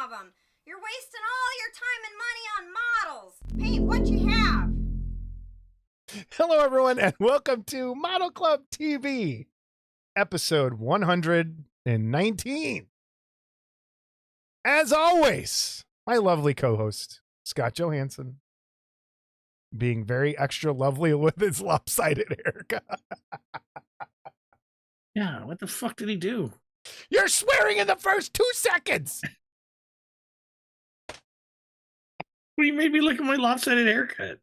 of them. You're wasting all your time and money on models. Paint what you have. Hello, everyone, and welcome to Model Club TV, episode 119. As always, my lovely co-host, Scott Johansson, being very extra lovely with his lopsided haircut. Yeah, what the fuck did he do? You're swearing in the first 2 seconds. Well, you made me look at my lopsided haircut.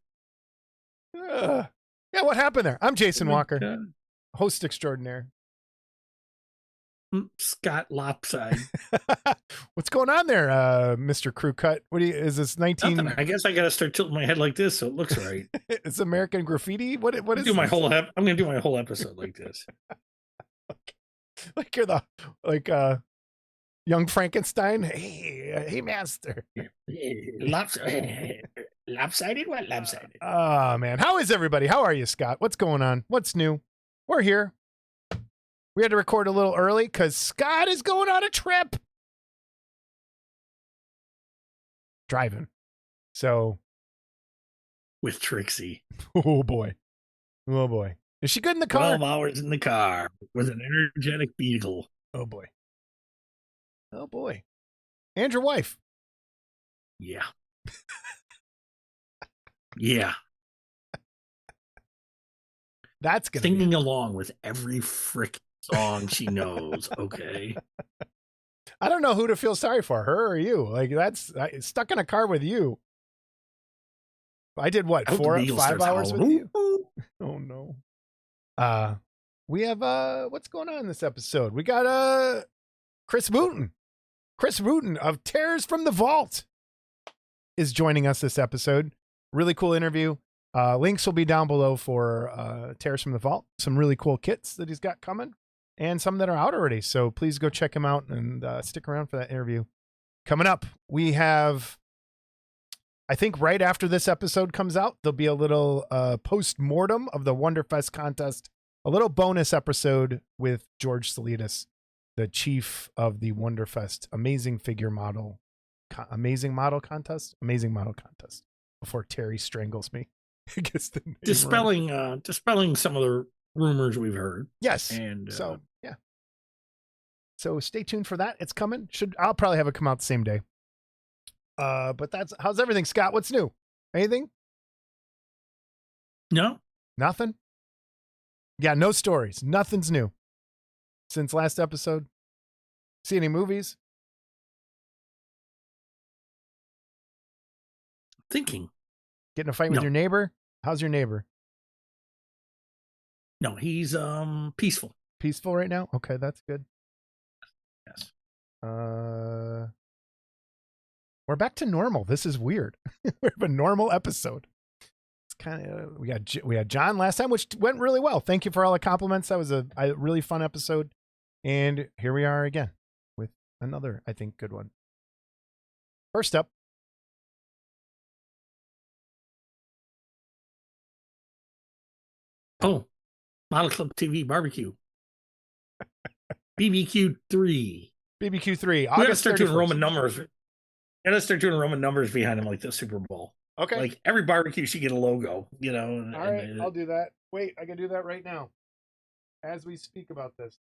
Yeah, what happened there? I'm Jason Walker, God. host extraordinaire. Scott Lopside. What's going on there, Mr. Crew Cut? What do you, is this 19? Nothing. I guess I gotta start tilting my head like this so it looks right. It's American Graffiti? What is do this? my whole I'm gonna do my whole episode like this. Okay. Like you're the young Frankenstein. Hey master. Lopsided? What lopsided? Oh man, how is everybody? How are you, Scott? What's going on? What's new? We're here. We had to record a little early because Scott is going on a trip. Driving. So. With Trixie. Oh boy. Oh boy. Is she good in the car? 12 hours in the car with an energetic beagle. Oh boy. Oh boy. And your wife. Yeah. Yeah. That's gonna singing along with every frickin' song she knows. Okay. I don't know who to feel sorry for, her or you. Like stuck in a car with you. I did what, 4 or 5 hours with you? Oh no. We have what's going on in this episode? We got Chris Wooten. Chris Wooten of Terrors from the Vault is joining us this episode. Really cool interview. Links will be down below for Terrors from the Vault. Some really cool kits that he's got coming and some that are out already. So please go check him out and stick around for that interview. Coming up, we have, I think right after this episode comes out, there'll be a little post-mortem of the Wonderfest contest, a little bonus episode with George Salidas, the chief of the Wonderfest Amazing Model Contest, before Terry strangles me. Dispelling some of the rumors we've heard. Yes. And so yeah. So stay tuned for that. It's coming. I'll probably have it come out the same day. But how's everything, Scott? What's new? Anything? No. Nothing? Yeah, no stories. Nothing's new. Since last episode. See any movies? Thinking. Getting a fight with your neighbor? How's your neighbor? No, he's peaceful. Peaceful right now? Okay, that's good. Yes. We're back to normal. This is weird. We have a normal episode. It's kind of we had John last time, which went really well. Thank you for all the compliments. That was a really fun episode. And here we are again with another, I think, good one. First up, Model Club TV barbecue. BBQ 3. BBQ 3. We gotta start doing Roman numbers. Gotta start doing Roman numbers behind them like the Super Bowl. Okay. Like every barbecue should get a logo, you know. All right, I'll do that. Wait, I can do that right now. As we speak about this.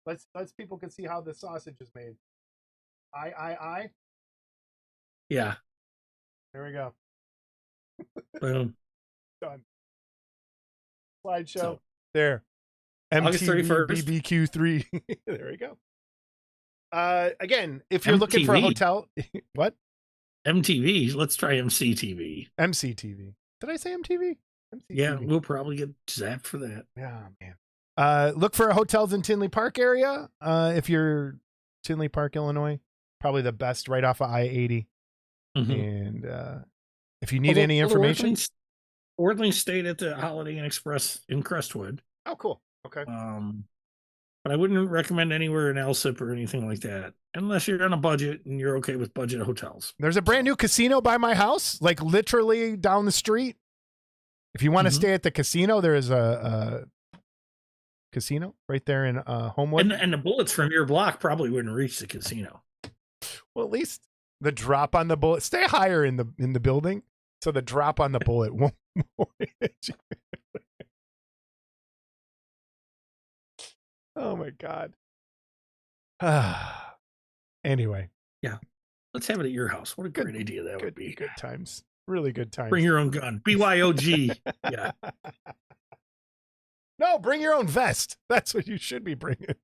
Let's people can see how the sausage is made. I. Yeah. There we go. Boom. Done. Slideshow. So, there. August 31st. BBQ 3. There we go. Again, if you're looking for a hotel, what? MTV. Let's try MCTV. MCTV. Did I say MTV? MCTV. Yeah, we'll probably get zapped for that. Yeah, man. Look for hotels in Tinley Park area. If you're Tinley Park, Illinois, probably the best right off of I-80. Mm-hmm. And if you need any information, Wordling stayed at the Holiday Inn Express in Crestwood. Oh, cool. Okay. But I wouldn't recommend anywhere in Alsip or anything like that, unless you're on a budget and you're okay with budget hotels. There's a brand new casino by my house, like literally down the street. If you want to stay at the casino, there is a casino right there in Homewood. And the bullets from your block probably wouldn't reach the casino. Well, at least the drop on the bullet. Stay higher in the building, so the drop on the bullet won't hit you. Oh my God. Anyway. Yeah. Let's have it at your house. What a great idea that would be. Good times. Really good times. Bring your own gun. BYOG. Yeah. No, bring your own vest. That's what you should be bringing.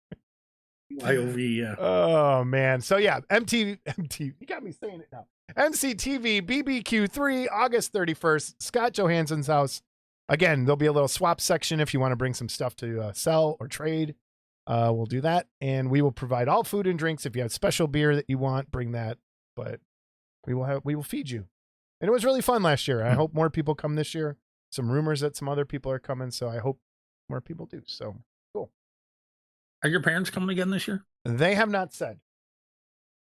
BYOV, yeah. Oh, man. So, yeah, MTV, you got me saying it now. MCTVBBQ III, August 31st, Scott Johansson's house. Again, there'll be a little swap section if you want to bring some stuff to sell or trade. We'll do that, and we will provide all food and drinks. If you have special beer that you want, bring that. But we will feed you. And it was really fun last year. I hope more people come this year. Some rumors that some other people are coming, so I hope more people do. So cool. Are your parents coming again this year? They have not said.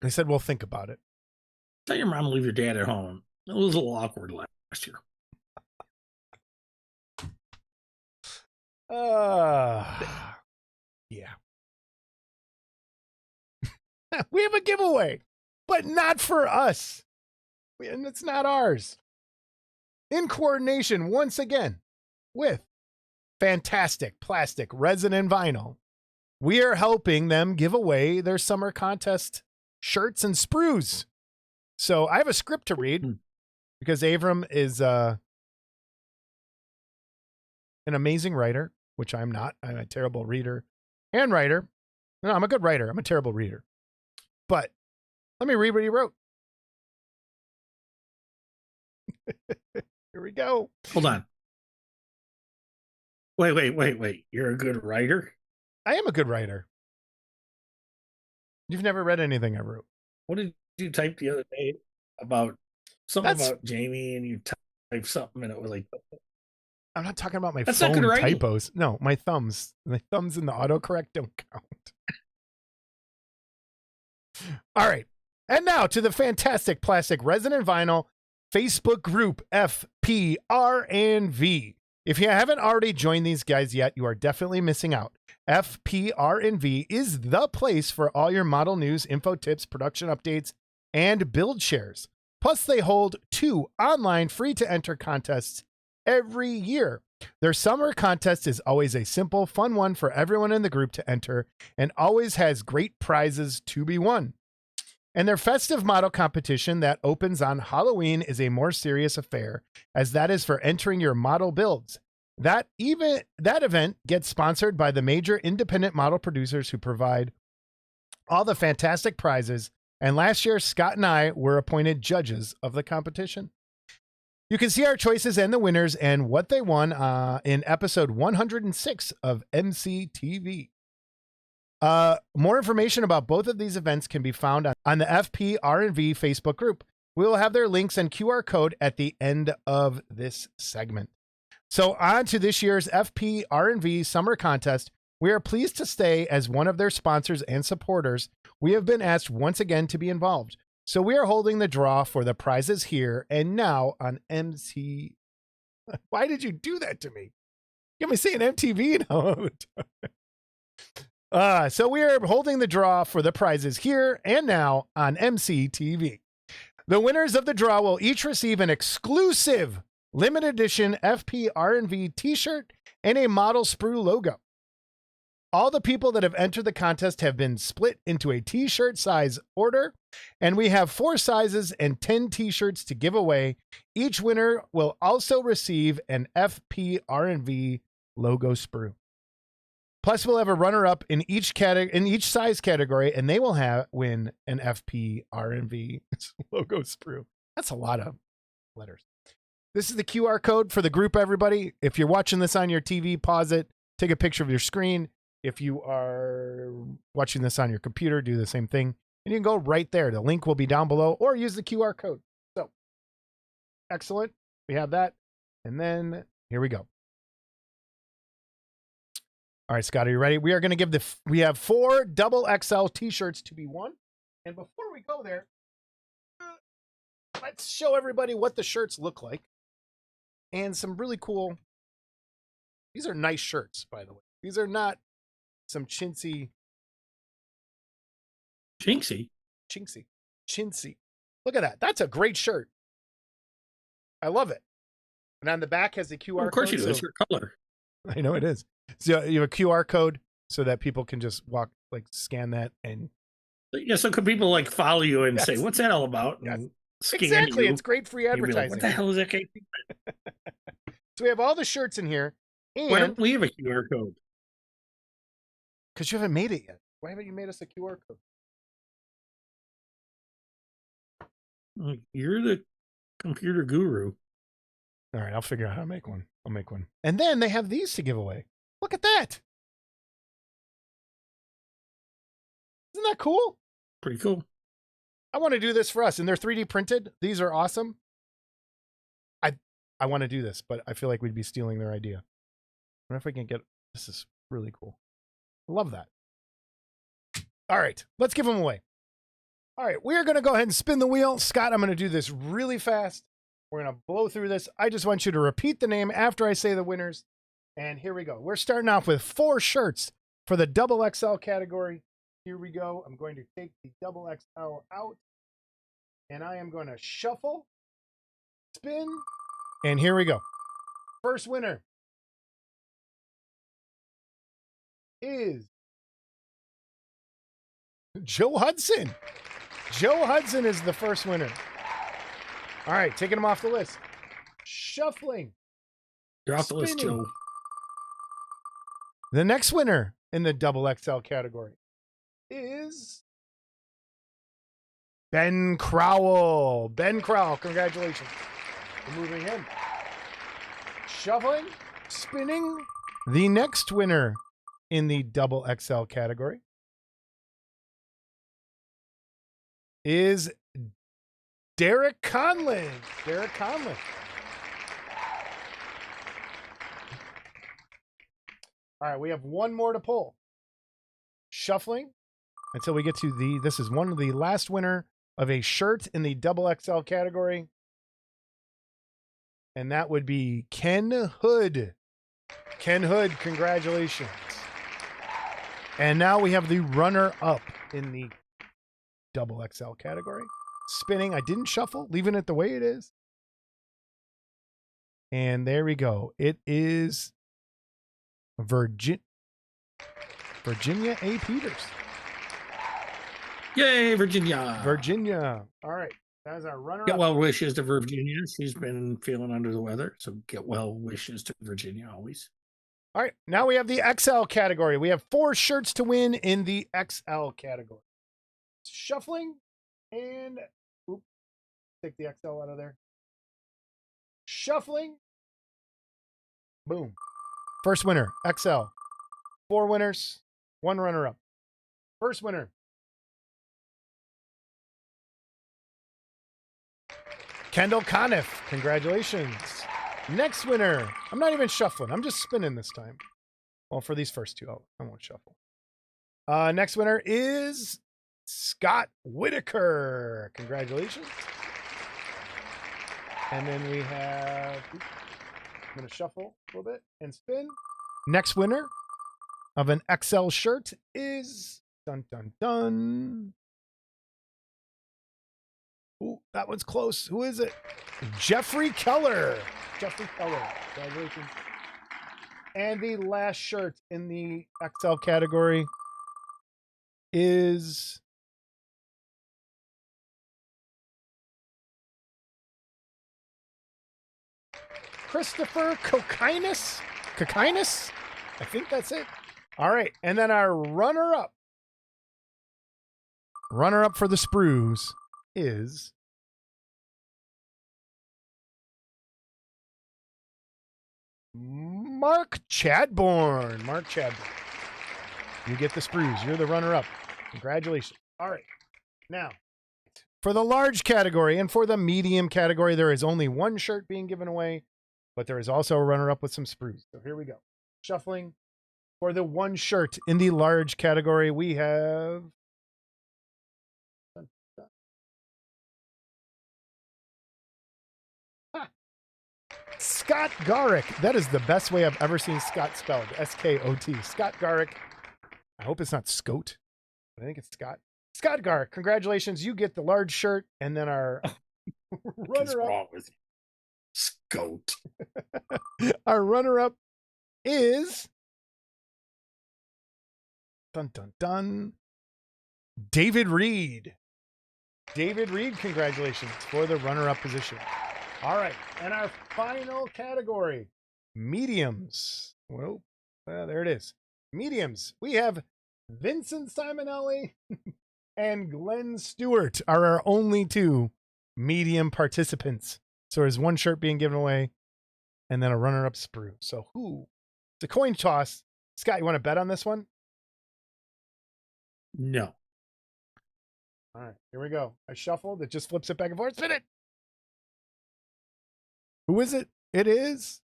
They said we'll think about it. Tell your mom to leave your dad at home. It was a little awkward last year. Yeah. We have a giveaway, but not for us. And it's not ours. In coordination, once again, with Fantastic Plastic Resin and Vinyl, we are helping them give away their summer contest shirts and sprues. So I have a script to read because Avram is an amazing writer, which I'm not. I'm a terrible reader and writer. No, I'm a good writer. I'm a terrible reader. But let me read what he wrote. Here we go. Hold on. Wait. You're a good writer? I am a good writer. You've never read anything I wrote. What did you type the other day about something about Jamie, and you typed something and it was like, I'm not talking about my That's phone not good writing. typos. No, my thumbs. My thumbs in the autocorrect don't count. All right. And now to the Fantastic Plastic Resin and Vinyl Facebook group, FPR&V. If you haven't already joined these guys yet, you are definitely missing out. FPR&V is the place for all your model news, info tips, production updates, and build shares. Plus, they hold 2 online free-to-enter contests every year. Their summer contest is always a simple, fun one for everyone in the group to enter and always has great prizes to be won. And their festive model competition that opens on Halloween is a more serious affair, as that is for entering your model builds. That event gets sponsored by the major independent model producers who provide all the fantastic prizes, and last year Scott and I were appointed judges of the competition. You can see our choices and the winners and what they won in episode 106 of MCTV. More information about both of these events can be found on the FPR&V Facebook group. We will have their links and QR code at the end of this segment. So on to this year's FPR&V Summer Contest. We are pleased to stay as one of their sponsors and supporters. We have been asked once again to be involved. So we are holding the draw for the prizes here and now on MC. Why did you do that to me? You got me saying MTV now. So we are holding the draw for the prizes here and now on MCTV. The winners of the draw will each receive an exclusive limited edition FPR&V t-shirt and a model sprue logo. All the people that have entered the contest have been split into a t-shirt size order, and we have 4 sizes and 10 t-shirts to give away. Each winner will also receive an FPR&V logo sprue. Plus, we'll have a runner-up in each size category, and they will win an FPR&V logo sprue. That's a lot of letters. This is the QR code for the group, everybody. If you're watching this on your TV, pause it, take a picture of your screen. If you are watching this on your computer, do the same thing. And you can go right there. The link will be down below, or use the QR code. So, excellent. We have that. And then, here we go. All right, Scott, are you ready? We are going to we have 4 double XL t-shirts to be won. And before we go there, let's show everybody what the shirts look like. And some really cool, these are nice shirts, by the way. These are not some chintzy. Look at that. That's a great shirt. I love it. And on the back has the QR code. Of course you do. It's your color. I know it is. So you have a QR code so that people can just scan that and. Yeah, so could people follow you and say, "What's that all about?" And exactly. You. It's great free advertising. Like, what the hell is that? So we have all the shirts in here. And why don't we have a QR code? Because you haven't made it yet. Why haven't you made us a QR code? You're the computer guru. All right, I'll figure out how to make one. I'll make one. And then they have these to give away. Look at that. Isn't that cool? Pretty cool. I want to do this for us. And they're 3D printed. These are awesome. I want to do this, but I feel like we'd be stealing their idea. I wonder if we can get... This is really cool. Love that. All right, let's give them away. All right, we are going to go ahead and spin the wheel. Scott, I'm going to do this really fast. We're going to blow through this. I just want you to repeat the name after I say the winners. And here we go. We're starting off with 4 shirts for the XXL category. Here we go. I'm going to take the XXL out. And I am going to shuffle, spin, and here we go. First winner is Joe Hudson. Joe Hudson is the first winner. All right, taking him off the list. Shuffling. You're off the list, Joe. The next winner in the XXL category is Ben Crowell. Ben Crowell, congratulations. Removing him. Shuffling, spinning. The next winner in the XXL category is Derek Conlon. Derek Conlon. All right, we have one more to pull. Shuffling until we get to this is one of the last winner of a shirt in the XXL category. And that would be Ken Hood. Ken Hood, congratulations. And now we have the runner-up in the XXL category. Spinning, I didn't shuffle, leaving it the way it is. And there we go. It is Virginia A. Peters. Yay, Virginia. Virginia. All right. That is our runner-up. Get well wishes to Virginia. She's been feeling under the weather, so get well wishes to Virginia always. All right. Now we have the XL category. We have 4 shirts to win in the XL category. Shuffling and take the XL out of there. Shuffling. Boom. First winner, XL. 4 winners, 1 runner-up. First winner. Kendall Conniff, congratulations. Next winner, I'm not even shuffling. I'm just spinning this time. Well, for these first 2, I won't shuffle. Next winner is Scott Whitaker. Congratulations. And then we have, I'm going to shuffle a little bit and spin. Next winner of an XL shirt is, dun, dun, dun. Ooh, that one's close. Who is it? Jeffrey Keller. Jeffrey Keller. Congratulations. And the last shirt in the XL category is Christopher Kokinis. Kokinis? I think that's it. All right. And then our runner-up for the sprues is Mark Chadbourne. Mark Chadbourne. You get the sprues. You're the runner-up. Congratulations. All right. Now, for the large category and for the medium category, there is only 1 shirt being given away, but there is also a runner-up with some sprues. So here we go. Shuffling. For the 1 shirt in the large category, we have Scott Garrick. That is the best way I've ever seen Scott spelled. S-K-O-T. Scott Garrick. I hope it's not Scout. I think it's Scott. Scott Gar, congratulations. You get the large shirt, and then our runner-up. Sculpt. Our runner-up is dun dun dun. David Reed. David Reed, congratulations for the runner-up position. All right, and our final category, mediums. Well, there it is. Mediums. We have Vincent Simonelli and Glenn Stewart are our only two medium participants. So there's one shirt being given away and then a runner-up sprue. So who? It's a coin toss. Scott, you want to bet on this one? No. All right, here we go. I shuffled. It just flips it back and forth. Spin it. Who is it? It is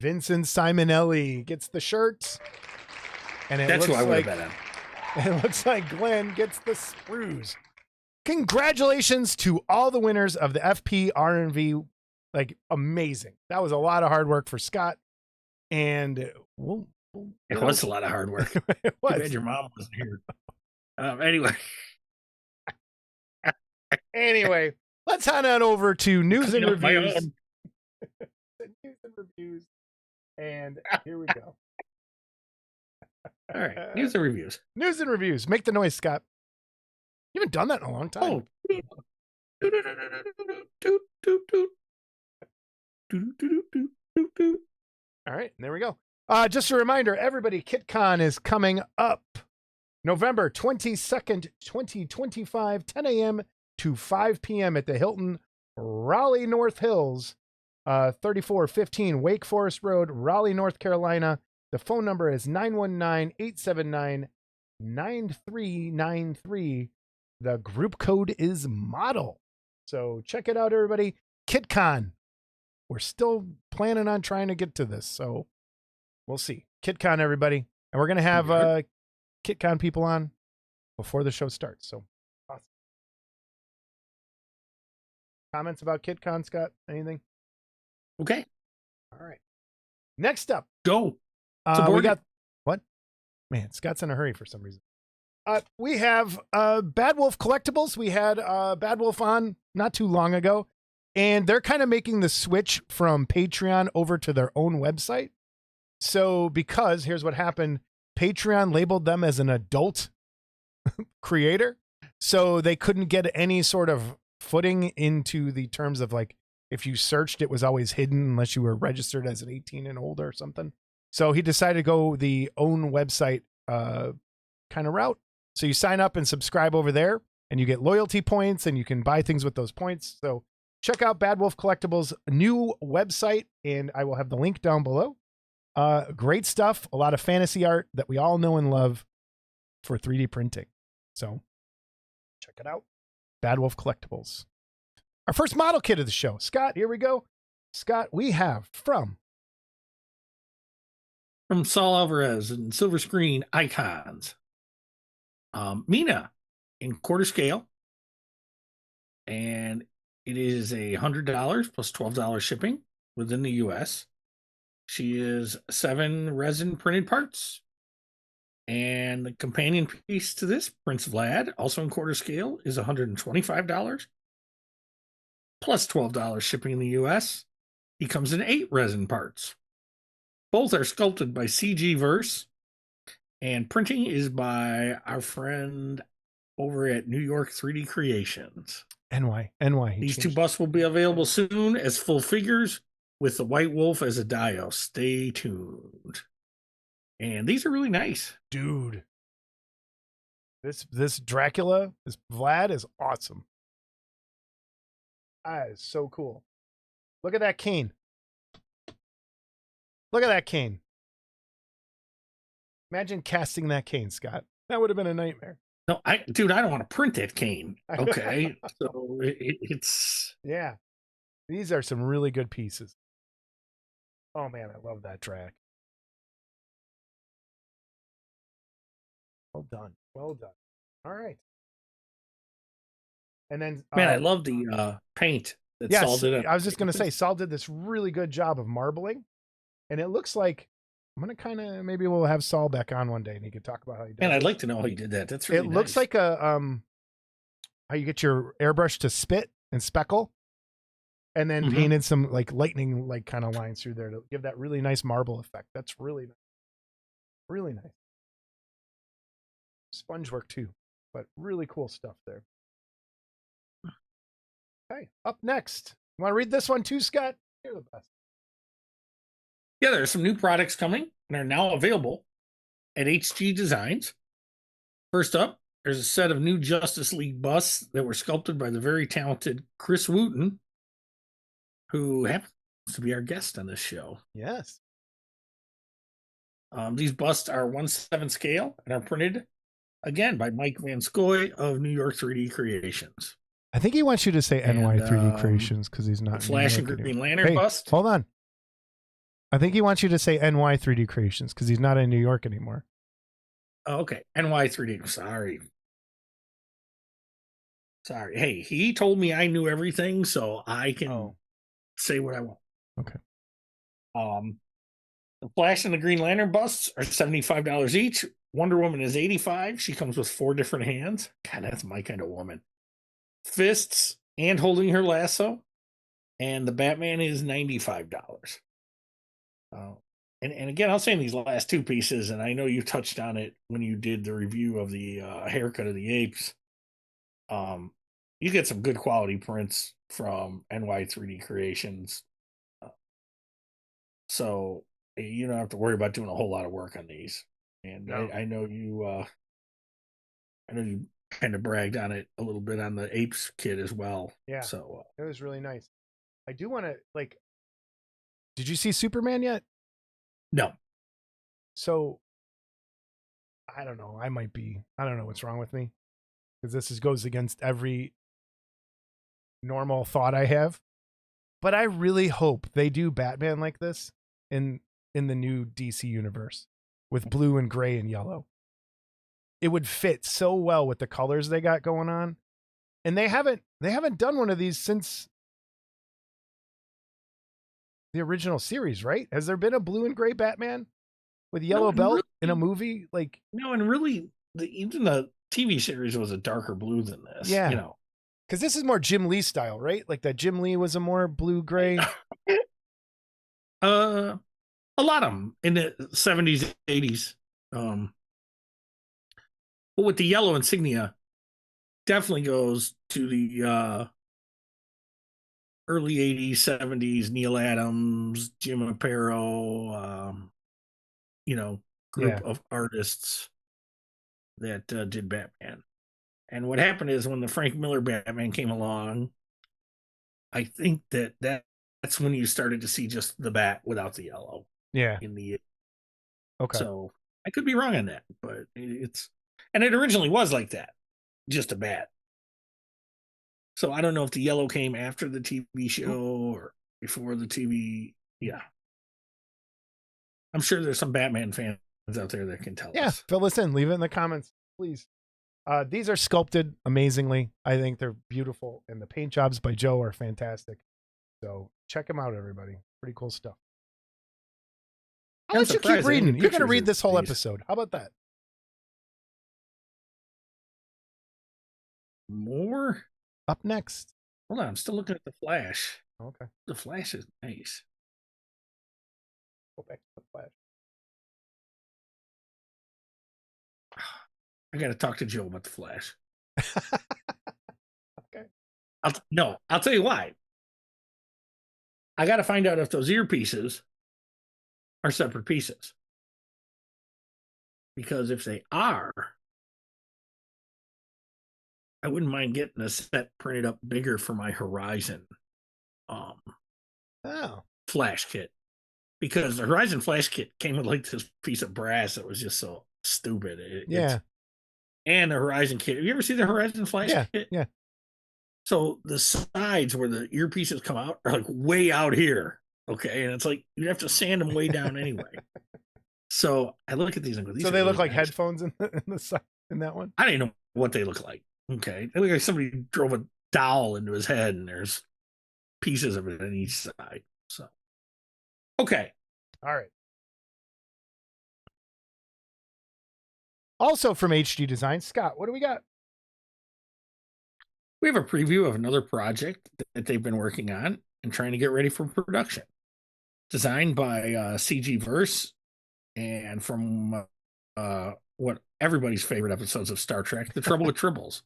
Vincent Simonelli gets the shirt. And that's who I would have bet on. It looks like Glenn gets the sprues. Congratulations to all the winners of the FPR&V. Like, amazing. That was a lot of hard work for Scott. And it was a lot of hard work. It was. Too bad your mom wasn't here. Anyway. Anyway, let's head on over to news and reviews. News and reviews. And here we go. All right. News and reviews. News and reviews. Make the noise, Scott. You haven't done that in a long time. All right. There we go. Just a reminder, everybody, KitCon is coming up November 22nd, 2025, 10 a.m. to 5 p.m. at the Hilton Raleigh North Hills, 3415 Wake Forest Road, Raleigh, North Carolina. The phone number is 919-879-9393. The group code is model. So check it out, everybody. KitCon. We're still planning on trying to get to this, so we'll see. KitCon, everybody. And we're going to have KitCon people on before the show starts. So awesome. Comments about KitCon, Scott? Anything? Okay. All right. Next up. Go. We got what? Man, Scott's in a hurry for some reason. We have Bad Wolf Collectibles. We had Bad Wolf on not too long ago, and they're kind of making the switch from Patreon over to their own website. So because here's what happened, Patreon labeled them as an adult creator, so they couldn't get any sort of footing into the terms of, like, if you searched, it was always hidden unless you were registered as an 18 and older or something. So he decided to go the own website kind of route. So you sign up and subscribe over there, and you get loyalty points, and you can buy things with those points. So check out Bad Wolf Collectibles' new website, and I will have the link down below. Great stuff. A lot of fantasy art that we all know and love for 3D printing. So check it out. Bad Wolf Collectibles. Our first model kit of the show. Scott, here we go. Scott, we have from Saul Alvarez and Silver Screen Icons. Mina in quarter scale. And it is $100 plus $12 shipping within the US. She is 7 resin printed parts. And the companion piece to this, Prince Vlad, also in quarter scale, is $125 plus $12 shipping in the US. He comes in 8 resin parts. Both are sculpted by CG Verse, and printing is by our friend over at New York 3D Creations. NY. These 2 busts will be available soon as full figures with the White Wolf as a dio. Stay tuned. And these are really nice. Dude. This Dracula, this Vlad is awesome. That is so cool. Look at that cane. Look at that cane. Imagine casting that cane, Scott. That would have been a nightmare. No, I don't want to print that cane. Okay. So it's. Yeah. These are some really good pieces. Oh, man, I love that track. Well done. Well done. All right. And then. Man, I love the paint that yes, Saul did. I was just going to say, Saul did this really good job of marbling. And it looks like I'm gonna kind of maybe we'll have Saul back on one day and he could talk about how he does. And I'd it. like to know how you did that. That's really It looks like a how you get your airbrush to spit and speckle, and then painted some like lightning like kind of lines through there to give that really nice marble effect. That's really nice. Really nice. Sponge work too, but really cool stuff there. Okay, up next. You want to read this one too, Scott? You're the best. Yeah, there's some new products coming and are now available at HG Designs. First up, there's a set of new Justice League busts that were sculpted by the very talented Chris Wooten, who happens to be our guest on this show. Yes. These busts are 1/7 scale and are printed, again, by Mike Van Scoy of New York 3D Creations. I think he wants you to say NY 3D Creations because he's not. Flash and Green Lantern bust. Hold on. I think he wants you to say NY 3D Creations because he's not in New York anymore. Oh, okay. NY 3D. Sorry. Hey, he told me I knew everything, so I can say what I want. Okay. The Flash and the Green Lantern busts are $75 each. Wonder Woman is $85. She comes with 4 different hands. God, that's my kind of woman. Fists and holding her lasso. And the Batman is $95. And again, I'll say in these last 2 pieces, and I know you touched on it when you did the review of the haircut of the apes. You get some good quality prints from NY 3D Creations. So you don't have to worry about doing a whole lot of work on these. And no. I know you kind of bragged on it a little bit on the apes kit as well. Yeah. So it was really nice. I do want to did you see Superman yet? No. So I don't know. I don't know what's wrong with me because this goes against every normal thought I have. But I really hope they do Batman like this in the new DC universe with blue and gray and yellow. It would fit so well with the colors they got going on. And they haven't done one of these since the original series, right? Has there been a blue and gray Batman with yellow belt in a movie? No, and really, even the TV series was a darker blue than this. Yeah, you know, because this is more Jim Lee style, right? Like that Jim Lee was a more blue gray. A lot of them in the 70s, 80s. But with the yellow insignia, definitely goes to the early 80s, 70s, Neil Adams, Jim Aparo, group of artists that did Batman. And what happened is when the Frank Miller Batman came along, I think that's when you started to see just the bat without the yellow. Yeah. Okay. So I could be wrong on that, but it originally was like that, just a bat. So I don't know if the yellow came after the TV show or before the TV. Yeah. I'm sure there's some Batman fans out there that can tell us. Yeah, fill us in. Leave it in the comments, please. These are sculpted amazingly. I think they're beautiful, and the paint jobs by Joe are fantastic. So check them out, everybody. Pretty cool stuff. I'll let you keep reading. You're going to read this whole episode. How about that? More? Up next. Hold on, I'm still looking at the Flash. Okay. The Flash is nice. Go back to the Flash. I got to talk to Joe about the Flash. Okay. I'll tell you why. I got to find out if those earpieces are separate pieces. Because if they are, I wouldn't mind getting a set printed up bigger for my Horizon Flash kit. Because the Horizon Flash kit came with like this piece of brass that was just so stupid. And the Horizon kit. Have you ever seen the Horizon Flash kit? Yeah. So the sides where the earpieces come out are like way out here. Okay. And it's like you have to sand them way down anyway. So I look at these and go, so they look like headphones in the side in that one? I don't even know what they look like. Okay. They look like somebody drove a dowel into his head and there's pieces of it on each side. So okay. All right. Also from HG Design, Scott, what do we got? We have a preview of another project that they've been working on and trying to get ready for production. Designed by CG Verse, and from what everybody's favorite episodes of Star Trek, The Trouble with Tribbles.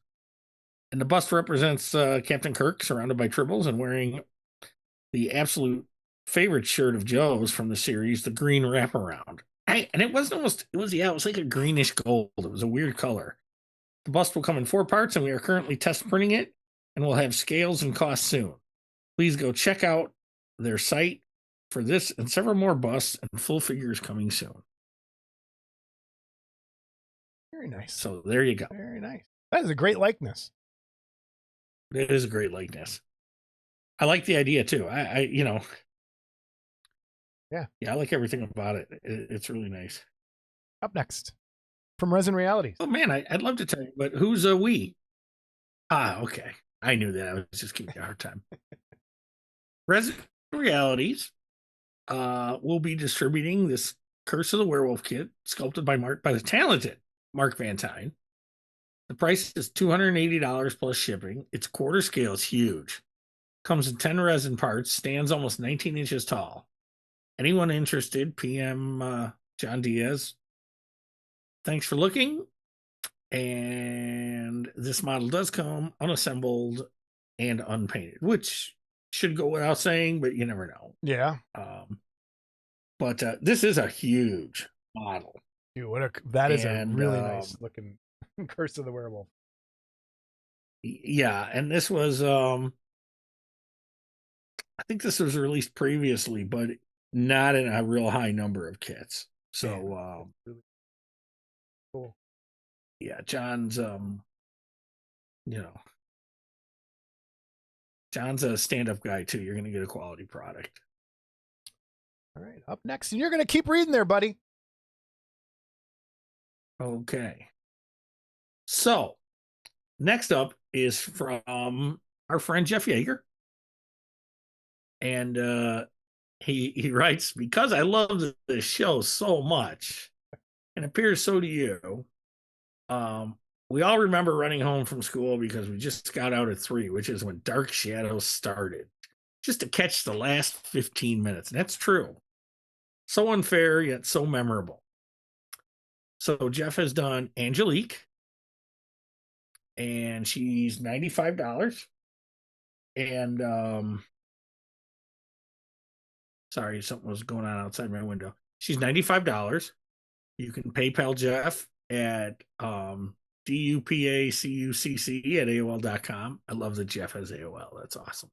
And the bust represents Captain Kirk surrounded by tribbles and wearing the absolute favorite shirt of Joe's from the series, the green wraparound. And it was like a greenish gold. It was a weird color. The bust will come in 4 parts, and we are currently test printing it, and we'll have scales and costs soon. Please go check out their site for this and several more busts and full figures coming soon. Very nice. So there you go. Very nice. That is a great likeness. It is a great likeness. I like the idea too. Yeah, I like everything about it. It's really nice. Up next, from Resin Realities. Oh man, I'd love to tell you, but who's a we? Okay. I knew that. I was just giving you a hard time. Resin Realities will be distributing this Curse of the Werewolf kit, sculpted by the talented Mark Van Tine. The price is $280 plus shipping. It's quarter scale. It's huge. Comes in 10 resin parts. Stands almost 19 inches tall. Anyone interested, PM John Diaz. Thanks for looking. And this model does come unassembled and unpainted, which should go without saying, but you never know. Yeah. But this is a huge model. Dude, that is a really nice looking Curse of the Werewolf. Yeah, and this was I think this was released previously, but not in a real high number of kits. So really cool. Yeah, John's John's a stand-up guy too. You're gonna get a quality product. All right, up next, and you're gonna keep reading there, buddy. Okay. So, next up is from our friend Jeff Yeager. And he writes, because I love this show so much, and appears so do you, we all remember running home from school because we just got out at 3, which is when Dark Shadows started, just to catch the last 15 minutes. And that's true. So unfair, yet so memorable. So Jeff has done Angelique, and she's $95. And sorry, something was going on outside my window. She's $95. You can PayPal Jeff at DUPACUCC@AOL.com. I love that Jeff has AOL. That's awesome.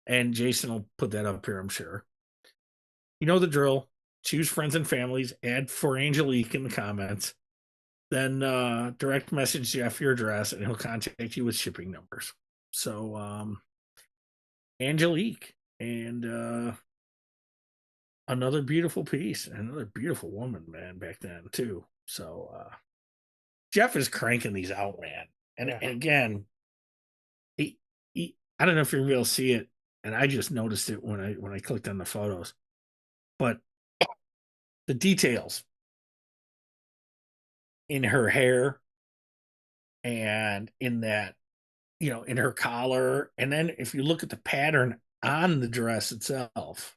And Jason will put that up here, I'm sure. You know the drill. Choose friends and families. Add for Angelique in the comments. Then direct message Jeff your address, and he'll contact you with shipping numbers. So Angelique, and another beautiful piece, another beautiful woman, man, back then too. So Jeff is cranking these out, man. And again, he I don't know if you're gonna be able to see it, and I just noticed it when I clicked on the photos, but the details in her hair and in that, in her collar. And then if you look at the pattern on the dress itself,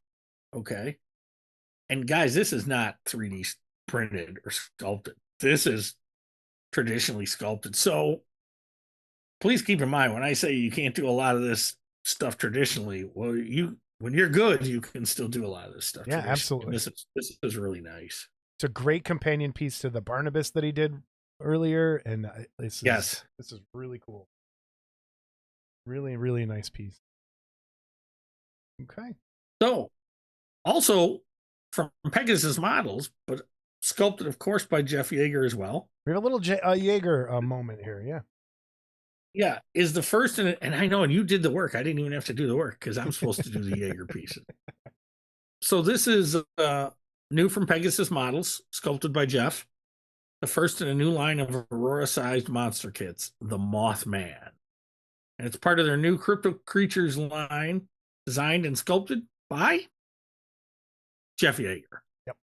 okay. And guys, this is not 3D printed or sculpted. This is traditionally sculpted. So please keep in mind, when I say you can't do a lot of this stuff traditionally, well, when you're good, you can still do a lot of this stuff. Yeah, absolutely. This is really nice. It's a great companion piece to the Barnabas that he did earlier, and this is really cool. Really, really nice piece. Okay. So, also from Pegasus Models, but sculpted, of course, by Jeff Yeager as well. We have a little Yeager moment here, yeah. Yeah, is the first, and I know, and you did the work. I didn't even have to do the work because I'm supposed to do the Yeager pieces. So this is new from Pegasus Models, sculpted by Jeff. The first in a new line of Aurora-sized monster kits, the Mothman. And it's part of their new Crypto Creatures line, designed and sculpted by Jeff Yeager. Yep.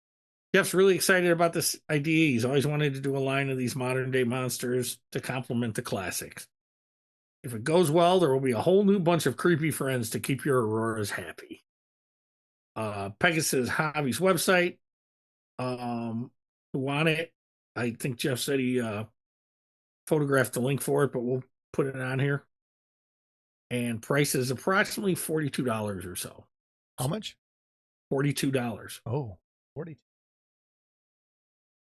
Jeff's really excited about this idea. He's always wanted to do a line of these modern day monsters to complement the classics. If it goes well, there will be a whole new bunch of creepy friends to keep your Auroras happy. Pegasus Hobbies website. Who on it? I think Jeff said he photographed the link for it, but we'll put it on here. And price is approximately $42 or so. How much? $42. Oh, 40.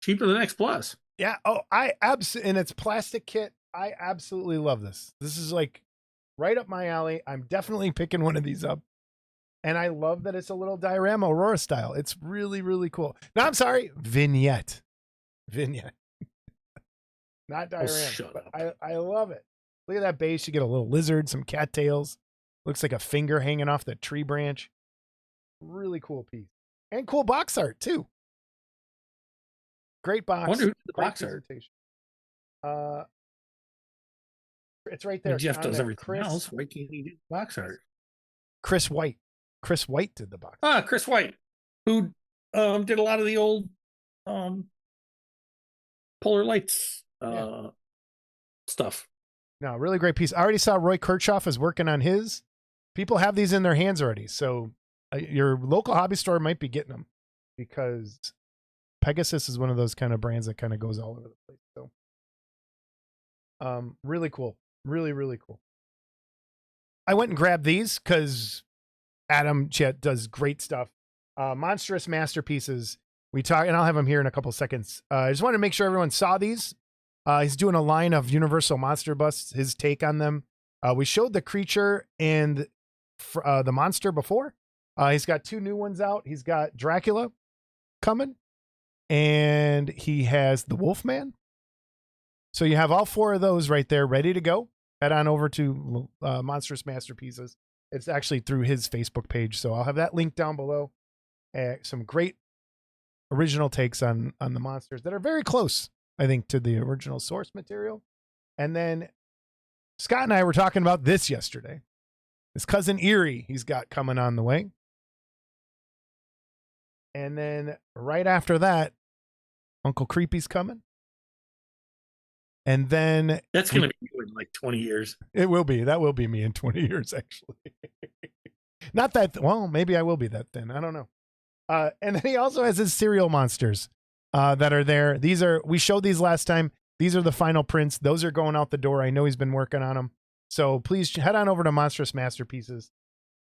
Cheaper than X Plus. Yeah. Oh, and it's plastic kit. I absolutely love this. This is like right up my alley. I'm definitely picking one of these up. And I love that it's a little diorama Aurora style. It's really, really cool. No, I'm sorry. Vignette. Not diorama. But I love it. Look at that base. You get a little lizard, some cattails. Looks like a finger hanging off the tree branch. Really cool piece. And cool box art, too. Great box. I wonder who did the box art. It's right there. Jeff does everything else. Why can't he do box art? Chris White. Chris White did the box. Chris White, who did a lot of the old Polar Lights stuff. No, really great piece. I already saw Roy Kirchhoff is working on his. People have these in their hands already. So your local hobby store might be getting them because Pegasus is one of those kind of brands that kind of goes all over the place. So really cool. Really, really cool. I went and grabbed these because Adam Chet does great stuff. Monstrous Masterpieces. We talk, and I'll have them here in a couple seconds. I just wanted to make sure everyone saw these. He's doing a line of Universal Monster busts, his take on them. We showed the creature and the monster before. He's got 2 new ones out. He's got Dracula coming, and he has the Wolfman. So you have all 4 of those right there ready to go. Head on over to Monstrous Masterpieces. It's actually through his Facebook page, so I'll have that link down below. Some great original takes on the monsters that are very close, I think, to the original source material. And then Scott and I were talking about this yesterday. His cousin Erie, he's got coming on the way. And then right after that, Uncle Creepy's coming. And then that's going to be in like 20 years. It will be. That will be me in 20 years, actually. Not that, well, maybe I will be that then. I don't know. And then he also has his cereal monsters that are there. We showed these last time. These are the final prints. Those are going out the door. I know he's been working on them. So please head on over to Monstrous Masterpieces.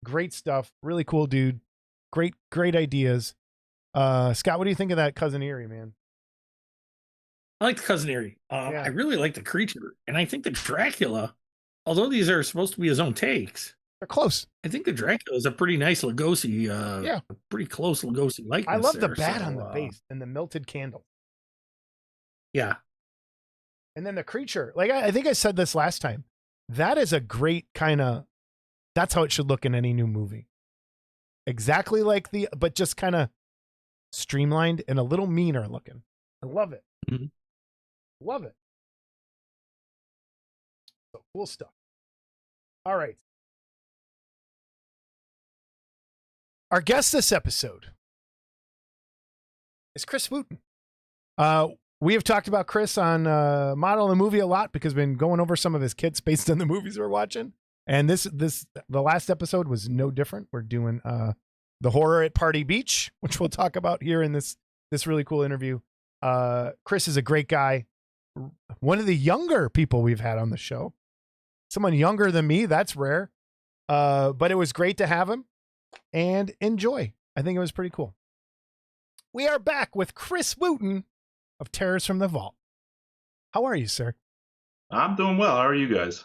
Great stuff. Really cool dude. Great ideas. Scott, what do you think of that Cousin Erie, man? I like the Cousin Erie. I really like the creature. And I think the Dracula, although these are supposed to be his own takes, they're close. I think the Dracula is a pretty nice Lugosi, pretty close Lugosi likeness. I love the bat on the base and the melted candle. Yeah. And then the creature, like I think I said this last time, that is a great that's how it should look in any new movie. Exactly like but just kind of streamlined and a little meaner looking. I love it. Mm-hmm. Love it. So cool stuff. All right. Our guest this episode is Chris Wooten. We have talked about Chris on Model the Movie a lot because we've been going over some of his kits based on the movies we're watching. And the last episode was no different. We're doing the horror at Party Beach, which we'll talk about here in this really cool interview. Chris is a great guy. One of the younger people we've had on the show. Someone younger than me, that's rare. But it was great to have him and enjoy. I think it was pretty cool. We are back with Chris Wooten of Terrors from the Vault. How are you, sir? I'm doing well. How are you guys?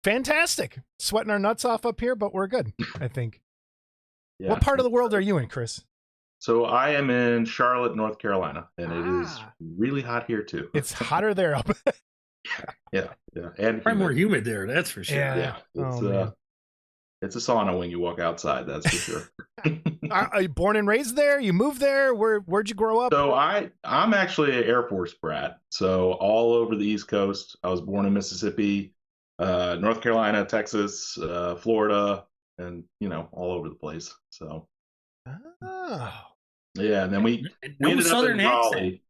Fantastic. Sweating our nuts off up here, but we're good, I think. Yeah. What part of the world are you in, Chris? So I am in Charlotte, North Carolina, and it is really hot here too. It's hotter there up. Yeah. And probably more humid there, that's for sure. Yeah. It's a sauna when you walk outside, that's for sure. Are you born and raised there? You moved there? Where'd you grow up? So I'm actually an Air Force brat. So all over the East Coast. I was born in Mississippi, North Carolina, Texas, Florida, and all over the place. So Yeah, and then we no ended southern up in accent.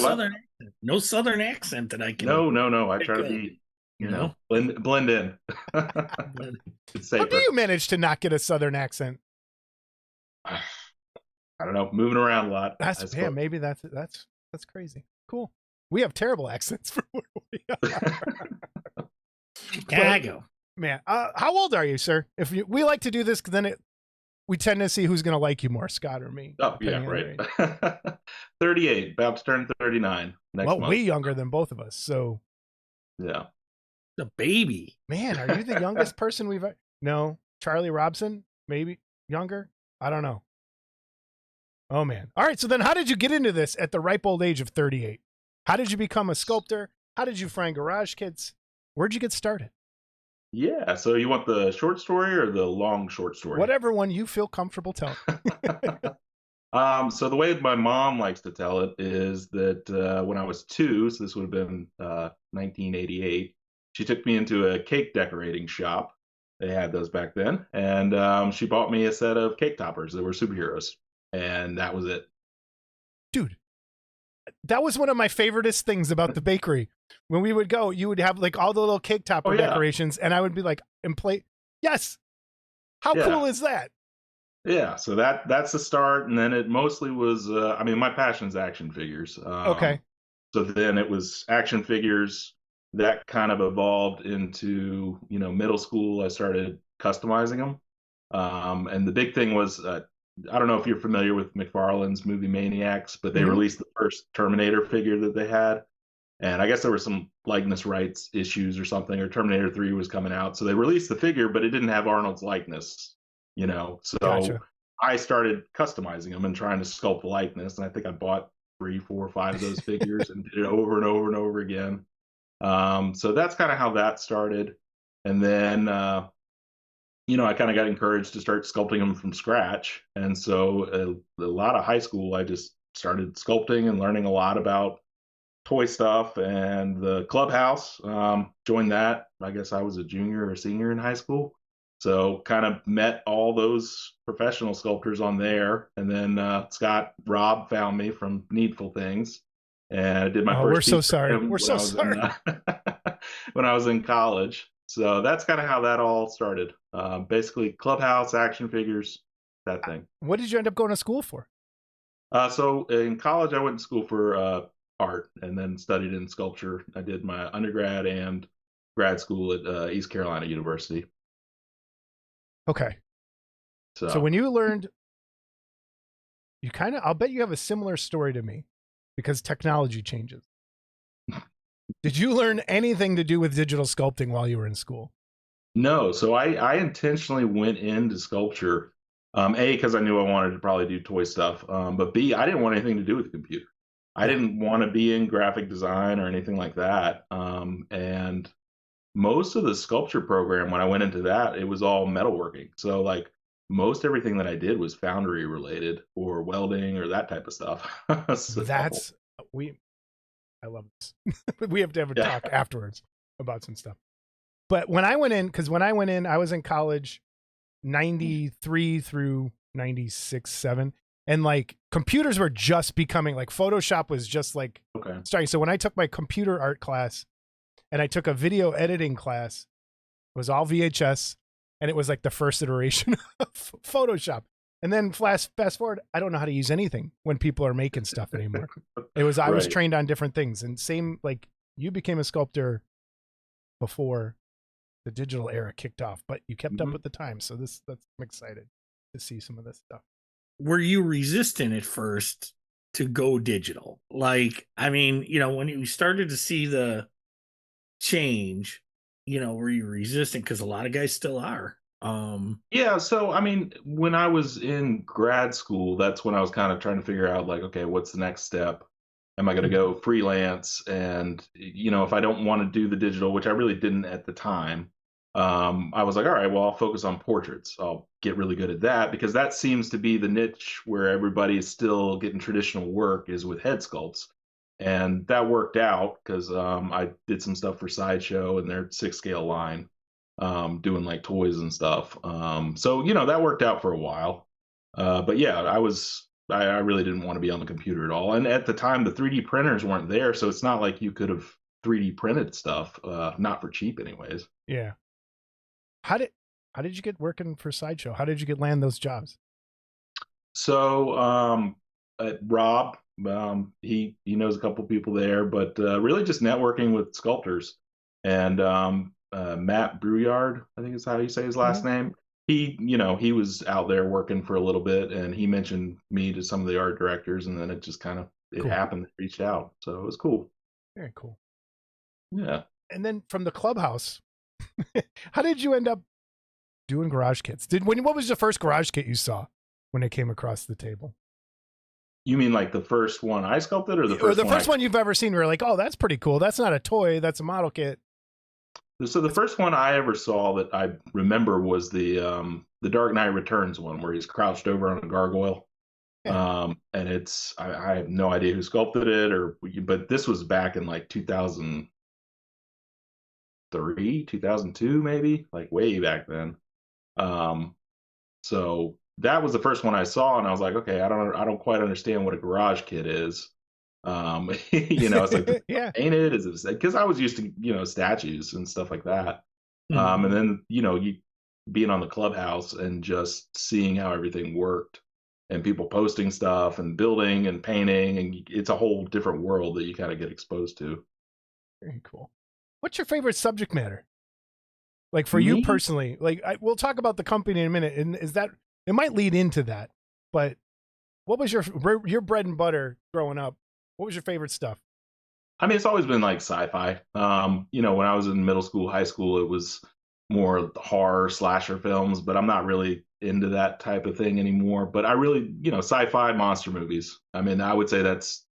Raleigh. No southern accent that I can. No. I try to be, blend in. It's How safer. do you manage to not get a southern accent? I don't know, moving around a lot. Maybe that's crazy. Cool. We have terrible accents for where we are. Chicago. Man, how old are you, sir? We like to do this, because then we tend to see who's going to like you more, Scott or me. Oh, yeah, right. 38, about to turn 39 next month. Way younger than both of us. So, yeah. The baby. Man, are you the youngest person we've... No, Charlie Robson, maybe younger? I don't know. Oh, man. All right, so then how did you get into this at the ripe old age of 38? How did you become a sculptor? How did you find garage kits? Where'd you get started? Yeah, so you want the short story or the long short story? Whatever one you feel comfortable telling. So the way my mom likes to tell it is that when I was 2, so this would have been 1988, she took me into a cake decorating shop. They had those back then. And she bought me a set of cake toppers that were superheroes. And that was it. Dude, that was one of my favoriteest things about the bakery. When we would go, you would have like all the little cake topper decorations, and I would be like, yes. How cool is that? Yeah, so that's the start, and then it mostly was. My passion's action figures. Okay. So then it was action figures that kind of evolved into middle school. I started customizing them, and the big thing was I don't know if you're familiar with McFarlane's movie Maniacs, but they released the first Terminator figure that they had. And I guess there were some likeness rights issues or something, or Terminator 3 was coming out. So they released the figure, but it didn't have Arnold's likeness, So Gotcha. I started customizing them and trying to sculpt the likeness. And I think I bought 3, 4, 5 of those figures and did it over and over and over again. So that's kind of how that started. And then, I kind of got encouraged to start sculpting them from scratch. And so a lot of high school, I just started sculpting and learning a lot about toy stuff and the clubhouse. Joined that. I guess I was a junior or senior in high school. So kind of met all those professional sculptors on there. And then Rob found me from Needful Things. And I did my first. We're so sorry. We're so sorry. When I was in college. So that's kind of how that all started. Basically, clubhouse, action figures, that thing. What did you end up going to school for? So in college, I went to school for art and then studied in sculpture. I did my undergrad and grad school at East Carolina University. Okay. So when you learned, I'll bet you have a similar story to me, because technology changes. Did you learn anything to do with digital sculpting while you were in school? No. So I intentionally went into sculpture, A, because I knew I wanted to probably do toy stuff, but B, I didn't want anything to do with the computer. I didn't want to be in graphic design or anything like that. And most of the sculpture program, when I went into that, it was all metalworking. So like most everything that I did was foundry related or welding or that type of stuff. I love this. We have to have a talk afterwards about some stuff. But when I went in, I was in college 93 through 96, 7. And like computers were just becoming, like Photoshop was just like starting. So when I took my computer art class and I took a video editing class, it was all VHS, and it was like the first iteration of Photoshop. And then fast forward, I don't know how to use anything when people are making stuff anymore. I was trained on different things, and same, like you became a sculptor before the digital era kicked off, but you kept up with the time. So I'm excited to see some of this stuff. Were you resistant at first to go digital? Like, I mean, when you started to see the change, were you resistant? Because a lot of guys still are. Yeah. So, when I was in grad school, that's when I was kind of trying to figure out, like, okay, what's the next step? Am I going to go freelance? And, if I don't want to do the digital, which I really didn't at the time, I was like, all right, well, I'll focus on portraits. I'll get really good at that, because that seems to be the niche where everybody is still getting traditional work, is with head sculpts. And that worked out because I did some stuff for Sideshow and their 6-scale line, doing like toys and stuff. So, that worked out for a while. But yeah, I was I really didn't want to be on the computer at all. And at the time, the 3D printers weren't there, so it's not like you could have 3D printed stuff, not for cheap, anyways. Yeah. How did you get working for Sideshow? How did you land those jobs? So Rob, he knows a couple people there, but really just networking with sculptors. And Matt Brouillard, I think is how you say his last name. He was out there working for a little bit, and he mentioned me to some of the art directors, and then it just kind of happened. Reached out, so it was cool. Very cool. Yeah. And then from the clubhouse, how did you end up doing garage kits? What was the first garage kit you saw when it came across the table? You mean like the first one I sculpted, or the first one you've ever seen? Where you're like, oh, that's pretty cool. That's not a toy. That's a model kit. So the first one I ever saw that I remember was the Dark Knight Returns one, where he's crouched over on a gargoyle. Yeah. And it's I have no idea who sculpted it, but this was back in like 2003, 2002, maybe, like way back then. So that was the first one I saw, and I was like, okay, I don't quite understand what a garage kit is. It's like painted, is it, because I was used to statues and stuff like that. And then you being on the clubhouse and just seeing how everything worked, and people posting stuff and building and painting, and it's a whole different world that you kind of get exposed to. Very cool. What's your favorite subject matter? Like for you personally, like we'll talk about the company in a minute, and is that it might lead into that, but what was your bread and butter growing up? What was your favorite stuff? I mean, it's always been like sci-fi. When I was in middle school, high school, it was more horror slasher films, but I'm not really into that type of thing anymore. But I really, sci-fi monster movies. I mean, I would say that's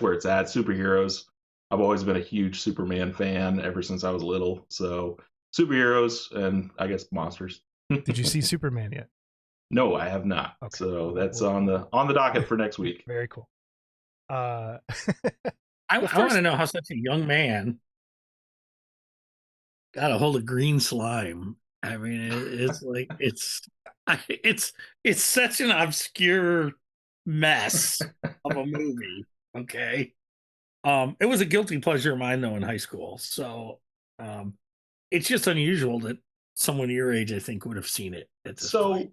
where it's at. Superheroes. I've always been a huge Superman fan ever since I was little. So superheroes and I guess monsters. Did you see Superman yet? No, I have not. Okay. So that's on the docket for next week. Very cool. I want to know how such a young man got a hold of green slime. I mean, it's like it's such an obscure mess of a movie. Okay, it was a guilty pleasure of mine though in high school. So it's just unusual that someone your age, I think, would have seen it at this point.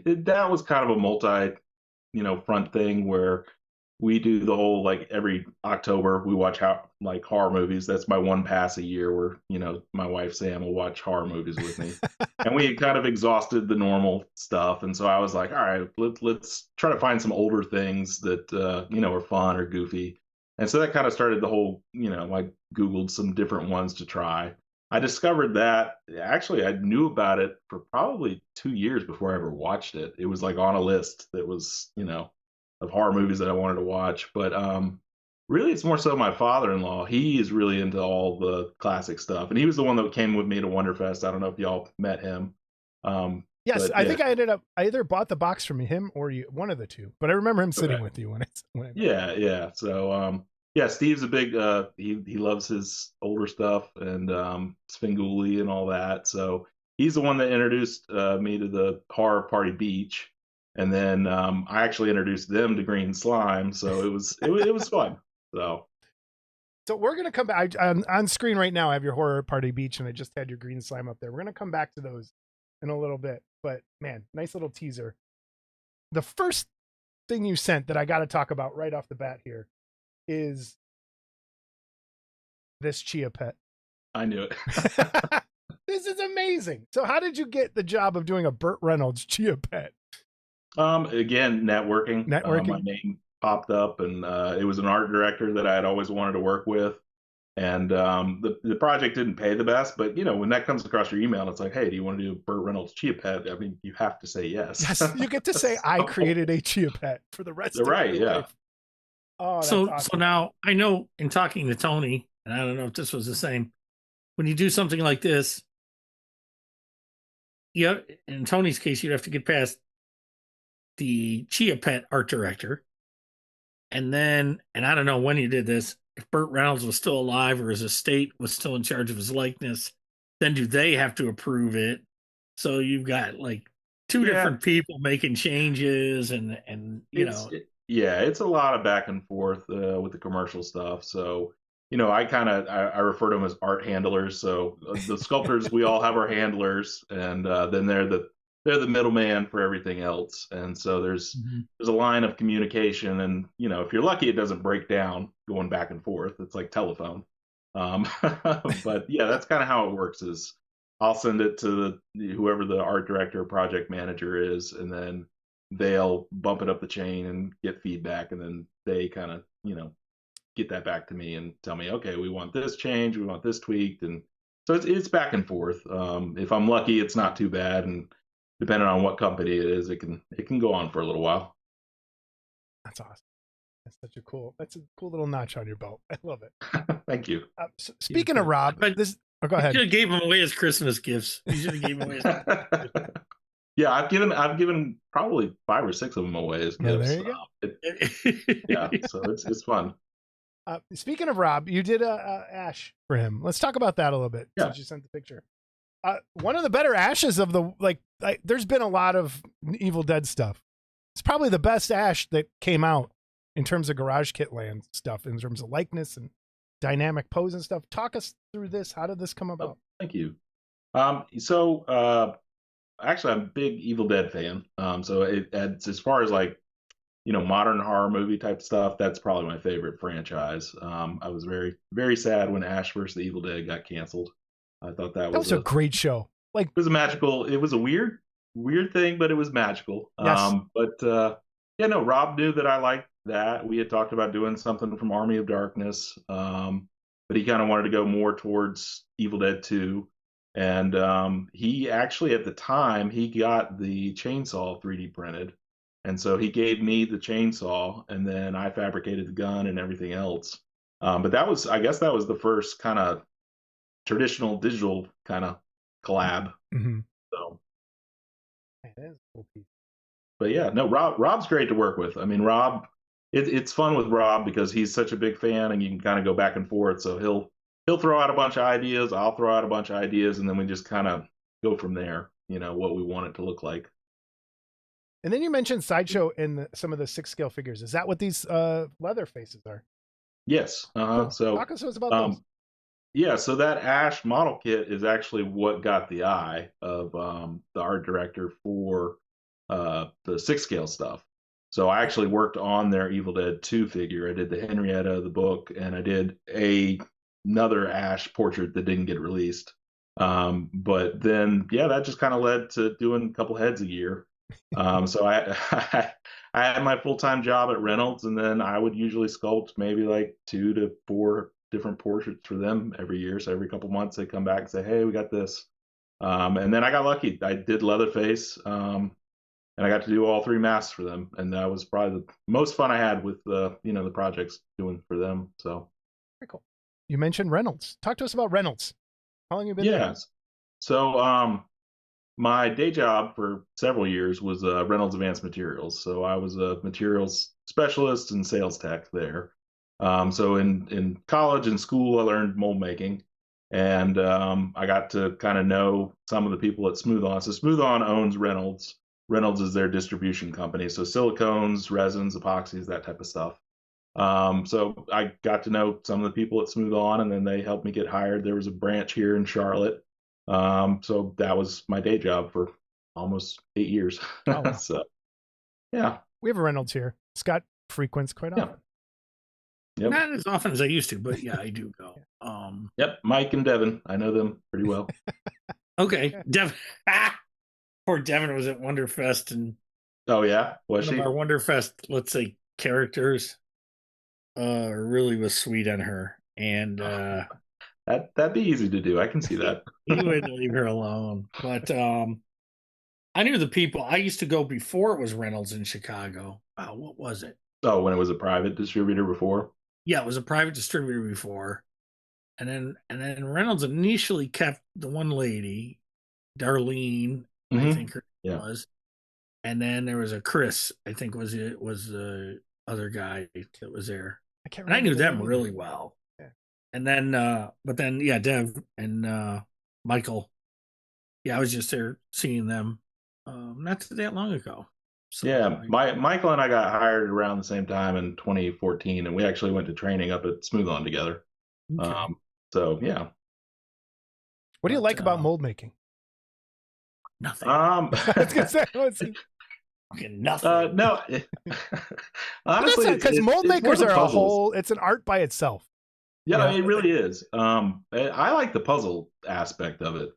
That was kind of a multi, front thing where we do the whole, like, every October we watch horror movies. That's my one pass a year where, my wife Sam will watch horror movies with me. And we had kind of exhausted the normal stuff. And so I was like, all right, let's try to find some older things that, are fun or goofy. And so that kind of started the whole, I Googled some different ones to try. I discovered that actually I knew about it for probably 2 years before I ever watched it. It was like on a list that was, of horror movies that I wanted to watch. But really, it's more so my father-in-law. He is really into all the classic stuff. And he was the one that came with me to Wonderfest. I don't know if y'all met him. Yes, I think I either bought the box from him or you, one of the two. But I remember him sitting with you when I Yeah. So, Steve's a big, he loves his older stuff and Svengoolie and all that. So he's the one that introduced me to the Horror Party Beach. And then I actually introduced them to green slime, so it was fun. So we're gonna come back on screen right now. I have your Horror Party Beach, and I just had your green slime up there. We're gonna come back to those in a little bit, but man, nice little teaser. The first thing you sent that I got to talk about right off the bat here is this Chia Pet. I knew it. This is amazing. So, how did you get the job of doing a Burt Reynolds Chia Pet? Again, networking. My name popped up, and it was an art director that I had always wanted to work with. And the project didn't pay the best, but when that comes across your email, it's like, hey, do you want to do a Burt Reynolds Chia Pet? I mean, you have to say yes. Yes, you get to say I created a Chia Pet for the rest of your life. Oh, that's awesome. So now I know in talking to Tony, and I don't know if this was the same, when you do something like this, in Tony's case, you'd have to get past the Chia Pet art director. And I don't know when you did this, if Burt Reynolds was still alive or his estate was still in charge of his likeness, then do they have to approve it? So you've got like two different people making changes, and it's a lot of back and forth with the commercial stuff. So I refer to them as art handlers. So the sculptors, we all have our handlers, and then they're the middleman for everything else. And so there's a line of communication, and if you're lucky, it doesn't break down going back and forth. It's like telephone. But yeah, that's kind of how it works. Is I'll send it to whoever the art director or project manager is, and then they'll bump it up the chain and get feedback, and then they kind of get that back to me and tell me, okay, we want this change, we want this tweaked, and so it's back and forth. If I'm lucky, it's not too bad, and depending on what company it is, it can go on for a little while. That's awesome. That's a cool little notch on your belt. I love it. Thank you. So speaking of Rob, go ahead. You should have gave him away as Christmas gifts. You should have gave him away as Christmas gifts. Yeah, I've given probably 5 or 6 of them away as gifts. There you go. Yeah, so it's fun. Speaking of Rob, you did a Ash for him. Let's talk about that a little bit. Yeah. Since you sent the picture. One of the better Ashes of there's been a lot of Evil Dead stuff. It's probably the best Ash that came out in terms of Garage Kit Land stuff, in terms of likeness and dynamic pose and stuff. Talk us through this. How did this come about? Thank you. Actually, I'm a big Evil Dead fan. So it's as far as modern horror movie type stuff, that's probably my favorite franchise. I was very, very sad when Ash vs. the Evil Dead got canceled. I thought that was a great show. It was a weird thing, but it was magical. Yes. Rob knew that I liked that. We had talked about doing something from Army of Darkness, but he kind of wanted to go more towards Evil Dead 2. And he actually, at the time, he got the chainsaw 3D printed. And so he gave me the chainsaw, and then I fabricated the gun and everything else. But I guess that was the first kind of traditional digital kind of collab. Mm-hmm. So, that is a cool piece. But yeah, no, Rob's great to work with. I mean, Rob, it's fun with Rob because he's such a big fan, and you can kind of go back and forth. So he'll throw out a bunch of ideas, I'll throw out a bunch of ideas, and then we just kind of go from there, what we want it to look like. And then you mentioned Sideshow in some of the 6-scale figures. Is that what these leather faces are? Yes. Cool. So talk to us about those. Yeah, so that Ash model kit is actually what got the eye of the art director for the 6-scale stuff. So I actually worked on their Evil Dead 2 figure. I did the Henrietta, the book, and I did another Ash portrait that didn't get released. But then, that just kind of led to doing a couple heads a year. So I had my full-time job at Reynolds, and then I would usually sculpt maybe 2 to 4 different portraits for them every year. So every couple months they come back and say, hey, we got this. And then I got lucky. I did Leatherface, and I got to do all 3 masks for them. And that was probably the most fun I had with the projects doing for them. So very cool. You mentioned Reynolds. Talk to us about Reynolds. How long have you been there? So my day job for several years was Reynolds Advanced Materials. So I was a materials specialist and sales tech there. So in college and school, I learned mold making, and I got to kind of know some of the people at Smooth On. So Smooth On owns Reynolds. Reynolds is their distribution company. So silicones, resins, epoxies, that type of stuff. So I got to know some of the people at Smooth On, and then they helped me get hired. There was a branch here in Charlotte. So that was my day job for almost 8 years. Oh, wow. So, yeah. We have a Reynolds here. Scott frequents quite often. Yep. Not as often as I used to, but yeah, I do go. Yep, Mike and Devin. I know them pretty well. Okay. Devin. Poor Devin was at Wonderfest, and oh yeah, was one she? of our Wonderfest, let's say, characters really was sweet on her. And that'd be easy to do. I can see that. He wouldn't leave her alone. But I knew the people. I used to go before it was Reynolds in Chicago. Wow, what was it? Oh, when it was a private distributor before? Yeah, it was a private distributor before. And then Reynolds initially kept the one lady, Darlene, I think her name was. And then there was a Chris, I think was the other guy that was there. I knew them really well. Yeah. And then Dev and Michael. Yeah, I was just there seeing them. not that long ago. So, yeah, Michael and I got hired around the same time in 2014, and we actually went to training up at Smooth On together. Okay. So yeah. What do you like about mold making? Nothing. I was gonna say, nothing. No. Honestly, because mold makers are a whole. It's an art by itself. Yeah, it really is. I like the puzzle aspect of it.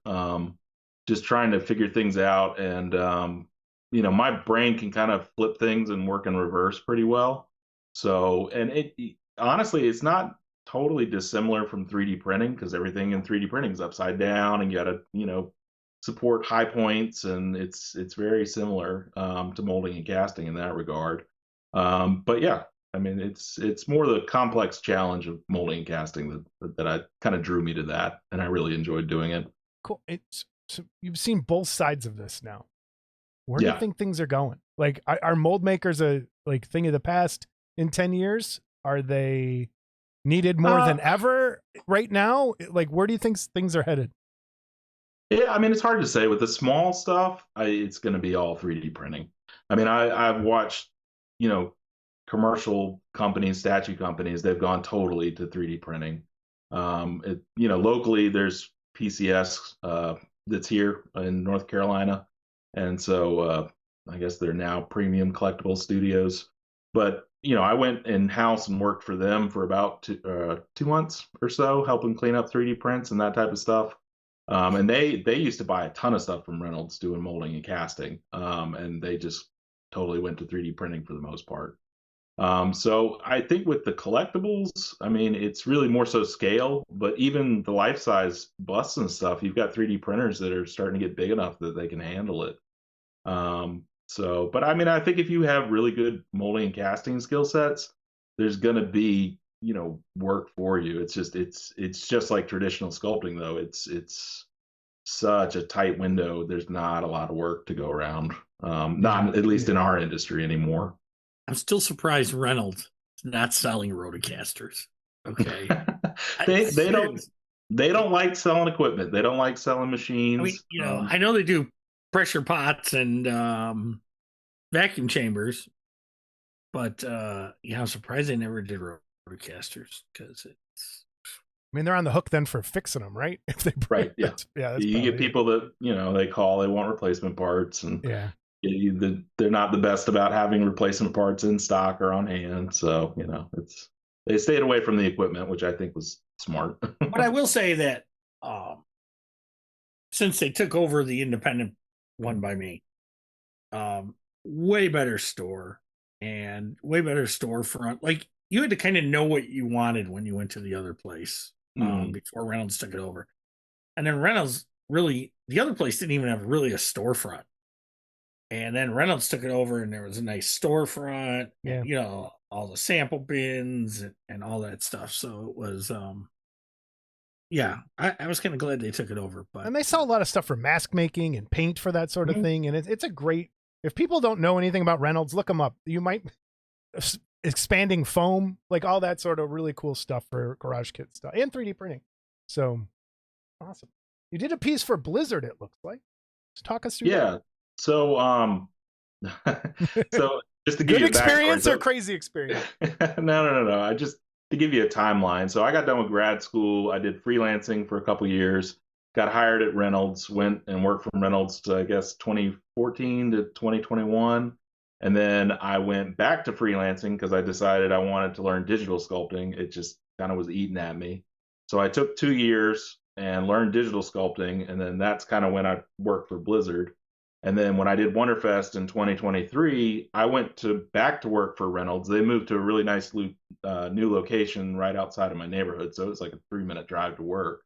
Just trying to figure things out, and my brain can kind of flip things and work in reverse pretty well. So, and honestly, it's not totally dissimilar from 3D printing, because everything in 3D printing is upside down, and you got to, support high points, and it's very similar to molding and casting in that regard. But yeah, I mean, it's more the complex challenge of molding and casting that I kind of drew me to that, and I really enjoyed doing it. Cool. So you've seen both sides of this now. Where do you think things are going? Like, are mold makers a thing of the past in 10 years? Are they needed more than ever right now? Like, where do you think things are headed? Yeah, I mean, it's hard to say. With the small stuff, it's going to be all 3D printing. I mean, I've watched, commercial companies, statue companies, they've gone totally to 3D printing. Locally, there's PCS that's here in North Carolina. And so I guess they're now premium collectible studios. But, I went in-house and worked for them for about 2 months or so, helping clean up 3D prints and that type of stuff. And they used to buy a ton of stuff from Reynolds doing molding and casting. And they just totally went to 3D printing for the most part. So I think with the collectibles, I mean, it's really more so scale, but even the life-size busts and stuff, you've got 3D printers that are starting to get big enough that they can handle it. But I mean, I think if you have really good molding and casting skill sets, there's going to be, work for you. It's just like traditional sculpting, though. It's such a tight window. There's not a lot of work to go around. Not at least in our industry anymore. I'm still surprised Reynolds is not selling rotocasters. Okay. They don't like selling equipment. They don't like selling machines. I mean, I know they do pressure pots and vacuum chambers, but I'm surprised they never did rotocasters, because it's. I mean, they're on the hook then for fixing them, right? If they break, yeah. You get people that they call, they want replacement parts, and they're not the best about having replacement parts in stock or on hand. So they stayed away from the equipment, which I think was smart. But I will say that since they took over the independent one by me, way better store and way better storefront. Like, you had to kind of know what you wanted when you went to the other place before Reynolds took it over. And then Reynolds the other place didn't even have really a storefront. And then Reynolds took it over, and there was a nice storefront, and, all the sample bins and all that stuff. So it was, I was kind of glad they took it over. And they sell a lot of stuff for mask making and paint for that sort of thing. And it's a great, if people don't know anything about Reynolds, look them up. You might, expanding foam, like all that sort of really cool stuff for garage kit stuff and 3D printing. So awesome. You did a piece for Blizzard, it looks like. Just talk us through that. So, so just to give good you experience or crazy experience? No. I just to give you a timeline. So I got done with grad school. I did freelancing for a couple years. Got hired at Reynolds. Went and worked from Reynolds to, I guess, 2014 to 2021, and then I went back to freelancing because I decided I wanted to learn digital sculpting. It just kind of was eating at me. So I took 2 years and learned digital sculpting, and then that's kind of when I worked for Blizzard. And then when I did Wonderfest in 2023, I went back to work for Reynolds. They moved to a really nice new location right outside of my neighborhood. So it was like a 3-minute drive to work.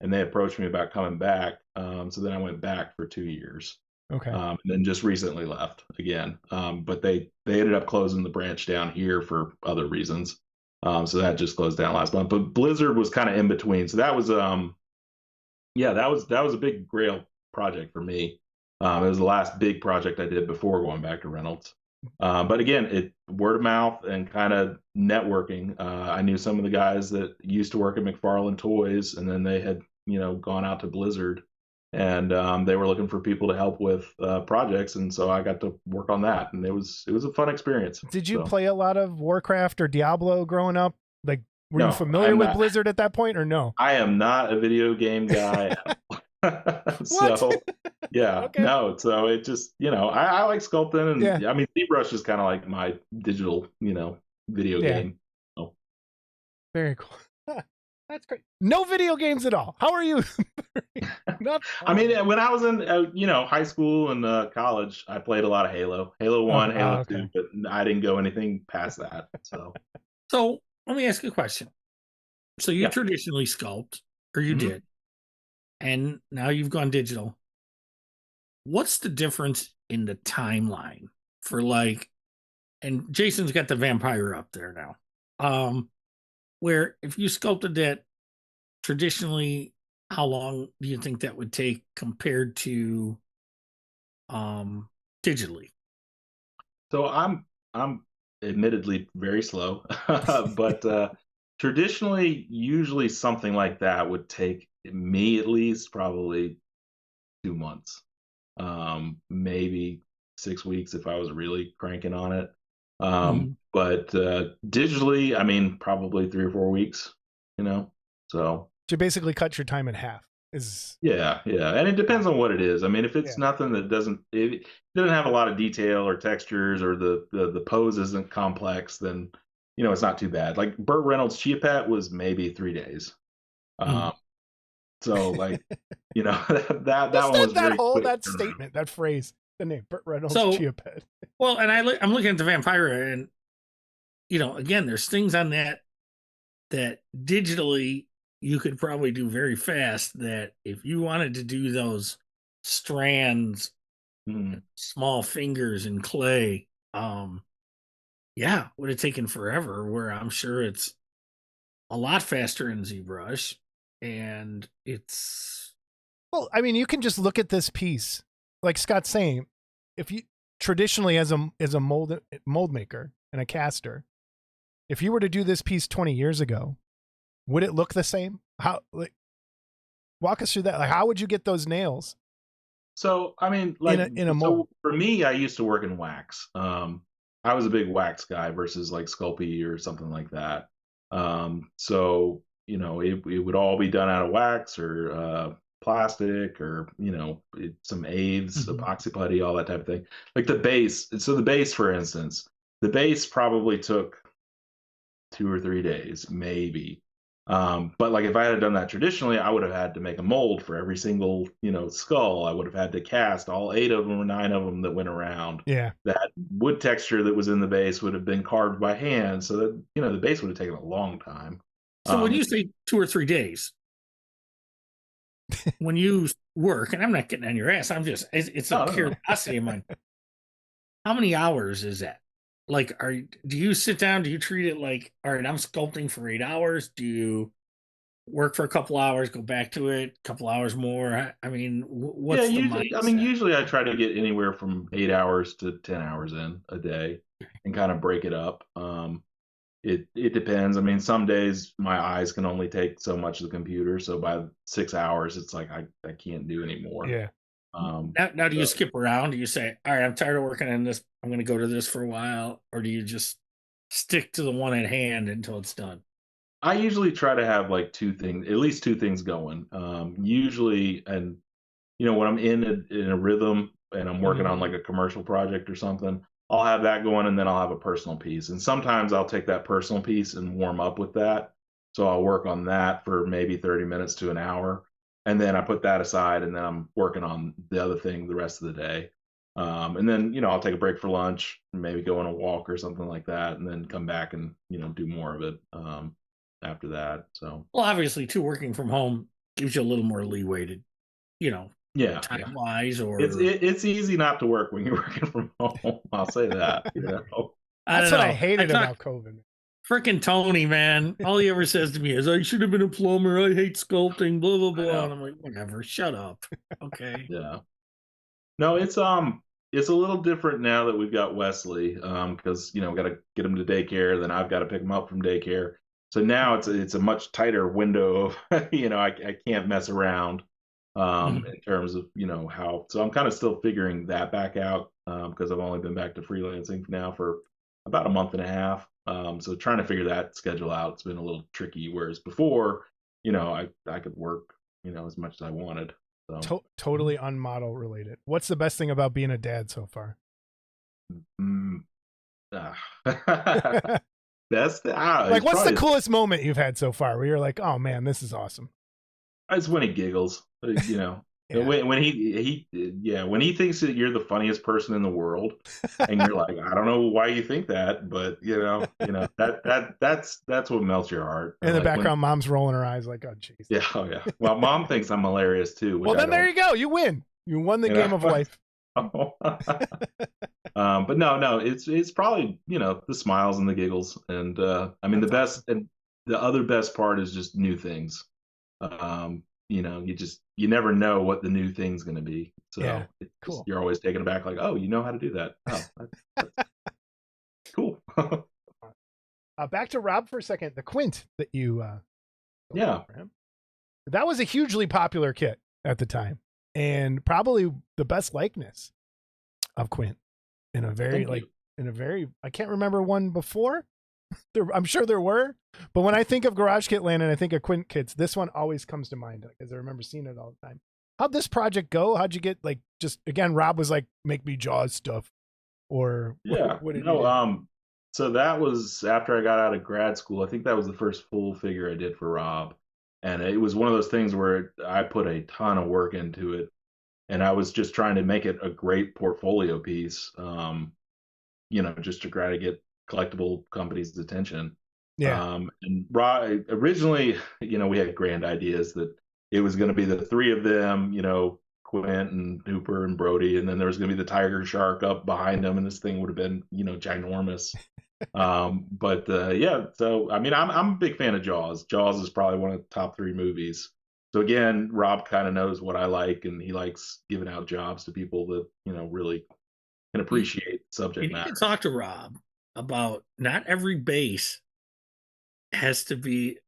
And they approached me about coming back. So then I went back for 2 years. Okay. And then just recently left again. But they ended up closing the branch down here for other reasons. So that just closed down last month. But Blizzard was kind of in between. So that was that was a big Grail project for me. It was the last big project I did before going back to Reynolds. But again, it word of mouth and kind of networking. I knew some of the guys that used to work at McFarlane Toys, and then they had, gone out to Blizzard. and they were looking for people to help with projects, and so I got to work on that, and it was a fun experience. Did you play a lot of Warcraft or Diablo growing up? Like, were you familiar I'm with not, Blizzard at that point, or no? I am not a video game guy. So yeah, Okay. no. So it just, I like sculpting, and Yeah. I mean, ZBrush is kind of like my digital, video game. So. Very cool. That's great. No video games at all. How are you? I mean, when I was in, high school and college, I played a lot of Halo 1, Halo 2, but I didn't go anything past that. So let me ask you a question. So you traditionally sculpt, or you did, and now you've gone digital. What's the difference in the timeline for and Jason's got the vampire up there now. Where if you sculpted that traditionally, how long do you think that would take compared to digitally? So I'm admittedly very slow, but traditionally, usually something like that would take me at least probably 2 months, maybe 6 weeks if I was really cranking on it. But digitally, I mean, probably 3 or 4 weeks, so. To basically cut your time in half Yeah. And it depends on what it is. I mean, if it's nothing that doesn't have a lot of detail or textures, or the pose isn't complex, then, it's not too bad. Like Burt Reynolds' Chia Pet was maybe 3 days. So like, that one was very quick. That statement, that phrase, the name Burt Reynolds' Chia Pet. Well, and I'm looking at the vampire, and again, there's things on that digitally you could probably do very fast, that if you wanted to do those strands, small fingers in clay, would have taken forever, where I'm sure it's a lot faster in ZBrush, and it's... Well, I mean, you can just look at this piece, like Scott's saying, if you traditionally as a mold maker and a caster, if you were to do this piece 20 years ago, would it look the same? How, walk us through that. Like, how would you get those nails? So, I mean, like, in a mold. So for me, I used to work in wax. I was a big wax guy versus like Sculpey or something like that. So, it would all be done out of wax or plastic, or, some Aves, epoxy putty, all that type of thing. Like the base. So the base, for instance, the base probably took 2 or 3 days, maybe. But like if I had done that traditionally, I would have had to make a mold for every single, skull. I would have had to cast all 8 of them or 9 of them that went around. Yeah. That wood texture that was in the base would have been carved by hand. So that, the base would have taken a long time. So when you say 2 or 3 days, when you work, and I'm not getting on your ass, it's a curiosity of mine. How many hours is that? Like, do you sit down? Do you treat it like, all right, I'm sculpting for 8 hours? Do you work for a couple hours, go back to it, a couple hours more? I mean, what's the mindset? Usually I try to get anywhere from 8 hours to 10 hours in a day and kind of break it up. It depends. I mean, some days my eyes can only take so much of the computer. So by 6 hours, it's like I can't do anymore. Yeah. Now, do you skip around? Do you say, all right, I'm tired of working on this, I'm going to go to this for a while? Or do you just stick to the one at hand until it's done? I usually try to have like at least two things going. Usually, and when I'm in a rhythm and I'm working on like a commercial project or something, I'll have that going, and then I'll have a personal piece. And sometimes I'll take that personal piece and warm up with that. So I'll work on that for maybe 30 minutes to an hour. And then I put that aside, and then I'm working on the other thing the rest of the day. And then, I'll take a break for lunch, maybe go on a walk or something like that, and then come back and, do more of it after that. So, well, obviously, too, working from home gives you a little more leeway to, time wise, or it's easy not to work when you're working from home. I'll say that. That's what I hated about COVID. Frickin' Tony, man. All he ever says to me is, I should have been a plumber. I hate sculpting, blah, blah, blah. And I'm like, whatever, shut up. Okay. Yeah. No, it's a little different now that we've got Wesley, because, got to get him to daycare, then I've got to pick him up from daycare. So now it's a much tighter window of, I can't mess around. in terms of, how. So I'm kind of still figuring that back out because I've only been back to freelancing now for about a month and a half. So trying to figure that schedule out, it's been a little tricky. Whereas before, I could work, as much as I wanted. So. Totally unmodel related. What's the best thing about being a dad so far? Best, like, what's the coolest moment you've had so far where you're like, oh man, this is awesome? It's when he giggles, Yeah. when he thinks that you're the funniest person in the world, and you're like, I don't know why you think that, but that's what melts your heart. In the background, mom's rolling her eyes like, oh jeez. Yeah, oh yeah. Well, mom thinks I'm hilarious too. Well, then there you go. You win. You won the game of life. But no, it's probably the smiles and the giggles, and I mean, the best and the other best part is just new things. You never know what the new thing's going to be. So yeah, cool. You're always taken aback, like, oh, you know how to do that. Oh, that's cool. Back to Rob for a second. The Quint that you, yeah, for him. That was a hugely popular kit at the time, and probably the best likeness of Quint in a very I can't remember one before. I'm sure there were, but when I think of Garage Kit Land and I think of Quint kits, this one always comes to mind because I remember seeing it all the time. How'd this project go? How'd you get, like, just again, Rob was like, make me Jaws stuff, or what did you do? So that was after I got out of grad school. I think that was the first full figure I did for Rob, and it was one of those things where I put a ton of work into it, and I was just trying to make it a great portfolio piece, just to try to get collectible companies' attention. Yeah. And originally, we had grand ideas that it was going to be the three of them, Quint and Hooper and Brody, and then there was going to be the tiger shark up behind them, and this thing would have been, ginormous. So I mean, I'm a big fan of Jaws. Jaws is probably one of the top 3 movies. So again, Rob kind of knows what I like, and he likes giving out jobs to people that really can appreciate the subject matter. You can talk to Rob about not every base has to be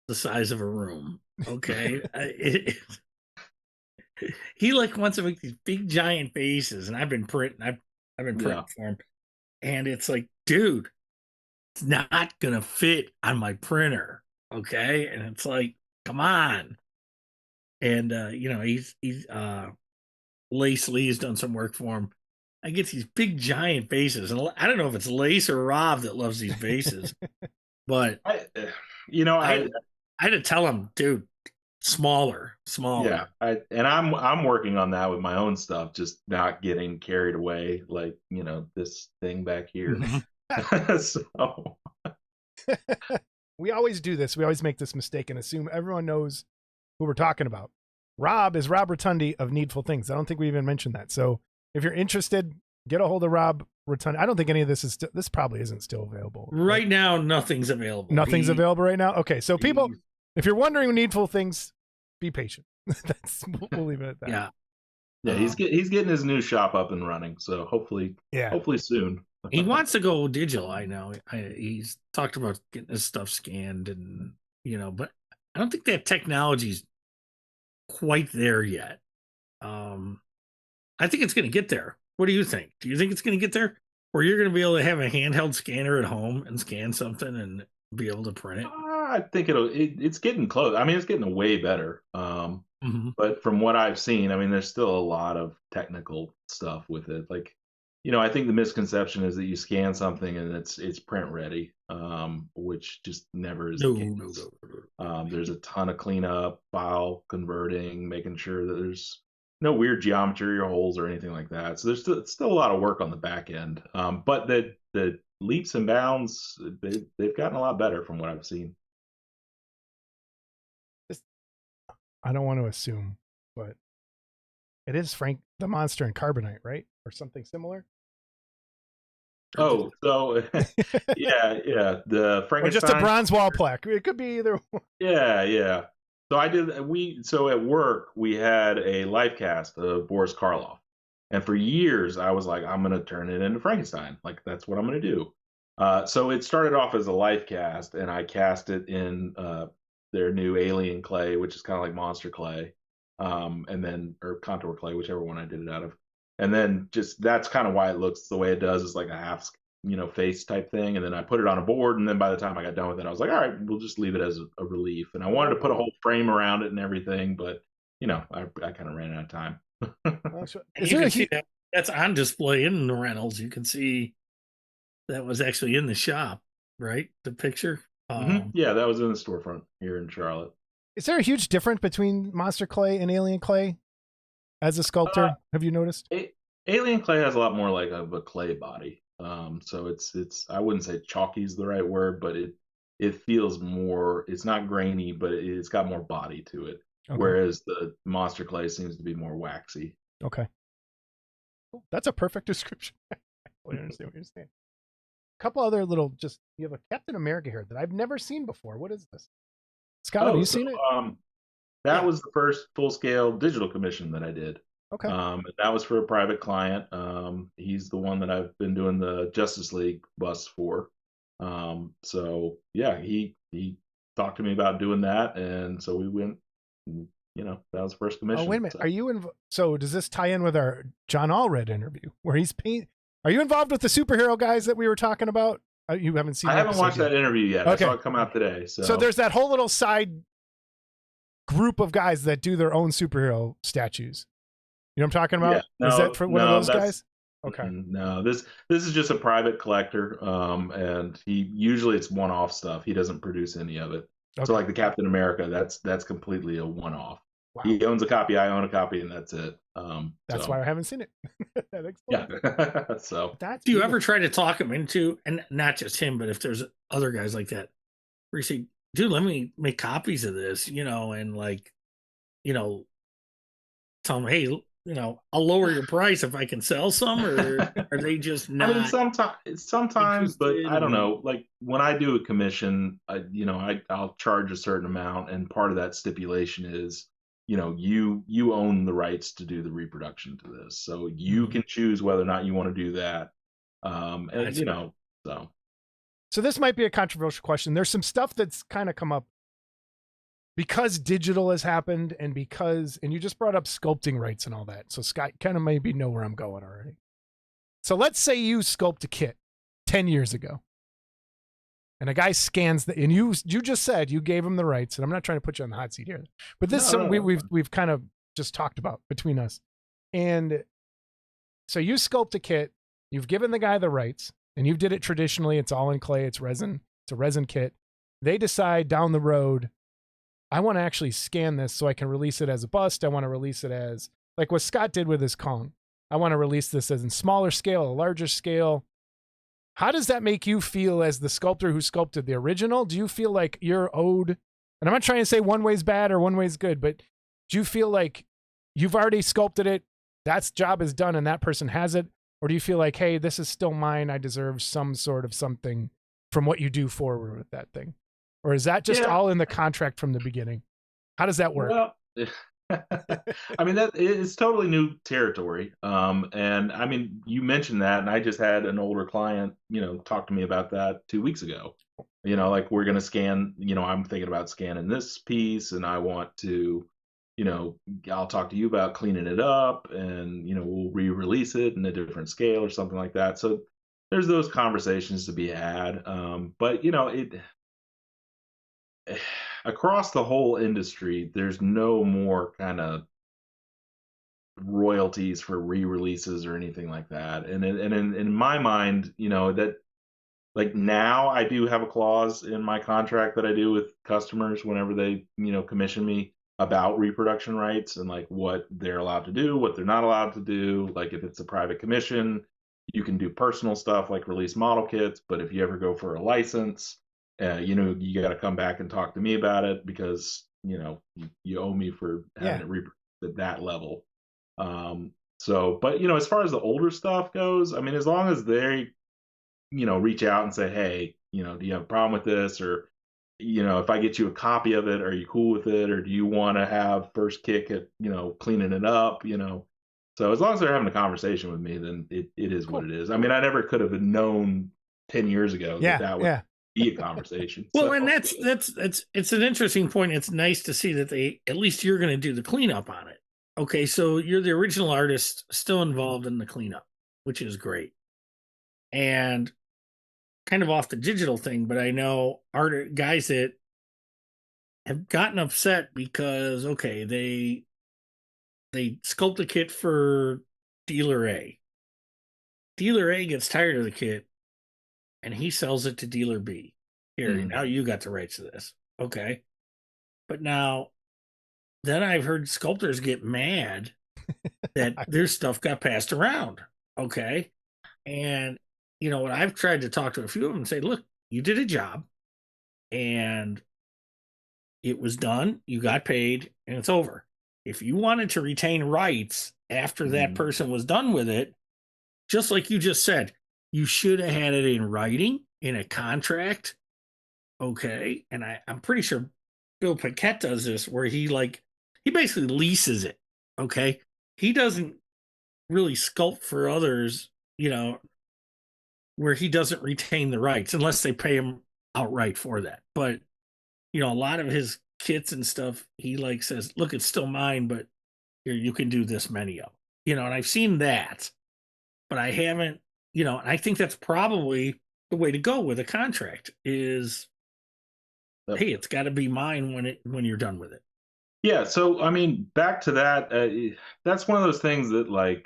the size of a room. Okay. He wants to make these big giant bases, and I've been printing for him, and it's like, dude, it's not gonna fit on my printer. Okay. And it's like, come on. And he's Lace Lee's done some work for him. I get these big giant bases, and I don't know if it's Lace or Rob that loves these bases, but I had to tell him, dude, smaller. Yeah, I'm working on that with my own stuff, just not getting carried away, like this thing back here. So we always do this. We always make this mistake and assume everyone knows who we're talking about. Rob is Rob Rotundi of Needful Things. I don't think we even mentioned that. So if you're interested, get a hold of Rob Rotundi. I don't think any of this this probably isn't still available. Right now, nothing's available. Nothing's available right now? Okay, so people, if you're wondering Needful Things, be patient. We'll leave it at that. Yeah, he's getting his new shop up and running, so hopefully soon. He wants to go digital, I know. He's talked about getting his stuff scanned, and but I don't think that technology's quite there yet. I think it's going to get there. What do you think? Do you think it's going to get there, where you're going to be able to have a handheld scanner at home and scan something and be able to print it? I think it's getting close. I mean, it's getting way better. But from what I've seen, I mean, there's still a lot of technical stuff with it. Like, I think the misconception is that you scan something and it's print ready, which just never is the case. No. There's a ton of cleanup, file converting, making sure that there's no weird geometry or holes or anything like that. So there's still a lot of work on the back end. But the leaps and bounds, they've gotten a lot better from what I've seen. I don't want to assume, but it is Frank the Monster in Carbonite, right? Or something similar? Oh, so yeah. The Frankenstein. Or just a bronze wall plaque. It could be either one. Yeah. So at work, we had a life cast of Boris Karloff. And for years, I was like, I'm going to turn it into Frankenstein. Like, that's what I'm going to do. So it started off as a life cast, and I cast it in their new alien clay, which is kind of like monster clay. and then or contour clay, whichever one I did it out of, and then just that's kind of why it looks the way it does, is like a half face type thing, and then I put it on a board, and then by the time I got done with it, I was like, all right, we'll just leave it as a relief. And I wanted to put a whole frame around it and everything, but I kind of ran out of time. You can see that's on display in the rentals. You can see that was actually in the shop, right? The picture. Yeah, that was in the storefront here in Charlotte. Is there a huge difference between monster clay and alien clay as a sculptor? Have you noticed? Alien clay has a lot more like of a clay body. So it's I wouldn't say chalky is the right word, but it feels more, it's not grainy, but it's got more body to it. Okay. Whereas the monster clay seems to be more waxy. Okay. That's a perfect description. I totally understand what you're saying. A couple other little, you have a Captain America here that I've never seen before. What is this? Scott, have you seen it? That was the first full-scale digital commission that I did. Okay. That was for a private client. He's the one that I've been doing the Justice League bus for. So yeah, he talked to me about doing that, and so we went. That was the first commission. Oh, wait a minute. Are you so does this tie in with our John Allred interview where he's Are you involved with the superhero guys that we were talking about? You haven't seen? I haven't watched that interview yet. Okay. I saw it come out today. So there's that whole little side group of guys that do their own superhero statues. You know what I'm talking about? Yeah, is that for one of those guys? Okay. No, this is just a private collector, and usually it's one-off stuff. He doesn't produce any of it. Okay. So like the Captain America, that's completely a one-off. Wow. He owns a copy, I own a copy, and that's it. That's why I haven't seen it. That explains it. So do you ever try to talk him into, and not just him, but if there's other guys like that, where you say, dude, let me make copies of this, and tell them, hey, I'll lower your price if I can sell some, or are they just not? I mean, sometimes, but I don't know. Like when I do a commission, I'll charge a certain amount, and part of that stipulation is, you own the rights to do the reproduction to this, so you can choose whether or not you want to do that. So this might be a controversial question. There's some stuff that's kind of come up because digital has happened, and you just brought up sculpting rights and all that. So Scott kind of maybe know where I'm going already. So let's say you sculpt a kit 10 years ago, and a guy scans and you just said you gave him the rights, and I'm not trying to put you on the hot seat here, but this is something we've kind of just talked about between us. And so you sculpt a kit, you've given the guy the rights, and you did it traditionally. It's all in clay, it's resin, it's a resin kit. They decide down the road, I want to actually scan this so I can release it as a bust. I want to release it as, like what Scott did with his Kong. I want to release this as in smaller scale, a larger scale. How does that make you feel as the sculptor who sculpted the original? Do you feel like you're owed, and I'm not trying to say one way's bad or one way's good, but do you feel like you've already sculpted it, that job is done, and that person has it? Or do you feel like, hey, this is still mine, I deserve some sort of something from what you do forward with that thing? Or is that just all in the contract from the beginning? How does that work? Well, I mean, that is totally new territory. And I mean, you mentioned that, and I just had an older client, talk to me about that 2 weeks ago. Like we're going to scan, I'm thinking about scanning this piece, and I want to, I'll talk to you about cleaning it up, and, we'll re-release it in a different scale or something like that. So there's those conversations to be had. But, across the whole industry, there's no more kind of royalties for re-releases or anything like that. And in my mind, that like now I do have a clause in my contract that I do with customers whenever they, commission me about reproduction rights and like what they're allowed to do, what they're not allowed to do. Like if it's a private commission, you can do personal stuff like release model kits. But if you ever go for a license, you got to come back and talk to me about it because, you owe me for having it reproduced at that level. But, as far as the older stuff goes, I mean, as long as they, reach out and say, hey, do you have a problem with this? Or, if I get you a copy of it, are you cool with it? Or do you want to have first kick at, cleaning it up, So as long as they're having a conversation with me, then it is what it is. I mean, I never could have known 10 years ago that was be a conversation. Well, So, and that's it's an interesting point. It's nice to see that at least you're going to do the cleanup on it. Okay, so you're the original artist still involved in the cleanup, which is great. And kind of off the digital thing, but I know guys that have gotten upset because they sculpt a kit for dealer A. Dealer A gets tired of the kit and he sells it to dealer B. Here, now you got the rights to this. Okay. But now, then I've heard sculptors get mad that their stuff got passed around. Okay. And, what I've tried to talk to a few of them and say, look, you did a job and it was done. You got paid and it's over. If you wanted to retain rights after that person was done with it, just like you just said, you should have had it in writing, in a contract. Okay. And I'm pretty sure Bill Paquette does this where he basically leases it. Okay. He doesn't really sculpt for others, where he doesn't retain the rights unless they pay him outright for that. But, a lot of his kits and stuff, he says, look, it's still mine, but here, you can do this many of, and I've seen that, but I haven't, and I think that's probably the way to go with a contract is, hey, it's got to be mine when you're done with it. Yeah. So, I mean, back to that, that's one of those things that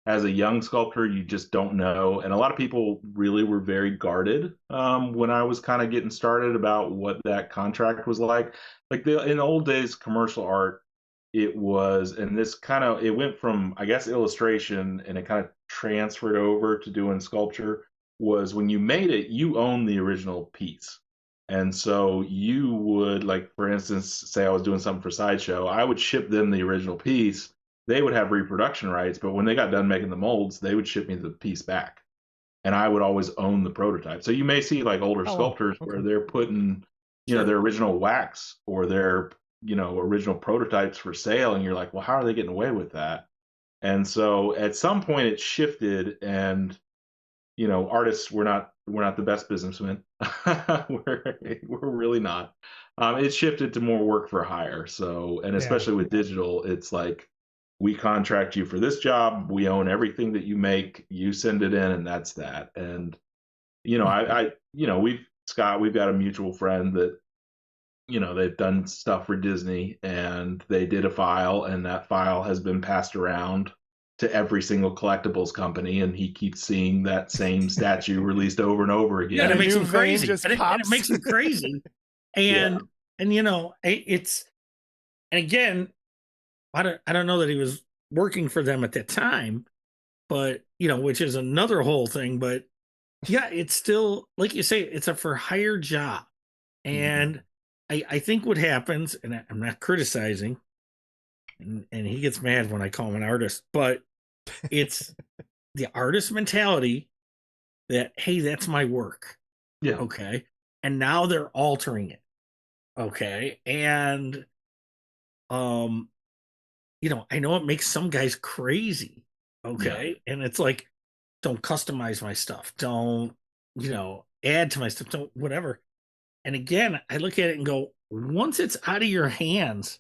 as a young sculptor, you just don't know. And a lot of people really were very guarded when I was kind of getting started about what that contract was like. In the old days, commercial art, it was, and it went from, I guess, illustration and it kind of transferred over to doing sculpture, was when you made it, you own the original piece. And so you would, for instance, say I was doing something for Sideshow, I would ship them the original piece. They would have reproduction rights, but when they got done making the molds, they would ship me the piece back. And I would always own the prototype. So you may see older sculptors where they're putting, their original wax or their, original prototypes for sale. And you're like, well, how are they getting away with that? And so at some point it shifted and, artists, we're not the best businessmen. we're really not. It shifted to more work for hire. So, and especially with digital, it's we contract you for this job. We own everything that you make. You send it in, and that's that. And we've got a mutual friend that they've done stuff for Disney, and they did a file, and that file has been passed around to every single collectibles company, and he keeps seeing that same statue released over and over again. Yeah, and it makes him crazy. And it makes him crazy. And it's, and again, I don't know that he was working for them at that time, but which is another whole thing. But yeah, it's still, like you say, it's a for hire job. And I think what happens, and I'm not criticizing, and he gets mad when I call him an artist, but it's the artist mentality that, hey, that's my work. Yeah. Okay. And now they're altering it. Okay. And I know it makes some guys crazy. Okay. Yeah. And it's don't customize my stuff. Don't, add to my stuff. Don't, whatever. And again, I look at it and go, once it's out of your hands,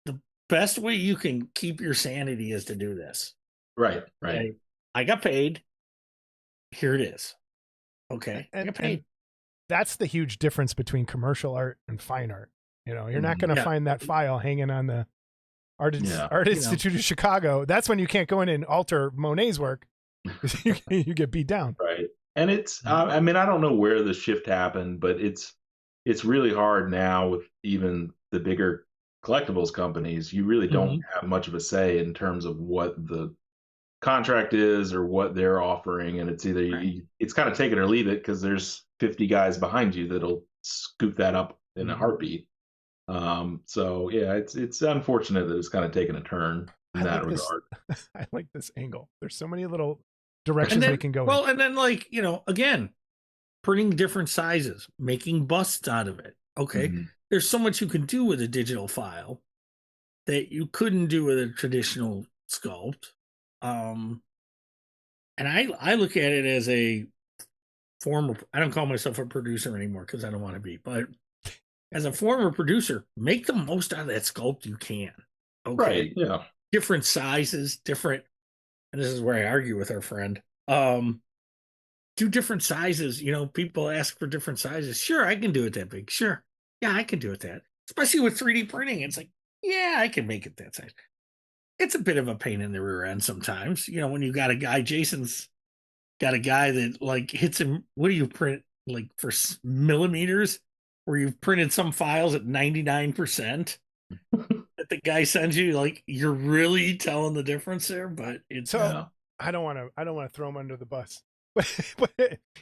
the best way you can keep your sanity is to do this. Right. Right. I got paid. Here it is. Okay. I got paid. That's the huge difference between commercial art and fine art. You're not going to find that file hanging on the Art Institute of Chicago. That's when you can't go in and alter Monet's work. You get beat down. Right. And it's, I mean, I don't know where the shift happened, but it's really hard now with even the bigger collectibles companies. You really don't have much of a say in terms of what the contract is or what they're offering. And it's either, it's kind of take it or leave it, because there's 50 guys behind you that'll scoop that up in a heartbeat. So yeah, it's unfortunate that it's kind of taken a turn in that regard. I like this angle. There's so many little directions we can go. Well, and then again, printing different sizes, making busts out of it. Okay. There's so much you can do with a digital file that you couldn't do with a traditional sculpt. And I look at it as I don't call myself a producer anymore because I don't want to be, but as a former producer, make the most out of that sculpt you can. Okay. Right. Yeah. Different sizes, different, and this is where I argue with our friend. Do different sizes. You know, people ask for different sizes. Sure, I can do it that big. Sure. Yeah, I can do it that. Especially with 3D printing. It's like, yeah, I can make it that size. It's a bit of a pain in the rear end sometimes. You know, when you got a guy, Jason's got a guy that like hits him. What do you print like for millimeters? Where you've printed some files at 99% that the guy sends you, like you're really telling the difference there, but it's I don't want to throw him under the bus, but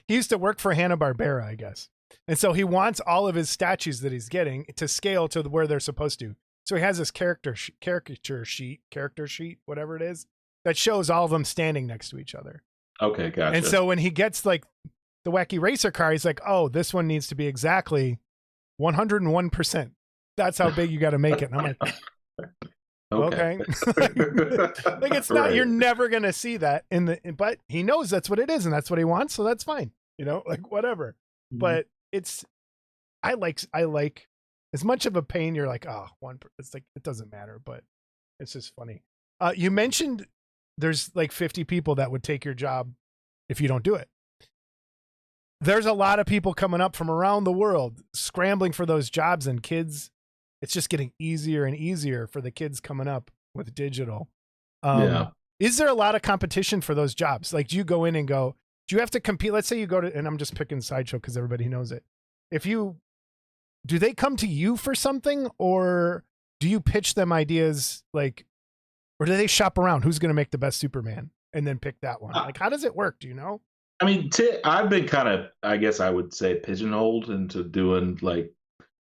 he used to work for Hanna-Barbera, I guess, and so he wants all of his statues that he's getting to scale to where they're supposed to. So he has this character sheet, whatever it is, that shows all of them standing next to each other. Okay, gotcha. And so when he gets like the wacky racer car, he's like, oh, this one needs to be exactly 101%. That's how big you got to make it. And I'm like, okay. Like it's not, you're never going to see that but he knows that's what it is and that's what he wants. So that's fine. You know, like whatever. Mm-hmm. But I like as much of a pain. You're like, oh, it's like, it doesn't matter, but it's just funny. You mentioned there's like 50 people that would take your job if you don't do it. There's a lot of people coming up from around the world scrambling for those jobs, and kids, it's just getting easier and easier for the kids coming up with digital. Is there a lot of competition for those jobs? Like, do you go in and go, do you have to compete? Let's say you go to, and I'm just picking Sideshow because everybody knows it. Do they come to you for something, or do you pitch them ideas like, or do they shop around who's going to make the best Superman and then pick that one? Like, how does it work? Do you know? I mean, I've been kind of, I guess I would say, pigeonholed into doing like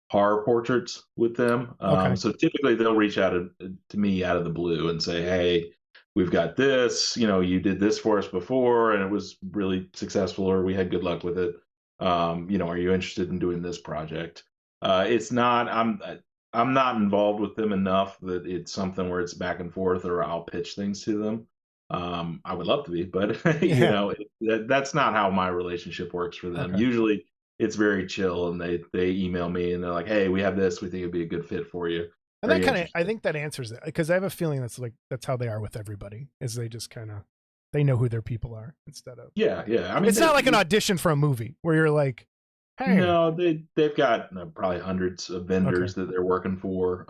horror portraits with them. Okay. So typically they'll reach out to me out of the blue and say, hey, we've got this, you know, you did this for us before and it was really successful, or we had good luck with it. You know, are you interested in doing this project? It's not, I'm not involved with them enough that it's something where it's back and forth or I'll pitch things to them. I would love to be, but you know, that's not how my relationship works for them. Okay. Usually it's very chill, and they email me and they're like, hey, we have this, we think it'd be a good fit for you. And that kind of, I think that answers it, because I have a feeling that's how they are with everybody, is they just kind of, they know who their people are instead of. Yeah. I mean, it's not like an audition for a movie where you're like, hey. No, they've got probably hundreds of vendors that they're working for.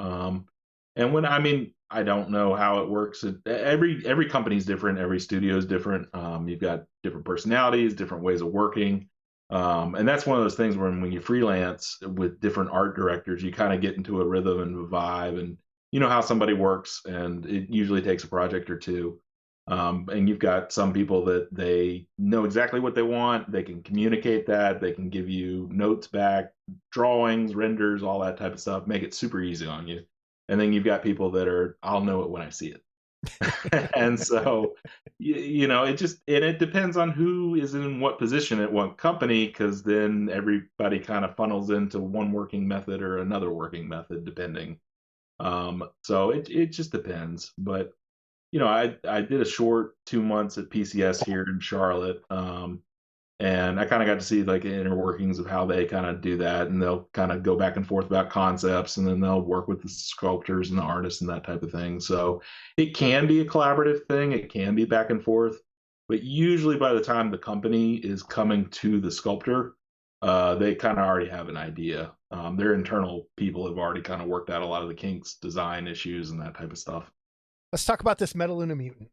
And when, I mean, I don't know how it works. Every company's different. Every studio is different. You've got different personalities, different ways of working. And that's one of those things where when you freelance with different art directors, you kind of get into a rhythm and a vibe, and you know how somebody works, and it usually takes a project or two. And you've got some people that they know exactly what they want. They can communicate that. They can give you notes back, drawings, renders, all that type of stuff, make it super easy on you. And then you've got people that are, I'll know it when I see it. And so, you know, it depends on who is in what position at what company, because then everybody kind of funnels into one working method or another working method, depending. So it just depends. But, you know, I did a short 2 months at PCS here in Charlotte. And I kind of got to see like the inner workings of how they kind of do that. And they'll kind of go back and forth about concepts, and then they'll work with the sculptors and the artists and that type of thing. So it can be a collaborative thing. It can be back and forth. But usually by the time the company is coming to the sculptor, they kind of already have an idea. Their internal people have already kind of worked out a lot of the kinks, design issues, and that type of stuff. Let's talk about this Metaluna Mutant.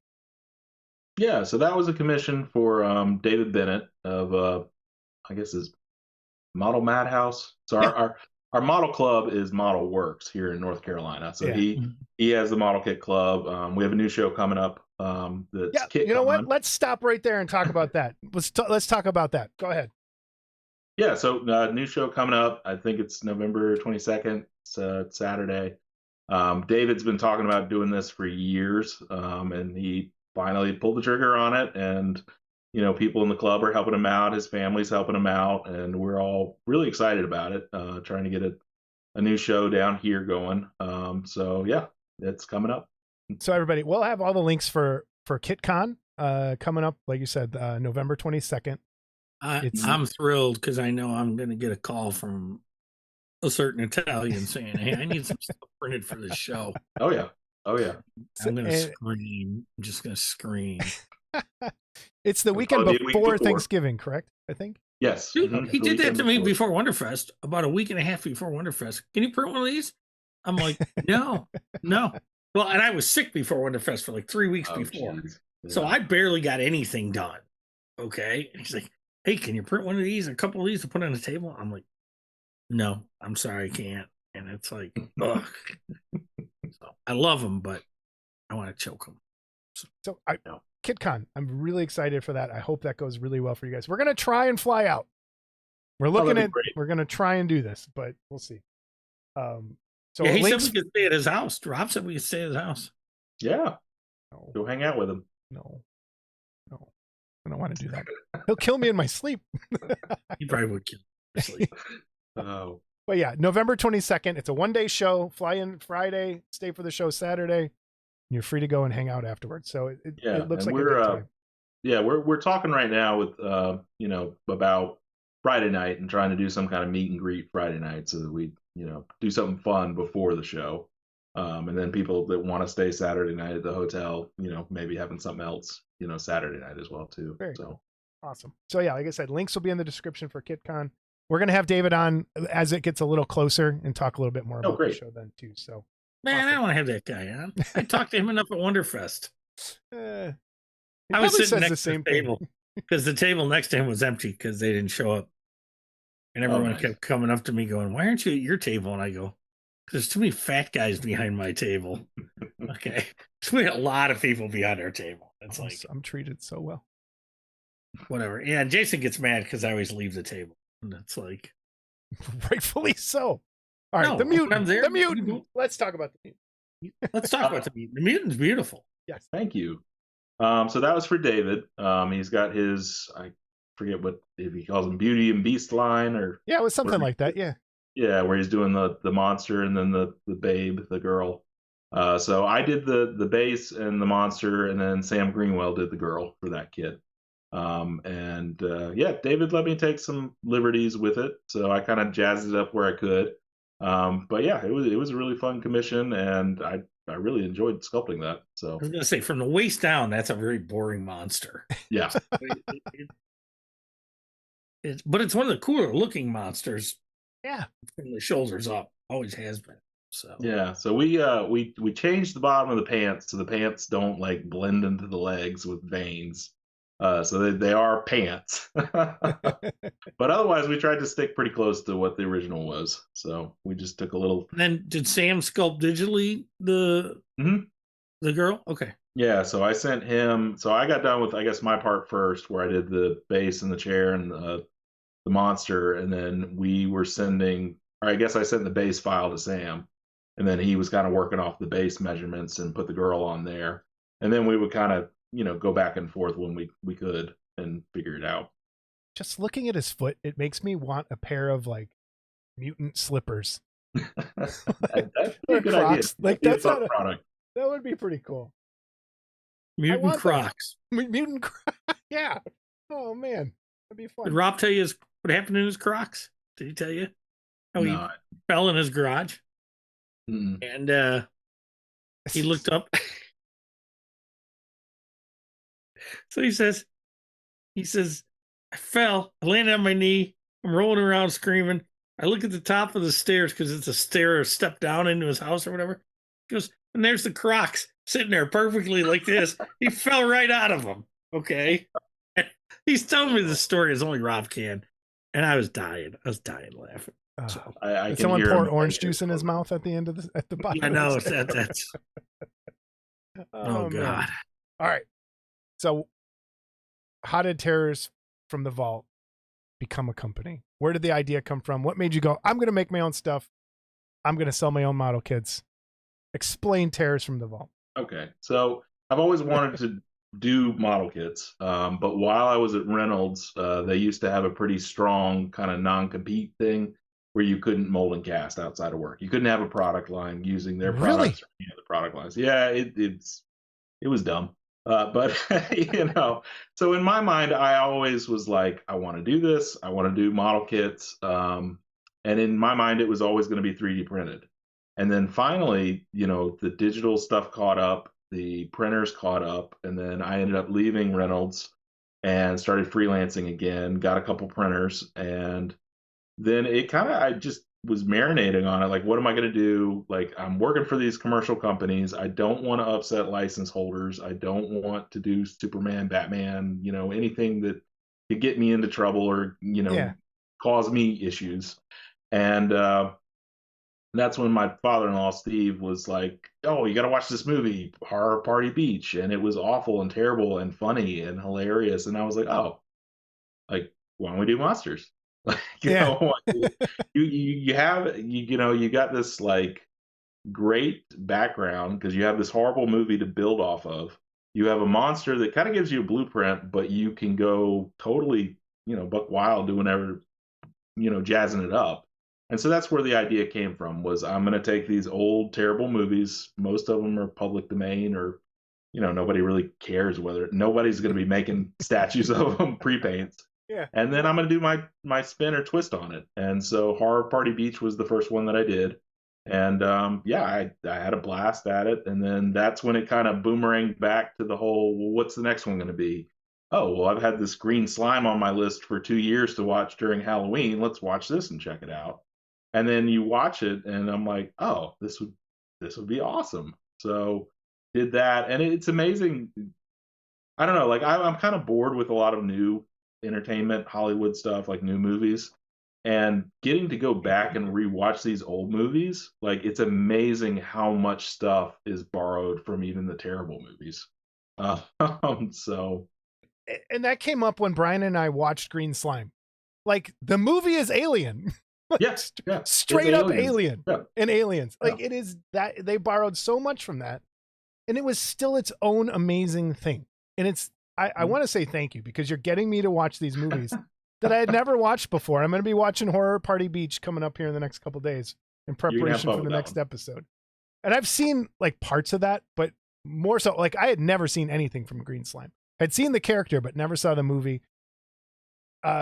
Yeah, so that was a commission for David Bennett of, I guess, his Model Madhouse. So our model club is Model Works here in North Carolina. So he has the Model Kit Club. We have a new show coming up. That's you know what? Let's stop right there and talk about that. Let's talk about that. Go ahead. Yeah, so new show coming up. I think it's November 22nd. It's Saturday. David's been talking about doing this for years, and he finally pulled the trigger on it, and you know, people in the club are helping him out, his family's helping him out, and we're all really excited about it, trying to get a new show down here going. So yeah, it's coming up. So everybody, we'll have all the links for KitCon coming up, like you said, November 22nd. I'm thrilled because I know I'm going to get a call from a certain Italian saying, "Hey, I need some stuff printed for this show." Oh yeah. Oh yeah. I'm going to scream. I'm just going to scream. It's the weekend before Thanksgiving, correct? I think. Yes. Dude, he did that to me before Wonderfest, about a week and a half before Wonderfest. Can you print one of these? I'm like, no. Well, and I was sick before Wonderfest for like 3 weeks before. Yeah. So I barely got anything done. Okay. And he's like, hey, can you print one of these, a couple of these to put on the table? I'm like, no, I'm sorry, I can't. And it's like, ugh. So I love him, but I want to choke him. So I know. KitCon, I'm really excited for that. I hope that goes really well for you guys. We're going to try and fly out. We're looking at, we're going to try and do this, but we'll see. So yeah, he said we could stay at his house. Rob said we could stay at his house. Yeah. No. Go hang out with him. No. I don't want to do that. He'll kill me in my sleep. He probably would kill me in sleep. Oh. But yeah, November 22nd. It's a one-day show. Fly in Friday, stay for the show Saturday. And you're free to go and hang out afterwards. So it looks like a good time. Yeah, we're talking right now with about Friday night and trying to do some kind of meet and greet Friday night so that we do something fun before the show. And then people that want to stay Saturday night at the hotel, maybe having something else, Saturday night as well too. Very cool. Awesome. So yeah, like I said, links will be in the description for KitCon. We're going to have David on as it gets a little closer and talk a little bit more about the show then too. So man, awesome. I don't want to have that guy on. I talked to him enough at Wonderfest. I was sitting next to the table because the table next to him was empty because they didn't show up. And everyone kept coming up to me going, why aren't you at your table? And I go, there's too many fat guys behind my table. Okay. So we got a lot of people behind our table. It's like I'm treated so well. Whatever. Yeah, and Jason gets mad because I always leave the table. And it's like rightfully so. All right, the mutant. The mutant. Let's talk about the mutant. Let's talk about the mutant. The mutant's beautiful. Yes. Thank you. So that was for David. He's got his I forget what if he calls them Beauty and Beast line or it was something like that. Yeah, where he's doing the monster and then the babe, the girl. So I did the base and the monster, and then Sam Greenwell did the girl for that kit. David let me take some liberties with it, so I kind of jazzed it up where I could. But yeah, it was a really fun commission, and I really enjoyed sculpting that. So I was gonna say, from the waist down, that's a very boring monster. Yeah. But it's one of the cooler looking monsters. Yeah. From the shoulders up. Always has been. So yeah. So we changed the bottom of the pants so the pants don't like blend into the legs with veins. So they are pants. But otherwise we tried to stick pretty close to what the original was. So we just took a little. And then did Sam sculpt digitally the girl? Okay. Yeah, so I sent him. So I got done with, I guess, my part first, where I did the base and the chair and the monster, and then we were sending, or I guess I sent the base file to Sam, and then he was kind of working off the base measurements and put the girl on there, and then we would kind of, go back and forth when we could and figure it out. Just looking at his foot, it makes me want a pair of like mutant slippers. That's a good idea. Like that's not a product. That would be pretty cool. Mutant Crocs. Mutant Crocs. Yeah. Oh man, that'd be fun. Did Rob tell you what happened in his Crocs? Did he tell you how he fell in his garage? And he looked up. So he says, I fell. I landed on my knee. I'm rolling around screaming. I look at the top of the stairs because it's a stair step down into his house or whatever. He goes, and there's the Crocs sitting there perfectly like this. He fell right out of them. Okay. He's telling me the story as only Rob can. And I was dying. Laughing. So, did someone pour orange juice in his mouth at the end of at the bottom? I know. That's. Oh, God. All right. So how did Terrors from the Vault become a company? Where did the idea come from? What made you go, I'm going to make my own stuff. I'm going to sell my own model kits. Explain Terrors from the Vault. Okay. So I've always wanted to do model kits. But while I was at Reynolds, they used to have a pretty strong kind of non-compete thing where you couldn't mold and cast outside of work. You couldn't have a product line using their products or any other product lines. Yeah, it was dumb. But so in my mind, I always was like, I want to do this. I want to do model kits. And in my mind, it was always going to be 3D printed. And then finally, the digital stuff caught up, the printers caught up, and then I ended up leaving Reynolds and started freelancing again, got a couple printers, and then I just was marinating on it. Like, what am I going to do? Like, I'm working for these commercial companies. I don't want to upset license holders. I don't want to do Superman, Batman, anything that could get me into trouble or, cause me issues. And that's when my father-in-law, Steve, was like, oh, you got to watch this movie, Horror Party Beach. And it was awful and terrible and funny and hilarious. And I was like, oh, like, why don't we do monsters? You got this like great background because you have this horrible movie to build off of. You have a monster that kind of gives you a blueprint, but you can go totally, buck wild doing whatever, jazzing it up. And so that's where the idea came from, was I'm going to take these old, terrible movies. Most of them are public domain, or, nobody really cares nobody's going to be making statues of them, pre-paints. Yeah. And then I'm going to do my spin or twist on it. And so Horror Party Beach was the first one that I did. And I had a blast at it. And then that's when it kind of boomeranged back to the whole, well, what's the next one going to be? Oh, well, I've had this green slime on my list for 2 years to watch during Halloween. Let's watch this and check it out. And then you watch it, and I'm like, oh, this would be awesome. So did that, and it's amazing. I don't know, like I'm kind of bored with a lot of new entertainment, Hollywood stuff, like new movies, and getting to go back and rewatch these old movies, like it's amazing how much stuff is borrowed from even the terrible movies. So, and that came up when Brian and I watched Green Slime. Like, the movie is Alien. Yes, yeah, straight up Alien, yeah. And Aliens. Like, Yeah. it is that they borrowed so much from that, and it was still its own amazing thing. And I want to say thank you, because you're getting me to watch these movies that I had never watched before. I'm going to be watching Horror Party Beach coming up here in the next couple days in preparation for the next episode. And I've seen like parts of that, but more so, like, I had never seen anything from Green Slime. I'd seen the character, but never saw the movie.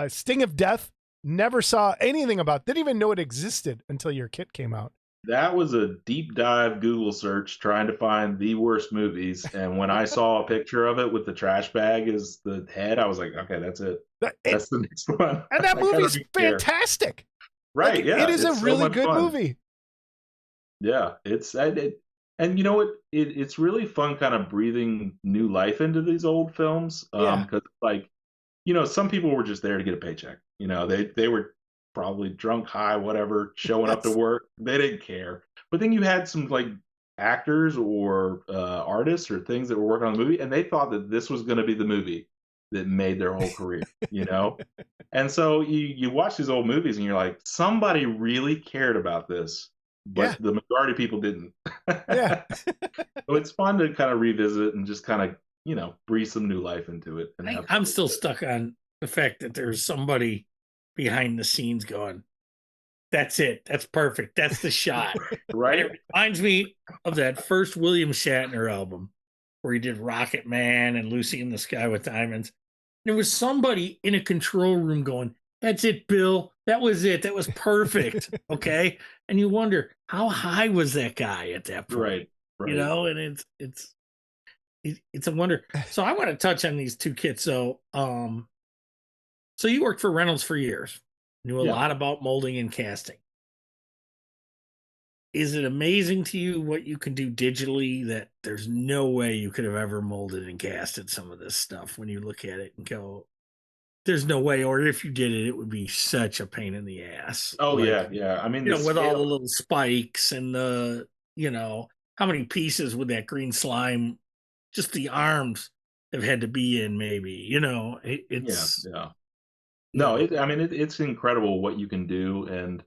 Sting of Death, never saw anything about, didn't even know it existed until your kit came out. That was a deep dive Google search trying to find the worst movies. And when I saw a picture of it with the trash bag as the head, I was like, okay, that's it. That's the next one. And that movie's fantastic. Right. Like, yeah. it is a really good movie. Yeah. And you know what? It's really fun kind of breathing new life into these old films. Because like, some people were just there to get a paycheck. They were probably drunk, high, whatever, showing up to work. They didn't care. But then you had some like actors or artists or things that were working on the movie, and they thought that this was going to be the movie that made their whole career, And so you watch these old movies and you're like, somebody really cared about this, but the majority of people didn't. Yeah. So it's fun to kind of revisit and just kind of, breathe some new life into it. And I'm still stuck on the fact that there's somebody behind the scenes going, that's it, that's perfect, that's the shot. Right. And it reminds me of that first William Shatner album where he did Rocket Man and Lucy in the Sky with Diamonds. There was somebody in a control room going, that's it, Bill, that was it, that was perfect. Okay. And you wonder, how high was that guy at that point? Right. And it's a wonder. So I want to touch on these two kits. So you worked for Reynolds for years, knew a lot about molding and casting. Is it amazing to you what you can do digitally that there's no way you could have ever molded and casted some of this stuff when you look at it and go, there's no way, or if you did it, it would be such a pain in the ass. Oh, yeah. I mean, with all the little spikes and the, how many pieces would that green slime, just the arms have had to be in, maybe, it's. Yeah. No, it's incredible what you can do. And,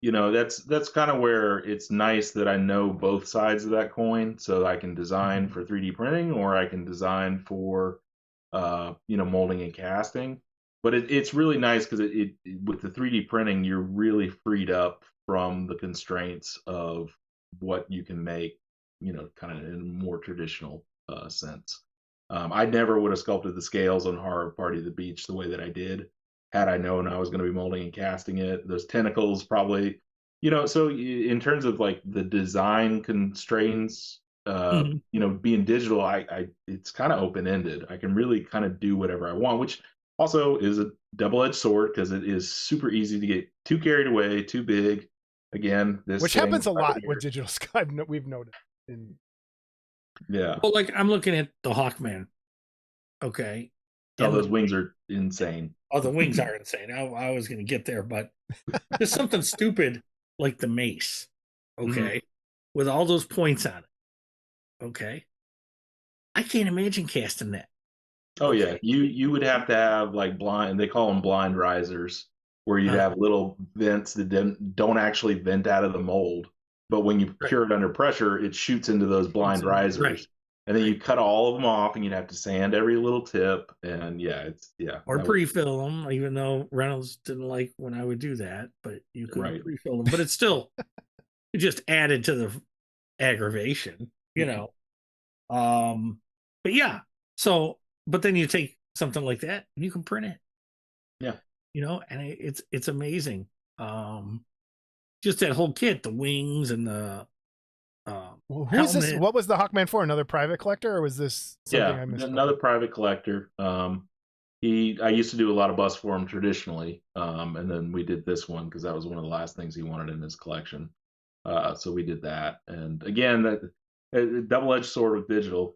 that's kind of where it's nice that I know both sides of that coin. So I can design for 3D printing, or I can design for, molding and casting. But it's really nice because it with the 3D printing, you're really freed up from the constraints of what you can make, kind of in a more traditional sense. I never would have sculpted the scales on Horror Party of the Beach the way that I did had I known I was going to be molding and casting it. Those tentacles probably, so in terms of like the design constraints, being digital, I it's kind of open ended. I can really kind of do whatever I want, which also is a double-edged sword because it is super easy to get too carried away, too big. Again, which happens a lot with digital sculpt. We've noticed. Yeah. Well, like I'm looking at the Hawkman. Okay. Oh, those wings are insane. Oh, the wings are insane. I was going to get there, but there's something stupid like the mace. Okay. With all those points on it. Okay. I can't imagine casting that. Oh yeah, you would have to have like blind. They call them blind risers, where you'd have little vents that don't actually vent out of the mold, but when you cure it under pressure, it shoots into those blind risers, right. And then you cut all of them off, and you'd have to sand every little tip, and or pre-fill them. Even though Reynolds didn't like when I would do that, but you could pre-fill them. But it's still it just added to the aggravation, But yeah, so. But then you take something like that and you can print it. Yeah. And it's amazing. Just that whole kit, the wings and the who's this? What was the Hawkman for? Another private collector, or was this something I missed? Another private collector. I used to do a lot of busts for him traditionally. And then we did this one because that was one of the last things he wanted in his collection. So we did that. And again, that double-edged sword with digital.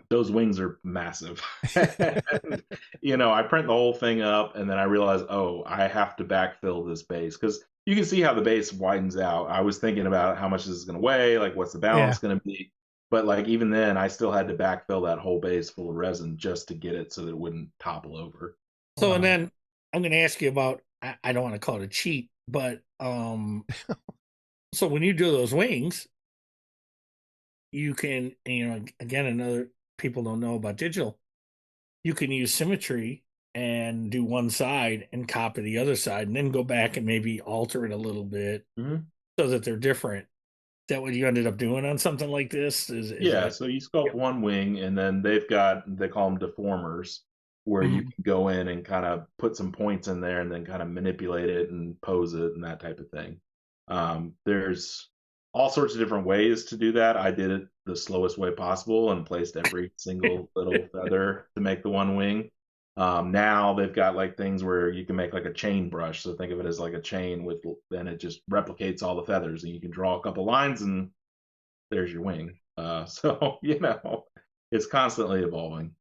Those wings are massive. And, I print the whole thing up and then I realize, I have to backfill this base because you can see how the base widens out. I was thinking about how much this is going to weigh, like what's the balance going to be. But like even then, I still had to backfill that whole base full of resin just to get it so that it wouldn't topple over. So, and then I'm going to ask you about, I don't want to call it a cheat, but so when you do those wings, you can, again, people don't know about digital, you can use symmetry and do one side and copy the other side and then go back and maybe alter it a little bit so that they're different. Is that what you ended up doing on something like this? So you sculpt one wing and then they call them deformers where you can go in and kind of put some points in there and then kind of manipulate it and pose it and that type of thing. There's all sorts of different ways to do that. I did it the slowest way possible and placed every single little feather to make the one wing. Now they've got like things where you can make like a chain brush. So think of it as like a chain then it just replicates all the feathers and you can draw a couple lines and there's your wing. So it's constantly evolving.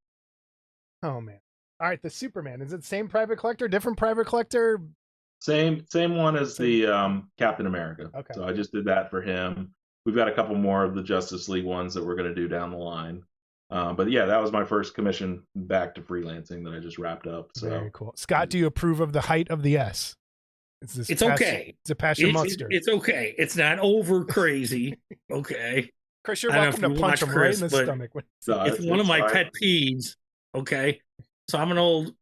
Oh man. All right. The Superman, is it same private collector, different private collector? Same one as the Captain America. Okay. So I just did that for him. We've got a couple more of the Justice League ones that we're going to do down the line. But yeah, that was my first commission back to freelancing that I just wrapped up. So very cool. Scott, do you approve of the height of the S? It's okay. It's a passion mustard. It's okay. It's not over crazy. Okay. Chris, you're welcome to punch him right in the stomach. It's one of my pet peeves. Okay. So I'm an old,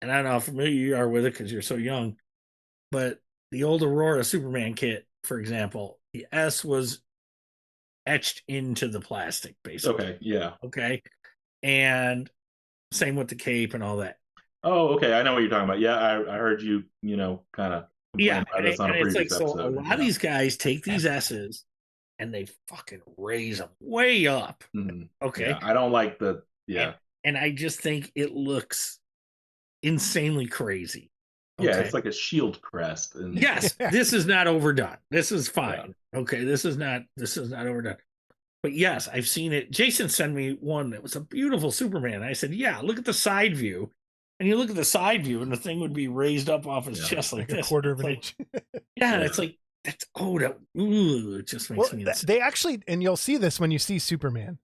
and I don't know how familiar you are with it because you're so young, but the old Aurora Superman kit, for example, the S was etched into the plastic, basically. Okay, yeah. Okay. And same with the cape and all that. Oh, okay. I know what you're talking about. Yeah, I heard you, kind of. Yeah, and it's like, so a lot of these guys take these S's and they fucking raise them way up. Okay. Yeah, I don't like the, And I just think it looks insanely crazy. Okay. Yeah, it's like a shield crest. Yes, this is not overdone. This is fine. Yeah. Okay, this is not overdone. But yes, I've seen it. Jason sent me one that was a beautiful Superman. I said, yeah, look at the side view. And you look at the side view and the thing would be raised up off his chest like this. A quarter of an inch. Yeah, it's like, it just makes me insane. They actually, and you'll see this when you see Superman.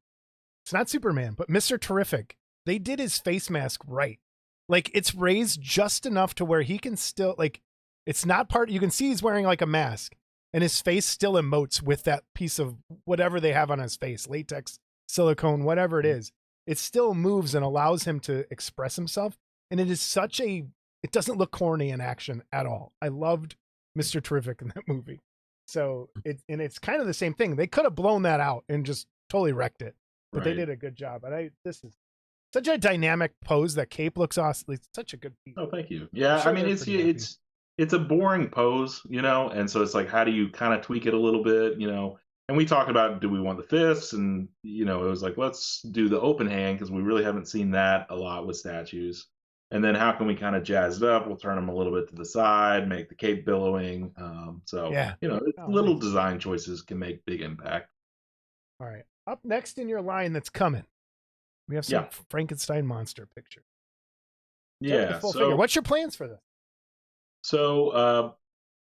It's not Superman, but Mr. Terrific. They did his face mask right. Like, it's raised just enough to where he can still, like, it's not part, you can see he's wearing like a mask and his face still emotes with that piece of whatever they have on his face, latex, silicone, whatever it is. It still moves and allows him to express himself. And it is it doesn't look corny in action at all. I loved Mr. Terrific in that movie. So it's kind of the same thing. They could have blown that out and just totally wrecked it, but they did a good job. And this is Such a dynamic pose. That cape looks awesome. It's such a good piece. Oh, thank you. Yeah, Sure, I mean, they're pretty happy. it's a boring pose, and so it's like, how do you kind of tweak it a little bit, And we talked about, do we want the fists, and it was like, let's do the open hand because we really haven't seen that a lot with statues. And then how can we kind of jazz it up? We'll turn them a little bit to the side, make the cape billowing. Yeah. Little Nice. design choices can make big impact. All right. Up next in your line that's coming, we have some Frankenstein monster picture. Yeah. So what's your plans for this? So,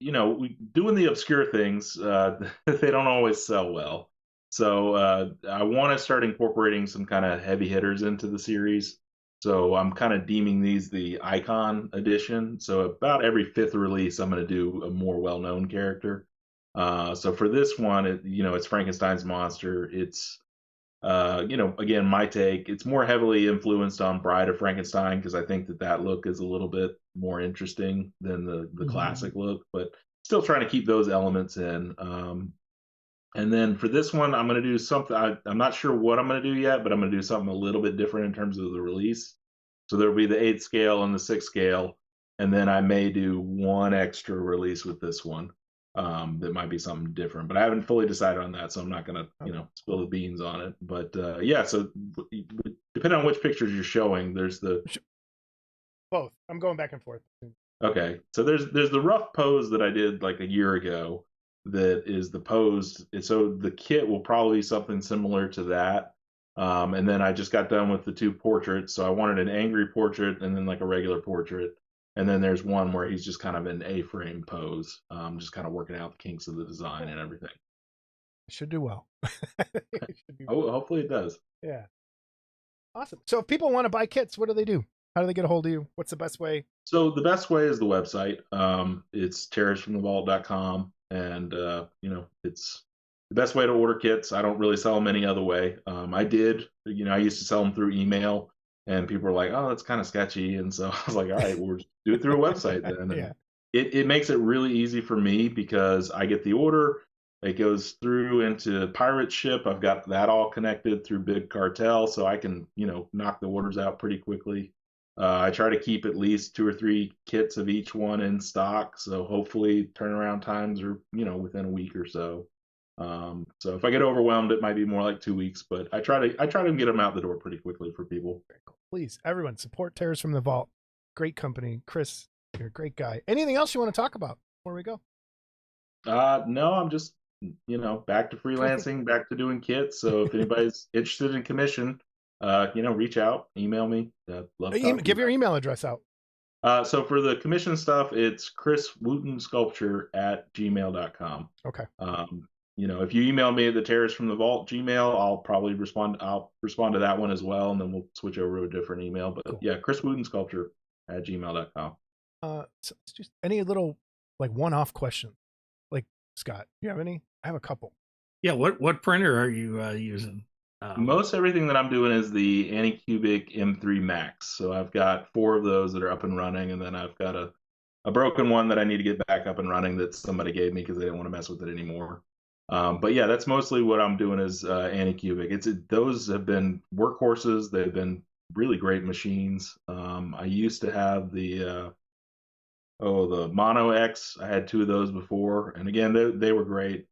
doing the obscure things, they don't always sell well. So I want to start incorporating some kind of heavy hitters into the series. So I'm kind of deeming these the icon edition. So about every 5th release, I'm going to do a more well-known character. So for this one, it's Frankenstein's monster. It's, again, my take. It's more heavily influenced on Bride of Frankenstein because I think that look is a little bit more interesting than the classic look, but still trying to keep those elements in. And then for this one, I'm going to do something. I'm not sure what I'm going to do yet, but I'm going to do something a little bit different in terms of the release. So there'll be the 8th scale and the 6th scale, and then I may do one extra release with this one. That might be something different, but I haven't fully decided on that, so I'm not going to, spill the beans on it. But so depending on which pictures you're showing, there's both. I'm going back and forth. Okay, so there's the rough pose that I did like a year ago. That is the pose. So the kit will probably be something similar to that. And then I just got done with the 2 portraits. So I wanted an angry portrait and then like a regular portrait. And then there's one where he's just kind of in A-frame pose, just kind of working out the kinks of the design and everything. Should do well. Hopefully it does. Yeah. Awesome. So if people want to buy kits, what do they do? How do they get a hold of you? What's the best way? So the best way is the website. It's terrorsfromthevault.com. And, it's the best way to order kits. I don't really sell them any other way. I used to sell them through email, and people were like, oh, that's kind of sketchy. And so I was like, all right, we'll just do it through a website then. And it makes it really easy for me because I get the order. It goes through into Pirate Ship. I've got that all connected through Big Cartel, so I can, knock the orders out pretty quickly. I try to keep at least 2 or 3 kits of each one in stock, so hopefully turnaround times are within a week or so. So if I get overwhelmed, it might be more like 2 weeks, but I try to get them out the door pretty quickly for people. Please, everyone, support Terrors from the Vault. Great company, Chris. You're a great guy. Anything else you want to talk about before we go? No, I'm just back to freelancing, back to doing kits. So if anybody's interested in commission. Reach out, email me. Love give your email address out. So for the commission stuff, it's chriswootensculpture @gmail.com. Okay. If you email me at the Terrors from the Vault Gmail, I'll probably respond. I'll respond to that one as well, and then we'll switch over to a different email. But cool. Yeah, chriswootensculpture @gmail.com. So it's just any little like one-off question, like Scott. You have any? I have a couple. Yeah. What printer are you using? Most everything that I'm doing is the Anycubic M3 Max. So I've got 4 of those that are up and running, and then I've got a broken one that I need to get back up and running that somebody gave me because they didn't want to mess with it anymore. But yeah, that's mostly what I'm doing is Anycubic. Those have been workhorses. They've been really great machines. I used to have the Mono X. I had 2 of those before, and again, they were great.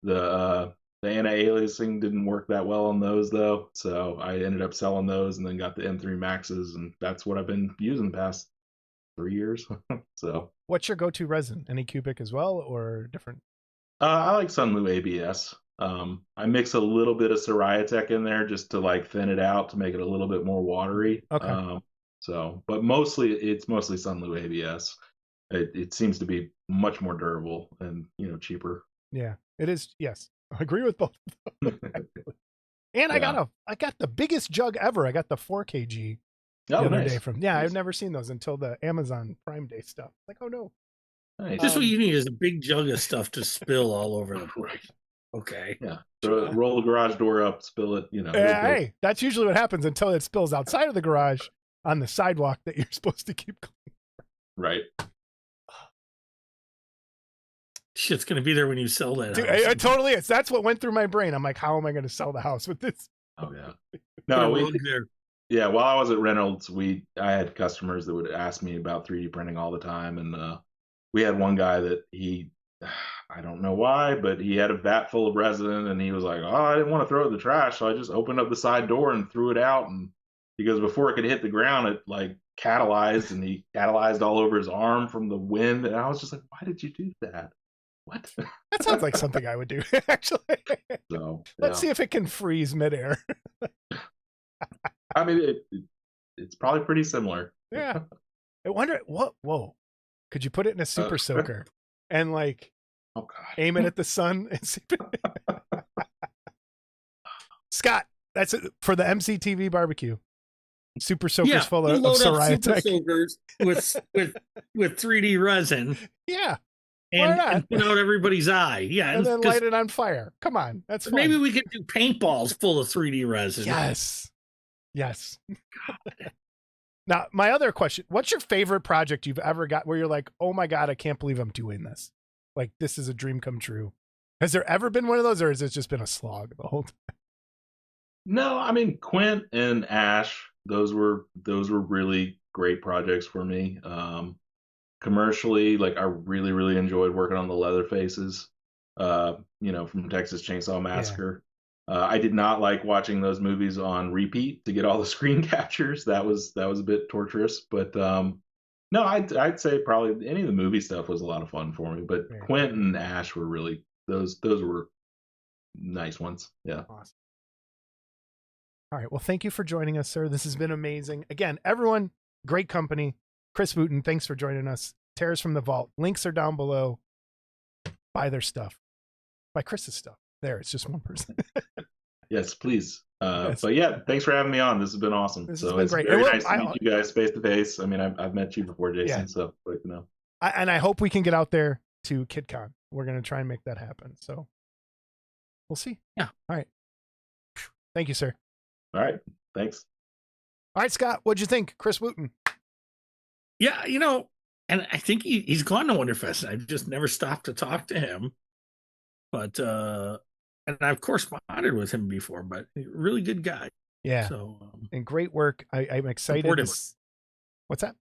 The anti-aliasing didn't work that well on those though, so I ended up selling those and then got the M3 Maxes, and that's what I've been using the past 3 years. So, what's your go-to resin? Anycubic as well, or different? I like Sunlu ABS. I mix a little bit of Soriatec in there just to like thin it out to make it a little bit more watery. Okay. But it's mostly Sunlu ABS. It seems to be much more durable and cheaper. Yeah, it is. Yes. I agree with both of them. And I got the biggest jug ever. I got the 4 kg the other day from I've never seen those until the Amazon Prime Day stuff. Like, oh no. Nice. Just what you need is a big jug of stuff to spill all over the place. Okay. Yeah. Roll the garage door up, spill it, Hey, that's usually what happens until it spills outside of the garage on the sidewalk that you're supposed to keep clean. Right. Shit's gonna be there when you sell that. Dude, it totally is. That's what went through my brain. I'm like, how am I going to sell the house with this? Oh yeah. No, Yeah, while I was at Reynolds, I had customers that would ask me about 3D printing all the time, and we had one guy that I don't know why, but he had a vat full of resin, and he was like, "Oh, I didn't want to throw it in the trash, so I just opened up the side door and threw it out." And because before it could hit the ground, it like catalyzed, and he catalyzed all over his arm from the wind. And I was just like, "Why did you do that? What?" That sounds like something I would do, actually. So Let's see if it can freeze midair. I mean, it's probably pretty similar. Yeah. I wonder what. Whoa, could you put it in a super soaker and like oh god, aim it at the sun and see? Scott, that's it for the MCTV barbecue. Super soakers full of Soraya super soakers with 3D resin. Yeah. And put out everybody's eye. Yeah. And then light it on fire. Come on. That's fun. Maybe we could do paintballs full of 3D resin. Yes. Yes. Now, my other question, what's your favorite project you've ever got where you're like, oh my God, I can't believe I'm doing this. Like, this is a dream come true. Has there ever been one of those, or has it just been a slog the whole time? No, I mean, Quint and Ash, those were really great projects for me. Commercially, like I really, really enjoyed working on the Leatherfaces, from Texas Chainsaw Massacre. Yeah. I did not like watching those movies on repeat to get all the screen captures. That was a bit torturous, but no, I'd say probably any of the movie stuff was a lot of fun for me. But yeah. Quint and Ash were really those were nice ones. Yeah. Awesome. All right. Well, thank you for joining us, sir. This has been amazing. Again, everyone, great company. Chris Wooten, thanks for joining us. Tears from the Vault. Links are down below. Buy their stuff. Buy Chris's stuff. There, it's just one person. Yes, please. Yes. But yeah, thanks for having me on. This has been awesome. This has been great. Very nice to meet you guys face to face. I mean, I've met you before, Jason. Yeah. So like, and I hope we can get out there to KidCon. We're going to try and make that happen. So we'll see. Yeah. All right. Thank you, sir. All right. Thanks. All right, Scott. What'd you think? Chris Wooten. Yeah, and I think he's gone to Wonderfest. I've just never stopped to talk to him. But and I've corresponded with him before, but really good guy. Yeah. So and great work. I'm excited. What's that?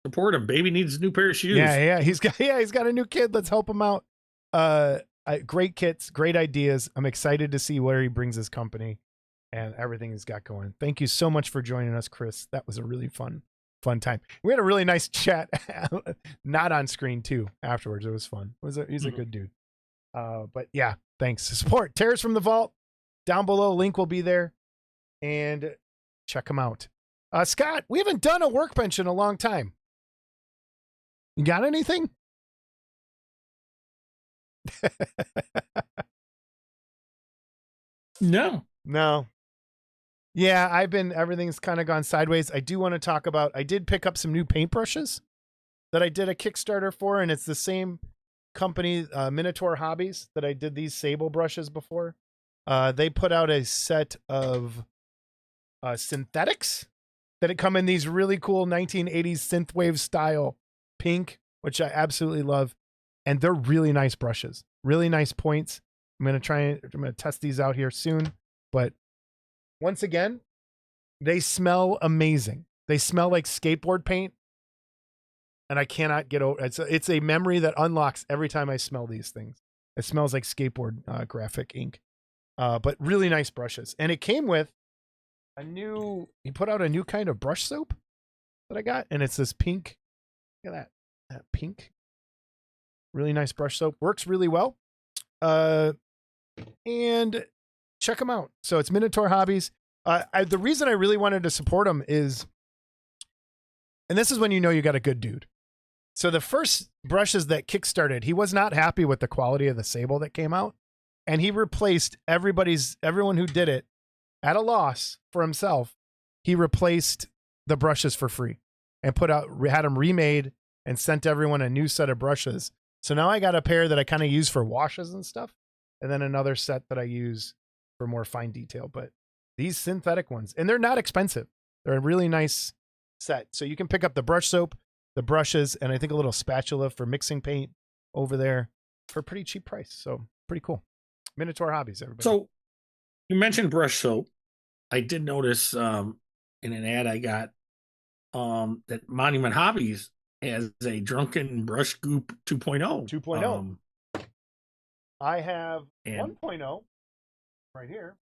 Support him. Baby needs a new pair of shoes. Yeah. He's got a new kid. Let's help him out. Great kits, great ideas. I'm excited to see where he brings his company and everything he's got going. Thank you so much for joining us, Chris. That was a really fun time. We had a really nice chat, not on screen too. Afterwards, it was fun. He's a good dude. But yeah, thanks. Support Tears from the Vault down below. Link will be there, and check them out. Scott, we haven't done a Workbench in a long time. You got anything? No. Yeah, everything's kind of gone sideways. I do want to talk about, I did pick up some new paintbrushes that I did a Kickstarter for, and it's the same company, Minotaur Hobbies, that I did these sable brushes before. They put out a set of synthetics that come in these really cool 1980s synthwave style pink, which I absolutely love. And they're really nice brushes, really nice points. I'm going to test these out here soon, but once again, they smell amazing. They smell like skateboard paint, and I cannot get over it. It's a memory that unlocks every time I smell these things. It smells like skateboard graphic ink, but really nice brushes. And it came with he put out a new kind of brush soap that I got, and it's this pink. Look at that pink. Really nice brush soap. Works really well. And check them out. So it's Minotaur Hobbies. The reason I really wanted to support them is, and this is when you know you got a good dude. So the first brushes that kickstarted, he was not happy with the quality of the sable that came out, and he replaced everyone who did it at a loss for himself. He replaced the brushes for free and had them remade and sent everyone a new set of brushes. So now I got a pair that I kind of use for washes and stuff, and then another set that I use for more fine detail. But these synthetic ones, and they're not expensive. They're a really nice set. So you can pick up the brush soap, the brushes, and I think a little spatula for mixing paint over there for a pretty cheap price. So pretty cool. Minotaur Hobbies, everybody. So you mentioned brush soap. I did notice in an ad I got that Monument Hobbies has a Drunken Brush Goop 2.0. 2.0. I have 1.0 right here.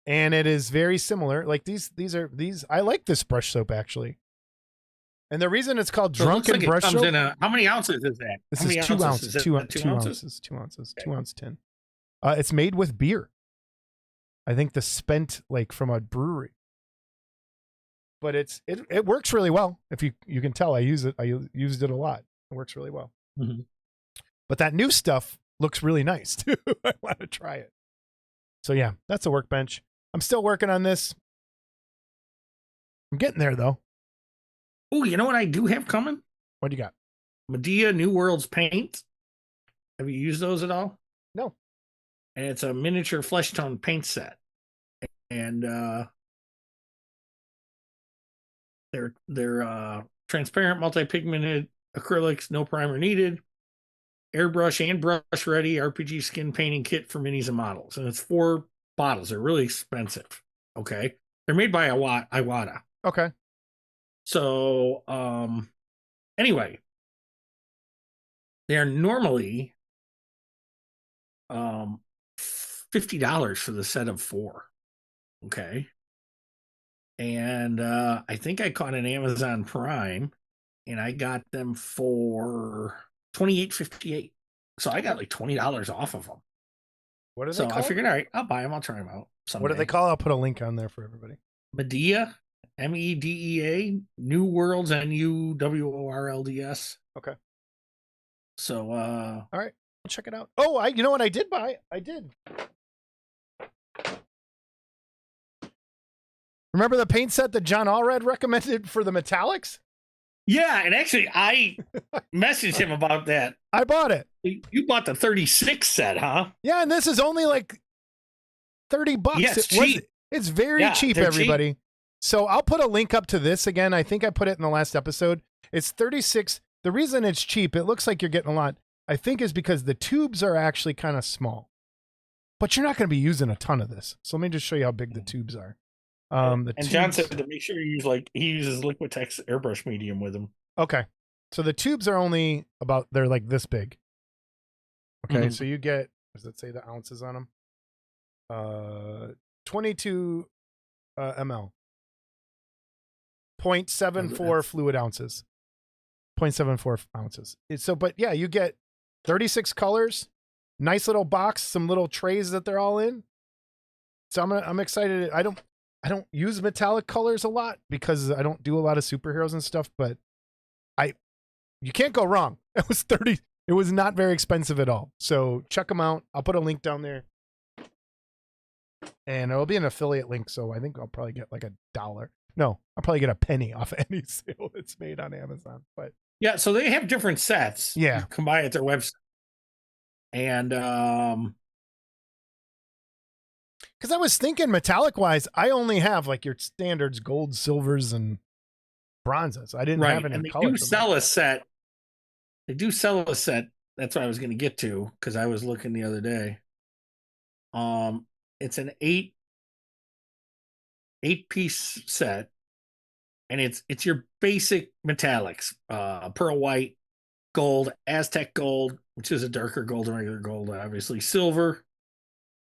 And it is very similar. Like these I like this brush soap actually. And the reason it's called Drunken Brush Soap. How many ounces is that? This is 2 ounces. 2 ounces. 2 ounces. Okay. 2 ounce tin. It's made with beer. I think the spent like from a brewery. But it works really well. If you can tell, I use it. I used it a lot. It works really well. Mm-hmm. But that new stuff looks really nice too. I want to try it. So yeah, that's a Workbench. I'm still working on this. I'm getting there though. Oh, you know what I do have coming? What do you got? Medea New Worlds paint. Have you used those at all? No. And it's a miniature flesh tone paint set. And they're transparent, multi-pigmented acrylics, no primer needed. Airbrush and brush ready RPG skin painting kit for minis and models. And it's 4 bottles. They're really expensive. Okay. They're made by Iwata. Okay. So, anyway, they're normally $50 for the set of 4. Okay. And I think I caught an Amazon Prime and I got them for $28.58. So I got like $20 off of them. What are they so called? I figured, all right, I'll buy them. I'll try them out someday. What do they call? I'll put a link on there for everybody. Medea, MEDEA, New Worlds, NUWORLDS. Okay. So, all right, I'll check it out. Oh, you know what I did buy? I did. Remember the paint set that John Allred recommended for the metallics? Yeah, and actually, I messaged him about that. I bought it. You bought the 36 set, huh? Yeah, and this is only like $30. Yeah, it's cheap. It's very cheap, everybody. Cheap. So I'll put a link up to this again. I think I put it in the last episode. It's 36. The reason it's cheap, it looks like you're getting a lot, I think is because the tubes are actually kind of small. But you're not going to be using a ton of this. So let me just show you how big the tubes are. John said to make sure you use he uses Liquitex airbrush medium with them. Okay. So the tubes are only they're like this big. Okay. So you get, does it say the ounces on them? 22 ml. 0.74 fluid ounces. 0.74 ounces. But yeah, you get 36 colors, nice little box, some little trays that they're all in. So I'm excited. I don't use metallic colors a lot because I don't do a lot of superheroes and stuff, but you can't go wrong. It was $30. It was not very expensive at all. So check them out. I'll put a link down there. And it'll be an affiliate link, so I think I'll probably get like $1. No, I'll probably get a penny off any sale that's made on Amazon. But yeah, so they have different sets. Yeah. You can buy at their website. And because I was thinking metallic wise, I only have like your standards, gold, silvers, and bronzes. I didn't have any and they colors. do sell a set. They do sell a set. That's what I was going to get to because I was looking the other day. It's an 8-piece set, and it's your basic metallics: pearl white, gold, Aztec gold, which is a darker gold than regular gold, obviously, silver,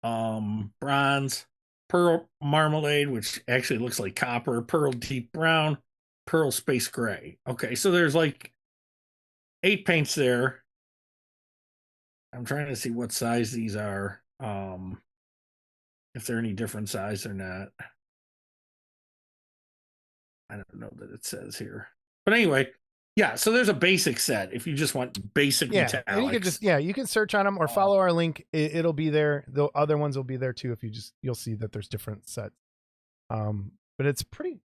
bronze, pearl marmalade, which actually looks like copper, pearl deep brown, pearl space gray. Okay, so there's like 8 paints there. I'm trying to see what size these are, if they're any different size or not. I don't know that it says here, but anyway, yeah. So there's a basic set if you just want basic metallics. And you can you can search on them or follow our link. It'll be there. The other ones will be there too. If you'll see that there's different sets. But it's pretty.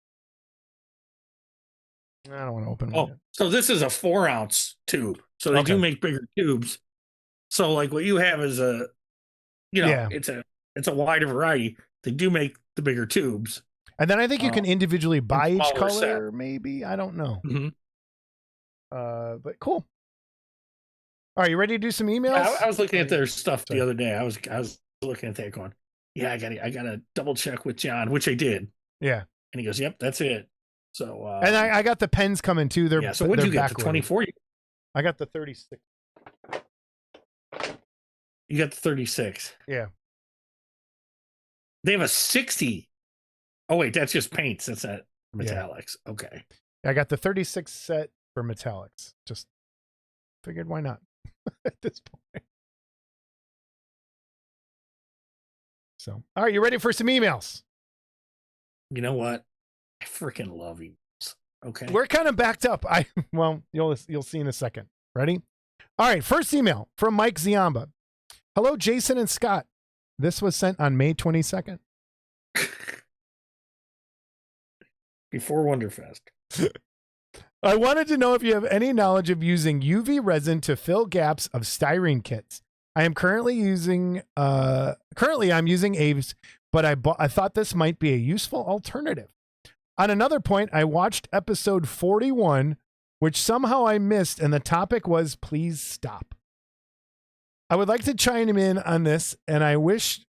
I don't want to open one. So this is a 4-ounce tube. So they do make bigger tubes. So like what you have is it's a wider variety. They do make the bigger tubes. And then I think you can individually buy each color, set. maybe. I don't know. Mm-hmm. But cool. All right, you ready to do some emails? Yeah, I was looking at their stuff the other day. I was looking at that going, yeah, I gotta double check with John, which I did. Yeah. And he goes, yep, that's it. So, and I got the pens coming too. They're, yeah. So what'd you get? The 24? I got the 36. You got the 36. Yeah. They have a 60. Oh, wait, that's just paints. That's not metallics. Yeah. Okay. I got the 36 set for metallics. Just figured why not at this point. So, all right, you ready for some emails? You know what? I freaking love emails. Okay. We're kind of backed up. Well, you'll see in a second. Ready? All right, first email from Mike Ziamba. Hello, Jason and Scott. This was sent on May 22nd. Before Wonderfest. I wanted to know if you have any knowledge of using UV resin to fill gaps of styrene kits. I am currently using I'm using Aves, but I thought this might be a useful alternative. On another point, I watched episode 41, which somehow I missed, and the topic was please stop. I would like to chime in on this, and I wish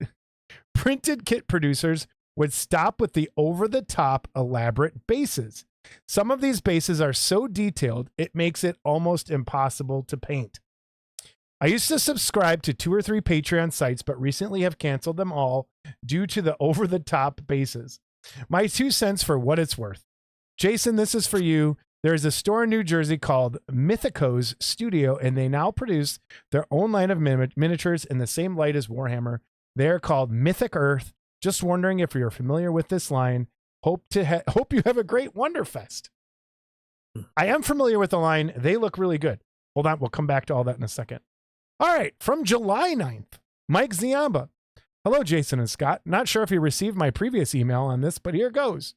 printed kit producers would stop with the over-the-top elaborate bases. Some of these bases are so detailed, it makes it almost impossible to paint. I used to subscribe to 2 or 3 Patreon sites, but recently have canceled them all due to the over-the-top bases. My 2 cents for what it's worth. Jason, this is for you. There is a store in New Jersey called Mythico's Studio, and they now produce their own line of miniatures in the same light as Warhammer. They're called Mythic Earth. Just wondering if you're familiar with this line. Hope you have a great Wonderfest. I am familiar with the line. They look really good. Hold on. We'll come back to all that in a second. All right. From July 9th, Mike Ziamba. Hello, Jason and Scott. Not sure if you received my previous email on this, but here goes.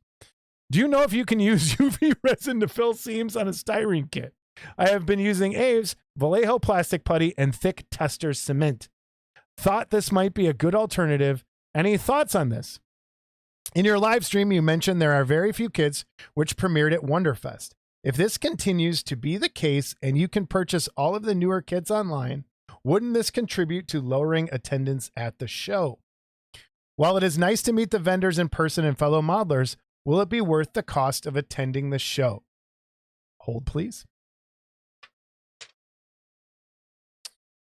Do you know if you can use UV resin to fill seams on a styrene kit? I have been using Aves, Vallejo plastic putty, and thick tester cement. Thought this might be a good alternative. Any thoughts on this? In your live stream, you mentioned there are very few kits which premiered at Wonderfest. If this continues to be the case and you can purchase all of the newer kits online, wouldn't this contribute to lowering attendance at the show? While it is nice to meet the vendors in person and fellow modelers, will it be worth the cost of attending the show? Hold, please.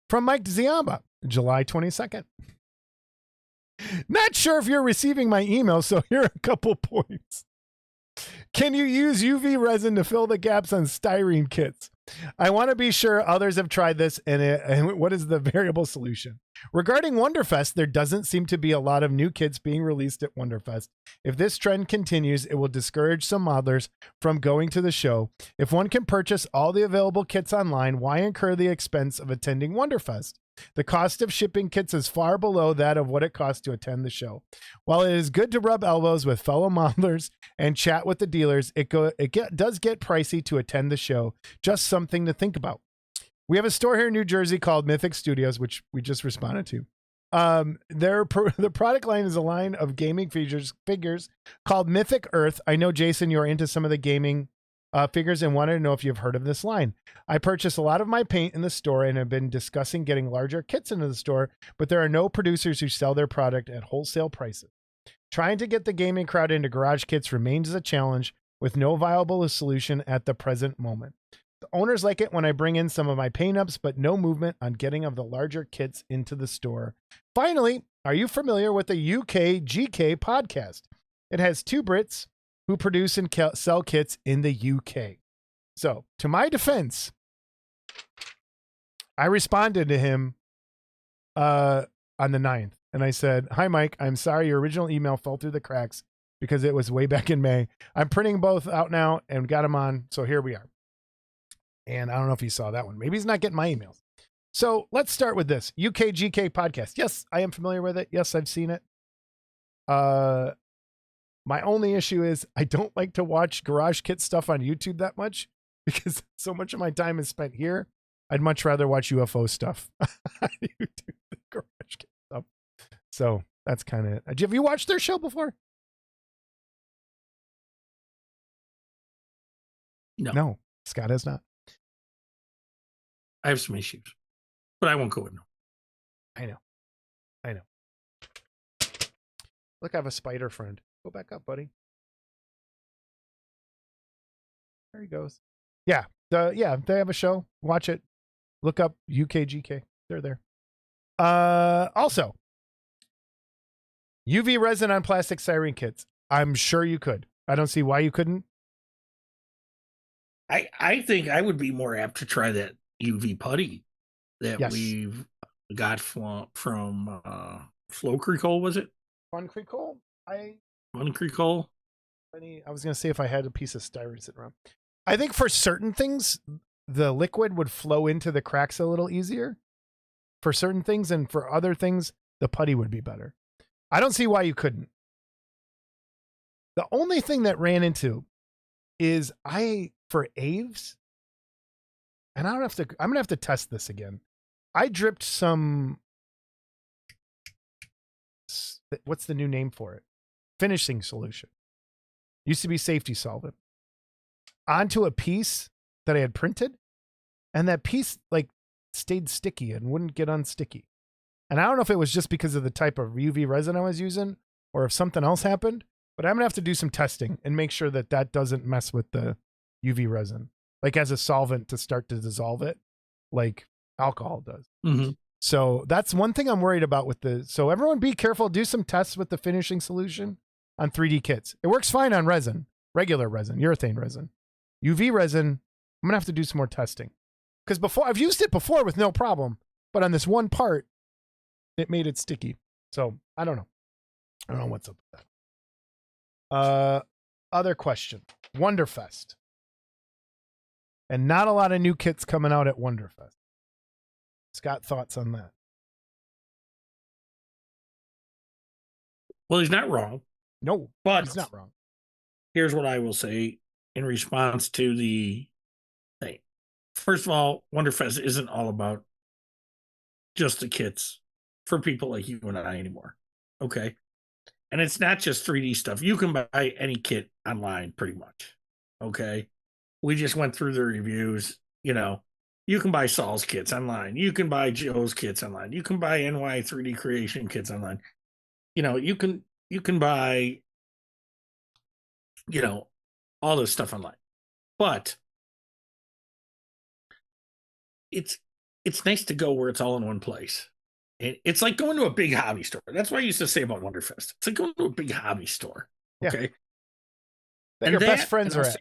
From Mike Ziamba, July 22nd. Not sure if you're receiving my email, so here are a couple points. Can you use UV resin to fill the gaps on styrene kits? I want to be sure others have tried this, and what is the variable solution? Regarding Wonderfest, there doesn't seem to be a lot of new kits being released at Wonderfest. If this trend continues, it will discourage some modelers from going to the show. If one can purchase all the available kits online, why incur the expense of attending Wonderfest? The cost of shipping kits is far below that of what it costs to attend the show. While it is good to rub elbows with fellow modelers and chat with the dealers, it does get pricey to attend the show. Just something to think about. We have a store here in New Jersey called Mythic Studios, which we just responded to. The product line is a line of gaming figures called Mythic Earth. I know, Jason, you're into some of the gaming figures and wanted to know if you've heard of this line. I purchase a lot of my paint in the store and have been discussing getting larger kits into the store, but there are no producers who sell their product at wholesale prices. Trying to get the gaming crowd into garage kits remains a challenge with no viable solution at the present moment. The owners like it when I bring in some of my paint ups, but no movement on getting of the larger kits into the store. Finally, are you familiar with the UK GK podcast? It has 2 Brits who produce and sell kits in the UK. So, to my defense, I responded to him on the 9th, and I said, "Hi, Mike. I'm sorry your original email fell through the cracks because it was way back in May. I'm printing both out now and got them on, so here we are." And I don't know if you saw that one. Maybe he's not getting my emails. So let's start with this UK GK podcast. Yes, I am familiar with it. Yes, I've seen it. My only issue is I don't like to watch garage kit stuff on YouTube that much because so much of my time is spent here. I'd much rather watch UFO stuff on YouTube than garage kit stuff. So that's kind of it. Have you watched their show before? No, Scott has not. I have some issues, but I won't go with no. I know. Look, I have a spider friend. Go back up, buddy. There he goes. Yeah, they have a show. Watch it. Look up UKGK. They're there. Also, UV resin on plastic styrene kits. I'm sure you could. I don't see why you couldn't. I think I would be more apt to try that UV putty that Yes. we've got from Flow Creek Hole, was it? Fun Creek Hole? Fun Creek Hole? I was going to say if I had a piece of styrene sitting around. I think for certain things, the liquid would flow into the cracks a little easier for certain things. And for other things, the putty would be better. I don't see why you couldn't. The only thing that ran into is for Aves, and I'm going to have to test this again. I dripped some, what's the new name for it? Finishing solution. Used to be safety solvent. Onto a piece that I had printed, and that piece like stayed sticky and wouldn't get unsticky. And I don't know if it was just because of the type of UV resin I was using or if something else happened, but I'm going to have to do some testing and make sure that that doesn't mess with the UV resin, like as a solvent to start to dissolve it like alcohol does. Mm-hmm. So that's one thing I'm worried about so everyone be careful, do some tests with the finishing solution on 3D kits. It works fine on resin, regular resin, urethane resin. UV resin, I'm going to have to do some more testing. Because I've used it before with no problem, but on this one part, it made it sticky. So I don't know. I don't know what's up with that. Other question. Wonderfest. And not a lot of new kits coming out at Wonderfest. Scott, thoughts on that? Well, he's not wrong. No, but he's not wrong. Here's what I will say in response to the thing. First of all, Wonderfest isn't all about just the kits for people like you and I anymore. Okay. And it's not just 3D stuff. You can buy any kit online pretty much. Okay. We just went through the reviews. You know, you can buy Saul's kits online. You can buy Joe's kits online. You can buy NY 3D creation kits online. You know, you can buy, you know, all this stuff online. But it's nice to go where it's all in one place. It's like going to a big hobby store. That's what I used to say about Wonderfest. It's like going to a big hobby store. Okay. Yeah. That your best friends are at.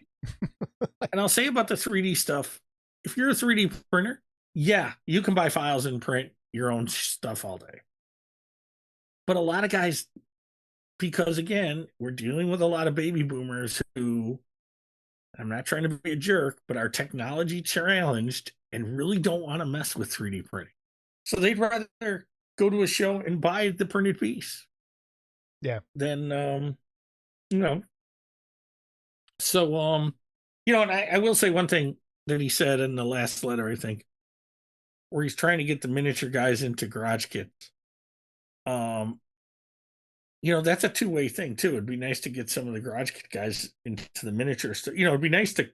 And I'll say about the 3D stuff, if you're a 3D printer, yeah, you can buy files and print your own stuff all day. But a lot of guys, because again, we're dealing with a lot of baby boomers who, I'm not trying to be a jerk, but are technology challenged and really don't want to mess with 3D printing. So they'd rather go to a show and buy the printed piece. Yeah. Than, you know. So, you know, and I will say one thing that he said in the last letter, I think, where he's trying to get the miniature guys into garage kits. You know, that's a two-way thing too. It'd be nice to get some of the garage kit guys into the miniature stuff. You know, it'd be nice to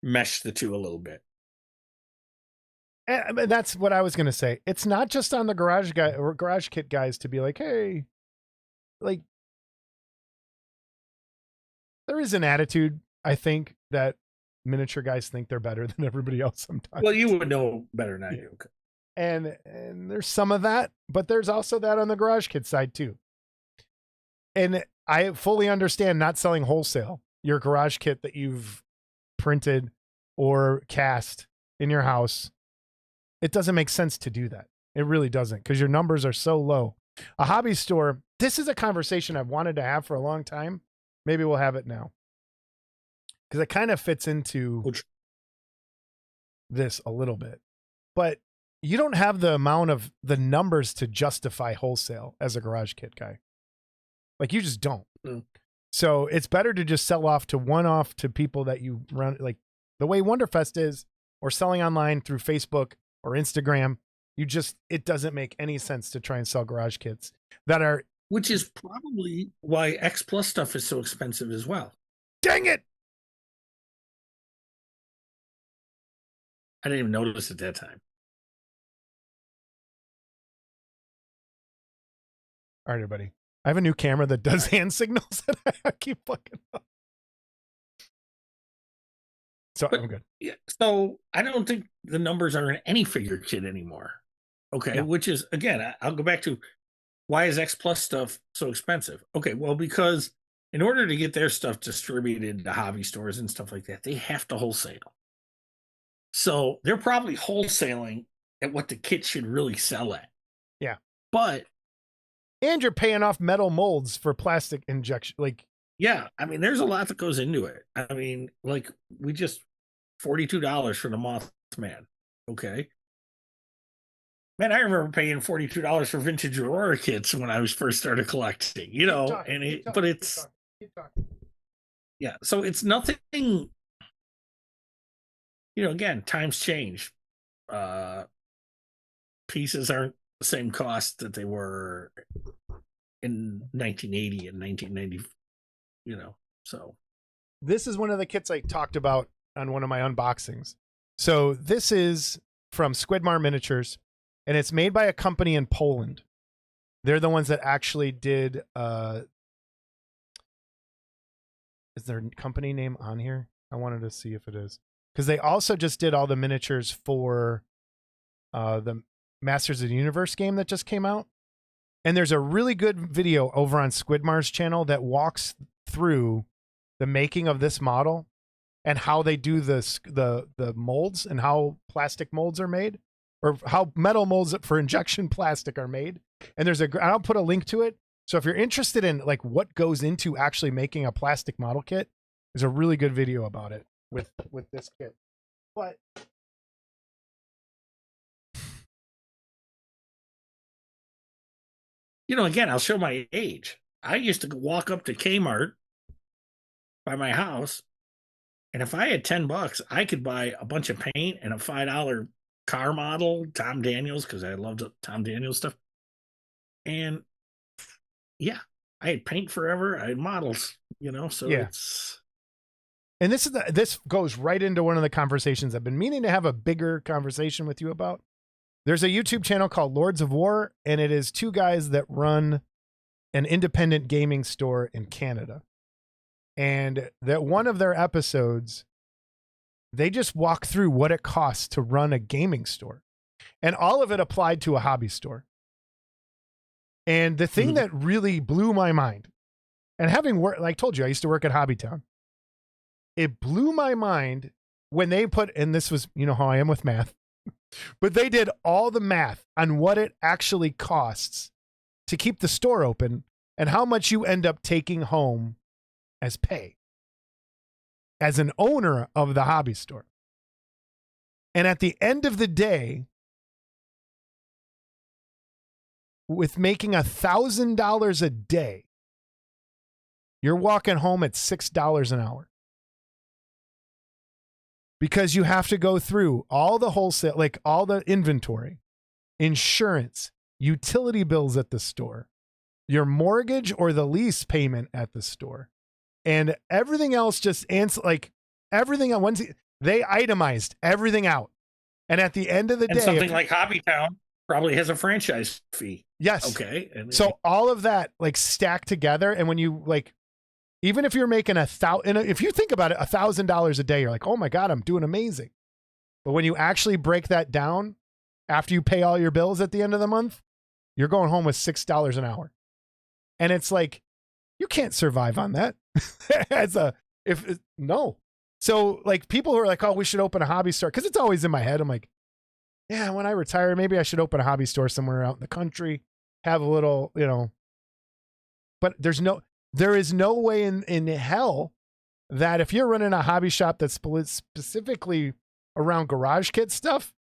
mesh the two a little bit. And that's what I was going to say. It's not just on the garage kit guys to be like, hey, like, there is an attitude, I think, that miniature guys think they're better than everybody else sometimes. Well, you would know better than I do. Okay. And there's some of that, but there's also that on the garage kit side too. And I fully understand not selling wholesale your garage kit that you've printed or cast in your house. It doesn't make sense to do that. It really doesn't, because your numbers are so low. A hobby store, this is a conversation I've wanted to have for a long time. Maybe we'll have it now, because it kind of fits into this a little bit. But you don't have the amount of the numbers to justify wholesale as a garage kit guy. Like, you just don't. Mm. So it's better to just sell off to people that you run, like the way Wonderfest is, or selling online through Facebook or Instagram. It doesn't make any sense to try and sell garage kits that are. Which is probably why X Plus stuff is so expensive as well. Dang it! I didn't even notice at that time. All right, everybody. I have a new camera that does hand signals and I keep fucking up. So I'm good. Yeah. So I don't think the numbers are in any figure kit anymore. Okay. Yeah. Which is, again, I'll go back to why is X Plus stuff so expensive? Okay. Well, because in order to get their stuff distributed to hobby stores and stuff like that, they have to wholesale. So they're probably wholesaling at what the kit should really sell at. Yeah. And you're paying off metal molds for plastic injection. Like, yeah, I mean, there's a lot that goes into it. I mean, like, we just $42 for the Mothman. Okay. Man, I remember paying $42 for vintage Aurora kits when I was first started collecting, you know, but it's, yeah, so it's nothing, you know, again, times change. Pieces aren't the same cost that they were in 1980 and 1990, you know, so. This is one of the kits I talked about on one of my unboxings. So this is from Squidmar Miniatures, and it's made by a company in Poland. They're the ones that actually did, is their company name on here? I wanted to see if it is. Because they also just did all the miniatures for the Masters of the Universe game that just came out. And there's a really good video over on Squidmar's channel that walks through the making of this model and how they do the molds and how plastic molds are made, or how metal molds for injection plastic are made. And I'll put a link to it. So if you're interested in like what goes into actually making a plastic model kit, there's a really good video about it with this kit. But you know, again, I'll show my age. I used to walk up to Kmart by my house, and if I had $10, I could buy a bunch of paint and a $5 car model, Tom Daniels, because I loved Tom Daniels stuff. And yeah, I had paint forever. I had models, you know, so yeah. It's. And this goes right into one of the conversations I've been meaning to have a bigger conversation with you about. There's a YouTube channel called Lords of War, and it is two guys that run an independent gaming store in Canada. And that one of their episodes, they just walk through what it costs to run a gaming store. And all of it applied to a hobby store. And the thing that really blew my mind, and having worked, like I told you, I used to work at Hobbytown. It blew my mind when they put, and this was, you know how I am with math, but they did all the math on what it actually costs to keep the store open and how much you end up taking home as pay as an owner of the hobby store. And at the end of the day, with making $1,000 a day, you're walking home at $6 an hour. Because you have to go through all the wholesale, like all the inventory, insurance, utility bills at the store, your mortgage or the lease payment at the store, and everything else just like everything at once. They itemized everything out. And at the end of the day, something like Hobbytown probably has a franchise fee. Yes. Okay. So all of that like stacked together. And when you like, even if you're making if you think about it, $1,000 a day, you're like, oh my God, I'm doing amazing. But when you actually break that down after you pay all your bills at the end of the month, you're going home with $6 an hour. And it's like, you can't survive on that. No. So like people who are like, oh, we should open a hobby store. Cause it's always in my head. I'm like, yeah, when I retire, maybe I should open a hobby store somewhere out in the country, have a little, you know, but there is no way in hell that if you're running a hobby shop that's specifically around garage kit stuff,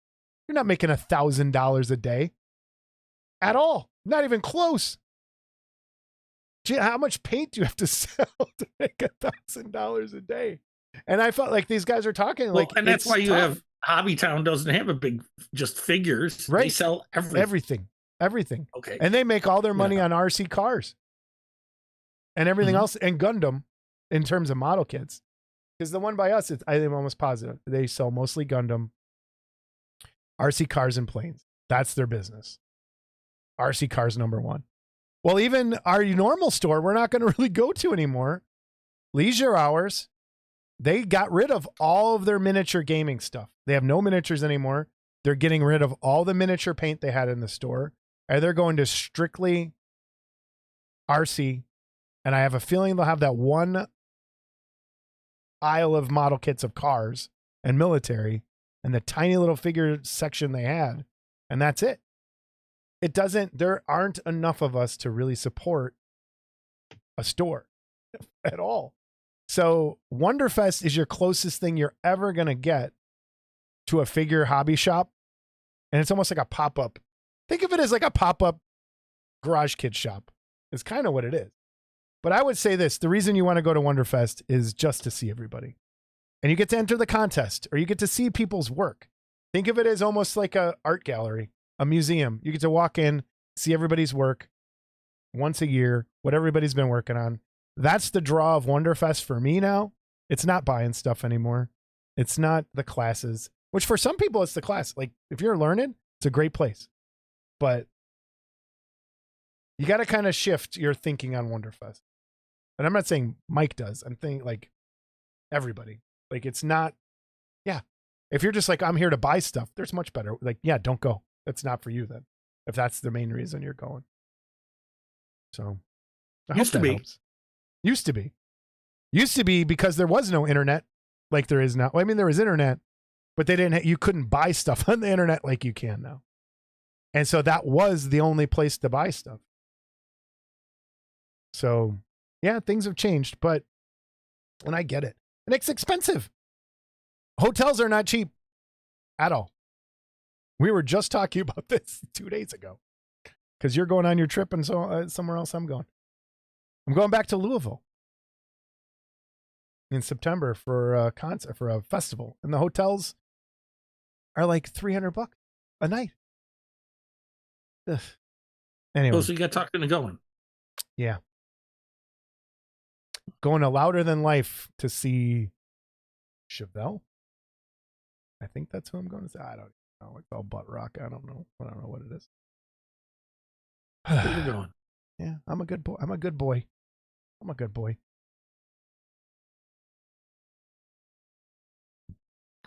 you're not making $1,000 a day at all. Not even close. Gee, how much paint do you have to sell to make $1,000 a day? And I felt like these guys are talking like, and that's why you have Hobbytown doesn't have a big just figures. Right. They sell everything. Okay. And they make all their money on RC cars and everything else, and Gundam in terms of model kits. Because the one by us, I am almost positive they sell mostly Gundam, RC cars, and planes. That's their business. RC cars number one. Well, even our normal store, we're not going to really go to anymore. Leisure Hours, they got rid of all of their miniature gaming stuff. They have no miniatures anymore. They're getting rid of all the miniature paint they had in the store. And they're going to strictly RC. And I have a feeling they'll have that one aisle of model kits of cars and military and the tiny little figure section they had. And that's it. There aren't enough of us to really support a store at all. So Wonderfest is your closest thing you're ever going to get to a figure hobby shop. And it's almost like a pop-up. Think of it as like a pop-up garage kid shop. It's kind of what it is. But I would say this, the reason you want to go to Wonderfest is just to see everybody. And you get to enter the contest, or you get to see people's work. Think of it as almost like an art gallery, a museum. You get to walk in, see everybody's work once a year, what everybody's been working on. That's the draw of Wonderfest for me now. It's not buying stuff anymore. It's not the classes, which for some people it's the class. Like if you're learning, it's a great place. But you got to kind of shift your thinking on Wonderfest. And I'm not saying Mike does. I'm thinking like everybody. Like it's not, yeah. If you're just like, I'm here to buy stuff, there's much better. Like, yeah, don't go. That's not for you then. If that's the main reason you're going. So I hope that helps. Used to be. Used to be because there was no internet like there is now. Well, I mean, there was internet, but you couldn't buy stuff on the internet like you can now. And so that was the only place to buy stuff. So yeah, things have changed, and I get it. And it's expensive. Hotels are not cheap at all. We were just talking about this 2 days ago because you're going on your trip and so somewhere else I'm going. I'm going back to Louisville in September for a concert, for a festival. And the hotels are like $300 a night. Ugh. Anyway. Oh, so you got talking and going. Yeah. Going to Louder Than Life to see Chevelle. I think that's who I'm going to see. I don't know. It's all butt rock. I don't know what it is. Where you going? Yeah, I'm a good boy. I'm a good boy.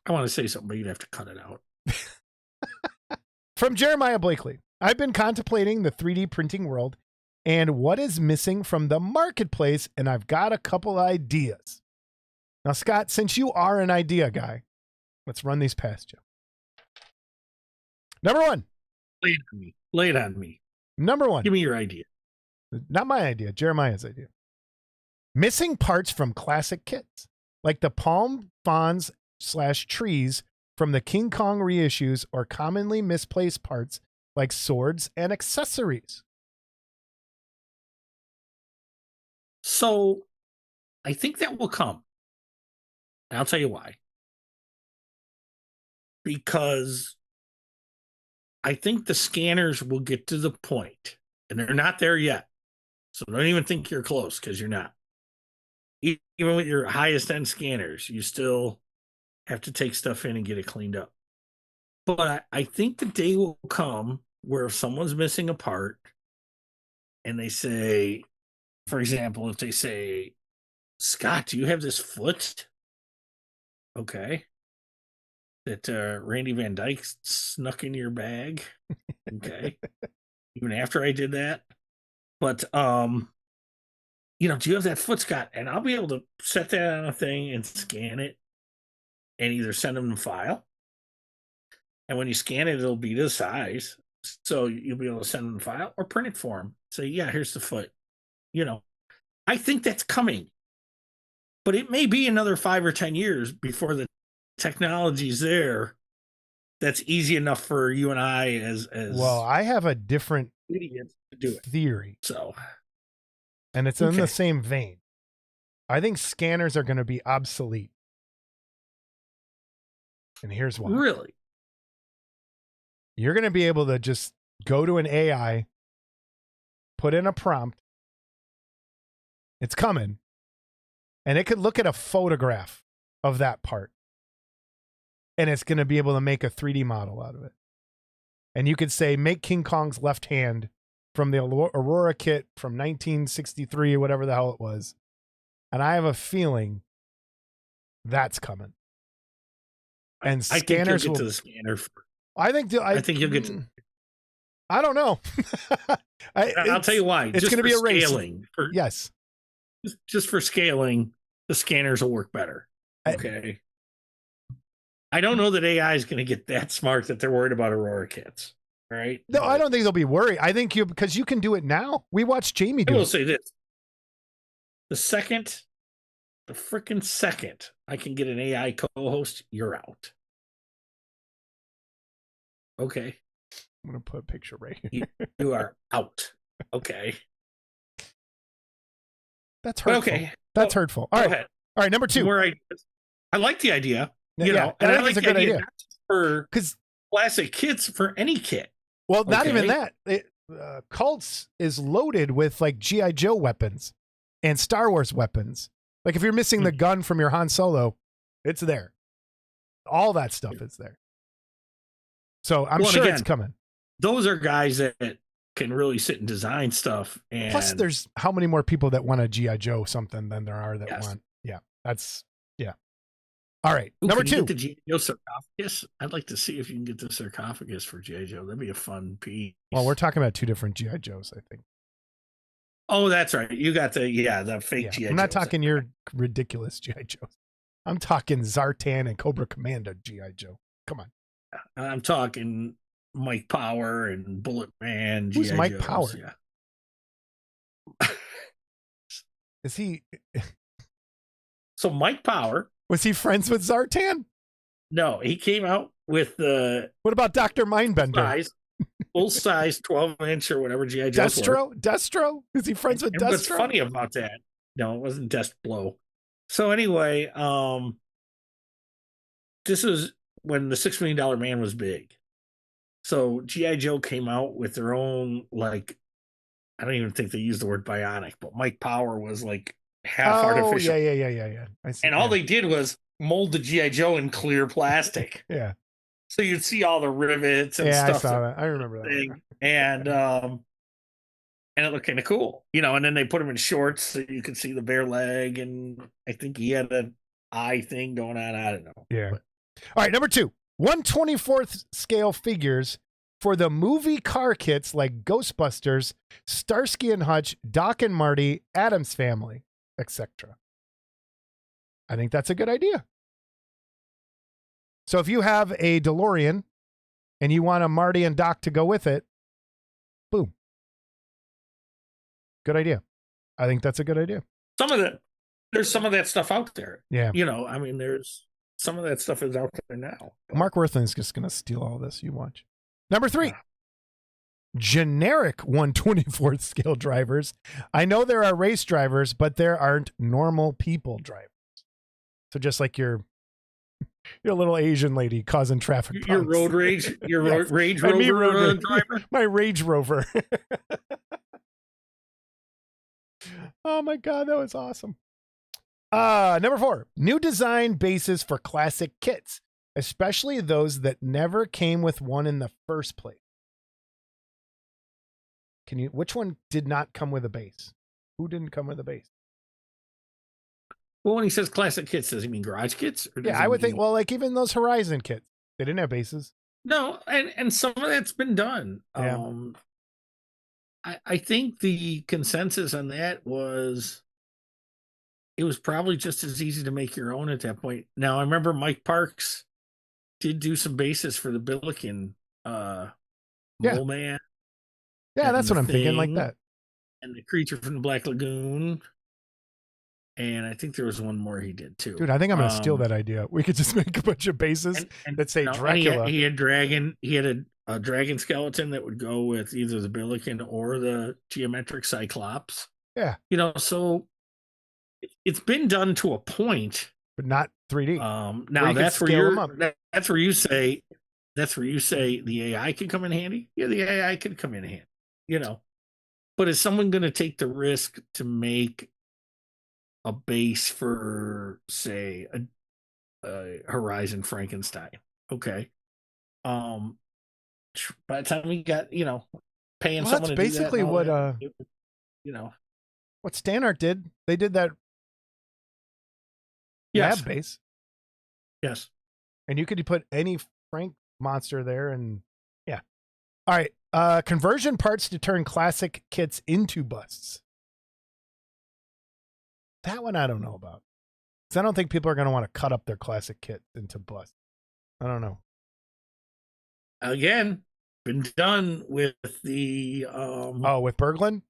I want to say something, but you'd have to cut it out. From Jeremiah Blakely. I've been contemplating the 3D printing world and what is missing from the marketplace, and I've got a couple ideas. Now, Scott, since you are an idea guy, let's run these past you. Number one. Lay it on me. Number one. Give me your idea. Not my idea, Jeremiah's idea. Missing parts from classic kits, like the palm fawns / trees from the King Kong reissues, or commonly misplaced parts like swords and accessories. So I think that will come. And I'll tell you why. Because I think the scanners will get to the point, and they're not there yet. So don't even think you're close, because you're not. Even with your highest end scanners, you still have to take stuff in and get it cleaned up. But I think the day will come where if someone's missing a part and they say, for example, if they say, Scott, do you have this foot? Okay. That Randy Van Dyke snuck in your bag. Okay. Even after I did that. But, do you have that foot, Scott? And I'll be able to set that on a thing and scan it and either send them a file. And when you scan it, it'll be this size. So you'll be able to send them a file or print it for them. Say, yeah, here's the foot. I think that's coming. But it may be another 5 or 10 years before the technology's there that's easy enough for you and I as well, I have a different idiots to do it. Theory. So, and it's in the same vein. I think scanners are going to be obsolete. And here's why. Really? You're going to be able to just go to an AI, put in a prompt. It's coming. And it could look at a photograph of that part. And it's going to be able to make a 3D model out of it. And you could say, make King Kong's left hand from the Aurora kit from 1963 or whatever the hell it was. And I have a feeling that's coming. And scanners I think you'll get to the scanner. I think you'll get to. I don't know. I'll tell you why. It's going to be a scaling. race. Yes. Just for scaling, the scanners will work better. Okay. I don't know that AI is going to get that smart that they're worried about Aurora kits. Right? No, I don't think they'll be worried. I think because you can do it now. We watched Jamie do it. I will say this. The freaking second I can get an AI co-host, you're out. Okay. I'm going to put a picture right here. You are out. Okay. That's hurtful. Okay. That's hurtful. All right. All right. Number 2. I like the idea. Yeah, and I think it's a good idea. For classic kits, for any kit. Well, not even that. Cults is loaded with like G.I. Joe weapons and Star Wars weapons. Like if you're missing the gun from your Han Solo, it's there. All that stuff is there. So I'm sure it's coming. Those are guys that can really sit and design stuff. And plus, there's how many more people that want a G.I. Joe something than there are that want. Yeah, that's All right, number 2. The G.I. Joe sarcophagus. I'd like to see if you can get the sarcophagus for G.I. Joe. That'd be a fun piece. Well, we're talking about 2 different G.I. Joes, I think. Oh, that's right. You got the fake G.I. Joes. I'm not talking your ridiculous G.I. Joes. I'm talking Zartan and Cobra Commando G.I. Joe. Come on. I'm talking Mike Power and Bullet Man. Who's G.I. Mike Joes. Power? Yeah. Is he? So Mike Power. Was he friends with Zartan? No, he came out with the. What about Dr. Mindbender? Full size 12-inch or whatever G.I. Joe. Destro? Is he friends with Destro? What's funny about that? No, it wasn't Destro. So anyway, this is when the $6 Million Man was big. So G.I. Joe came out with their own, like, I don't even think they used the word bionic, but Mike Power was like half artificial. Yeah. I see, and all they did was mold the G.I. Joe in clear plastic. Yeah. So you'd see all the rivets and stuff. I saw that. I remember that. And it looked kind of cool, and then they put him in shorts so you could see the bare leg, and I think he had an eye thing going on. I don't know. Yeah. But. All right, number 2. 1/24th scale figures for the movie car kits like Ghostbusters, Starsky and Hutch, Doc and Marty, Addams Family, etc. I think that's a good idea. So if you have a DeLorean and you want a Marty and Doc to go with it, boom. Good idea. I think that's a good idea. There's some of that stuff out there. Yeah. There's some of that stuff is out there now. Mark Worthing's just going to steal all this. You watch. Number 3. Generic 1/24th scale drivers. I know there are race drivers, but there aren't normal people drivers. So just like your little Asian lady causing traffic Your problems. road rage, your Yes. Rage Rover driver. My Rage Rover. Oh my God, that was awesome. Number 4, new design bases for classic kits, especially those that never came with one in the first place. Which one did not come with a base? Who didn't come with a base? Well, when he says classic kits, does he mean garage kits? Or Yeah, I would think, well, like even those Horizon kits, they didn't have bases. No, and some of that's been done. Yeah. I think the consensus on that was it was probably just as easy to make your own at that point. Now, I remember Mike Parks did do some bases for the Billiken Mole Man. Yeah, that's what I'm thinking, like that. And the Creature from the Black Lagoon. And I think there was one more he did too. Dude, I think I'm going to steal that idea. We could just make a bunch of bases that say Dracula. He had a dragon skeleton that would go with either the Billiken or the geometric Cyclops. Yeah. So it's been done to a point. But not 3D. Now that's where you say the AI could come in handy. Yeah, the AI could come in handy. But is someone going to take the risk to make a base for, say, a Horizon Frankenstein? Okay. By the time we got, paying Well, someone that's to basically do that. what You know. what Stanart did. They did that Yes. lab base. Yes. And you could put any Frank monster there, and yeah. All right. Conversion parts to turn classic kits into busts. That one I don't know about. Because I don't think people are going to want to cut up their classic kit into busts. I don't know. Again, been done with the with Berglund?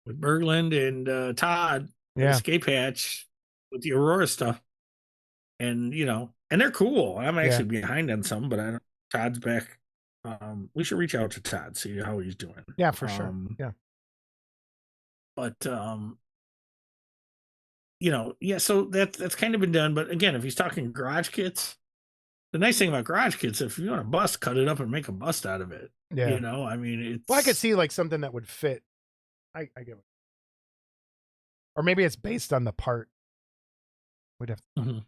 With Berglund and Todd, Yeah. Escape Hatch with the Aurora stuff. And and they're cool. I'm actually behind on some, but I don't. Todd's back. We should reach out to Todd, see how he's doing. Yeah, for sure. Yeah. But so that's kind of been done. But again, if he's talking garage kits, the nice thing about garage kits, if you want a bust, cut it up and make a bust out of it. Yeah. I mean, it's. Well, I could see like something that would fit. I get it. Or maybe it's based on the part. We'd have to. Mm-hmm.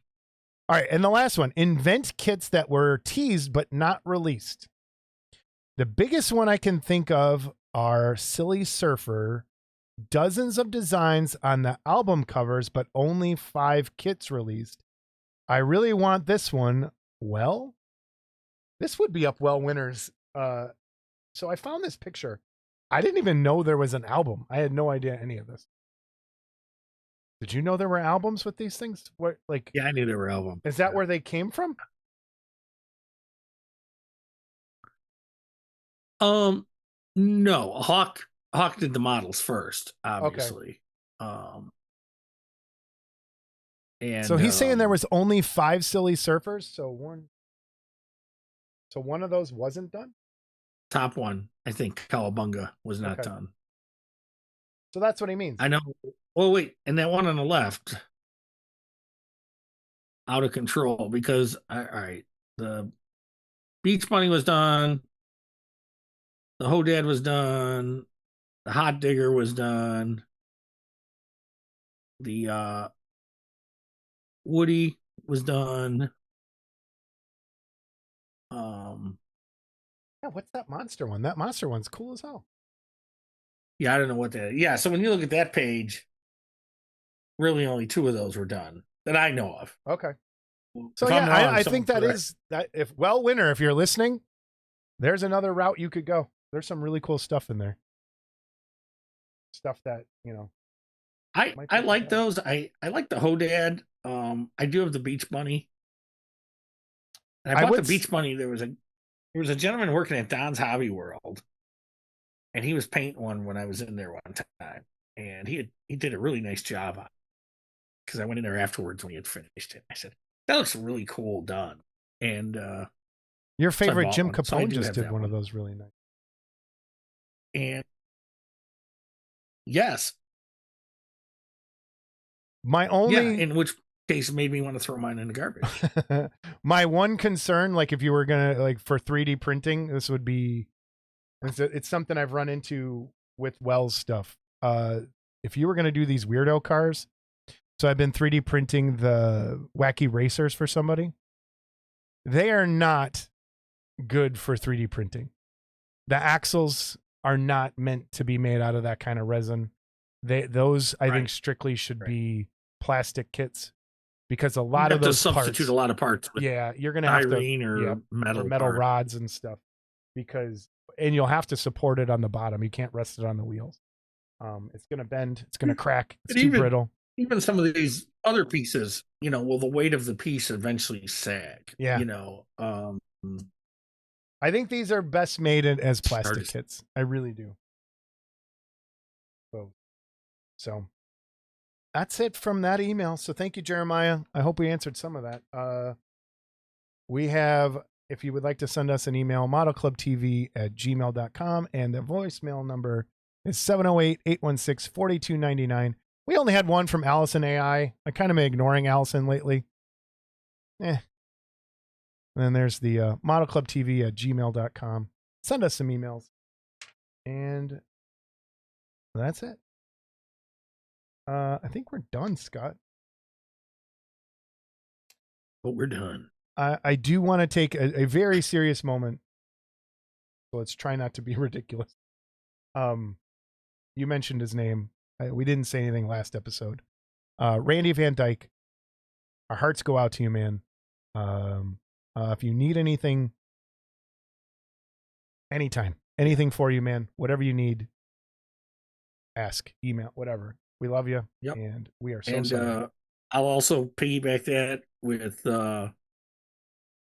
All right, and the last one, invent kits that were teased but not released. The biggest one I can think of are Silly Surfer, dozens of designs on the album covers, but only 5 kits released. I really want this one. Well, this would be up well winners. So I found this picture. I didn't even know there was an album. I had no idea any of this. Did you know there were albums with these things? What, like? Yeah, I knew there were albums. Is that where they came from? No. Hawk did the models first, obviously. Okay. And so he's saying there was only 5 Silly Surfers. So one of those wasn't done. Top one, I think, Cowabunga was not done. So that's what he means. I know. Oh wait, and that one on the left, Out of Control, because all right, the Beach Bunny was done, the Hodad was done, the Hot Digger was done, the Woody was done. Yeah, what's that monster one? That monster one's cool as hell. Yeah, I don't know what that is. Yeah, so when you look at that page, really only 2 of those were done that I know of. Okay. So yeah, I think that is that. If winner, if you're listening, there's another route you could go. There's some really cool stuff in there. Stuff that I like those. I like the Hodad. I do have the Beach Bunny. And I bought the Beach Bunny. There was a gentleman working at Don's Hobby World, and he was painting one when I was in there one time, and he did a really nice job on it. Because I went in there afterwards when he had finished it. I said, "That looks really cool done." And your favorite Jim Capone just did one of those really nice. And yes, my only in which case made me want to throw mine in the garbage. My one concern, like if you were gonna for 3D printing, this would be it's something I've run into with Wells stuff. If you were gonna do these weirdo cars, so I've been 3D printing the wacky racers for somebody. They are not good for 3D printing. The axles are not meant to be made out of that kind of resin. Those I think strictly should be plastic kits. Because a lot of those substitute parts, a lot of parts. You're going to have to or metal rods and stuff, and you'll have to support it on the bottom. You can't rest it on the wheels. It's going to bend. It's going to crack. It's too brittle. Even some of these other pieces, will the weight of the piece eventually sag? Yeah. I think these are best made as plastic kits. I really do. So. That's it from that email. So thank you, Jeremiah. I hope we answered some of that. We have, if you would like to send us an email, modelclubtv@gmail.com, and the voicemail number is 708-816-4299. We only had one from Allison AI. I kind of been ignoring Allison lately. And then there's the modelclubtv@gmail.com. Send us some emails. And that's it. I think we're done, Scott. But we're done. I do want to take a very serious moment. So let's try not to be ridiculous. You mentioned his name. We didn't say anything last episode. Randy Van Dyke, our hearts go out to you, man. If you need anything, anytime, anything for you, man, whatever you need, ask, email, whatever. We love you. Yep. And we are so sorry. I'll also piggyback that with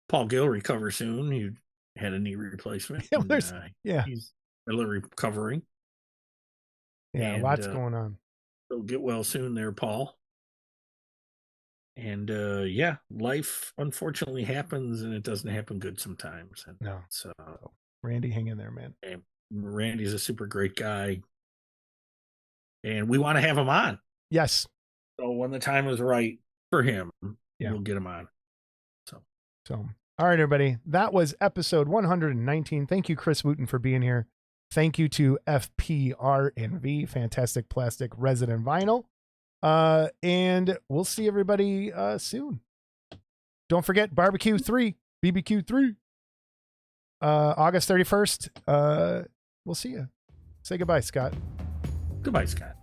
Paul Gill recover soon. He had a knee replacement. He's really recovering. Yeah, and, lots going on. So get well soon there, Paul. And life unfortunately happens, and it doesn't happen good sometimes. And no. So Randy, hang in there, man. And Randy's a super great guy. And we want to have him on. Yes. So when the time is right for him, we'll get him on. So, all right, everybody. That was episode 119. Thank you, Chris Wooten, for being here. Thank you to FPR&V, Fantastic Plastic Resin and Vinyl. And we'll see everybody soon. Don't forget BBQ III. August 31st. We'll see you. Say goodbye, Scott. Goodbye, Scott.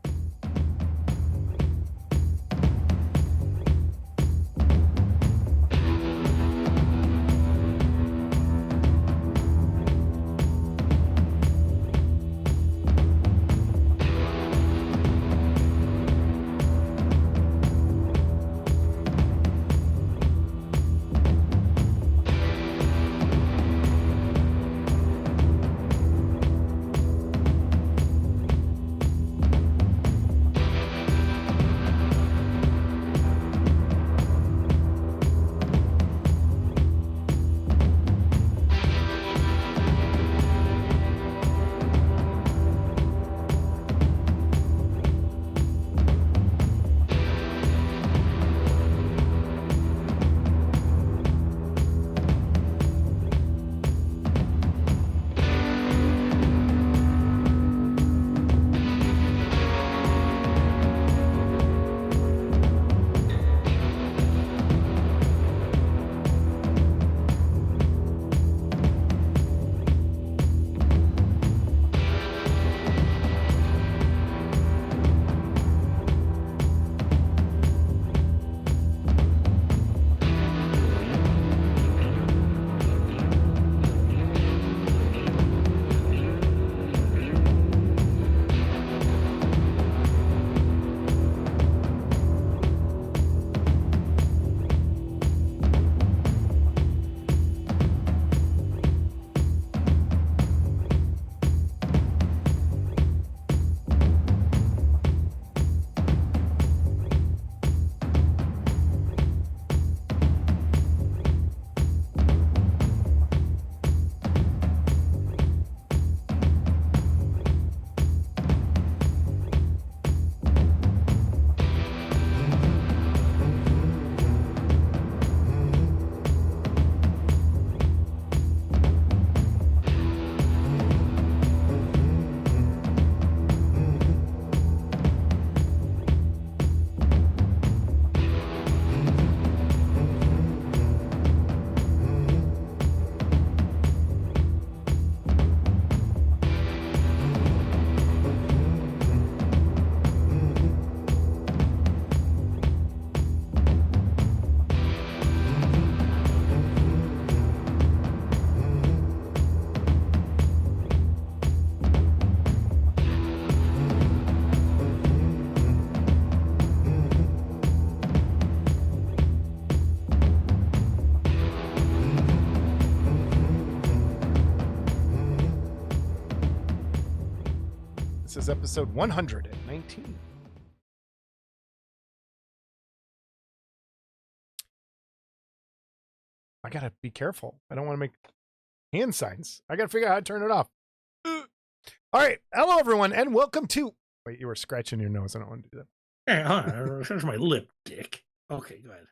This is episode 119. I gotta be careful. I don't want to make hand signs. I gotta figure out how to turn it off. All right. Hello, everyone, and welcome to... Wait, you were scratching your nose. I don't want to do that. Hey, there's my lip, dick. Okay, go ahead.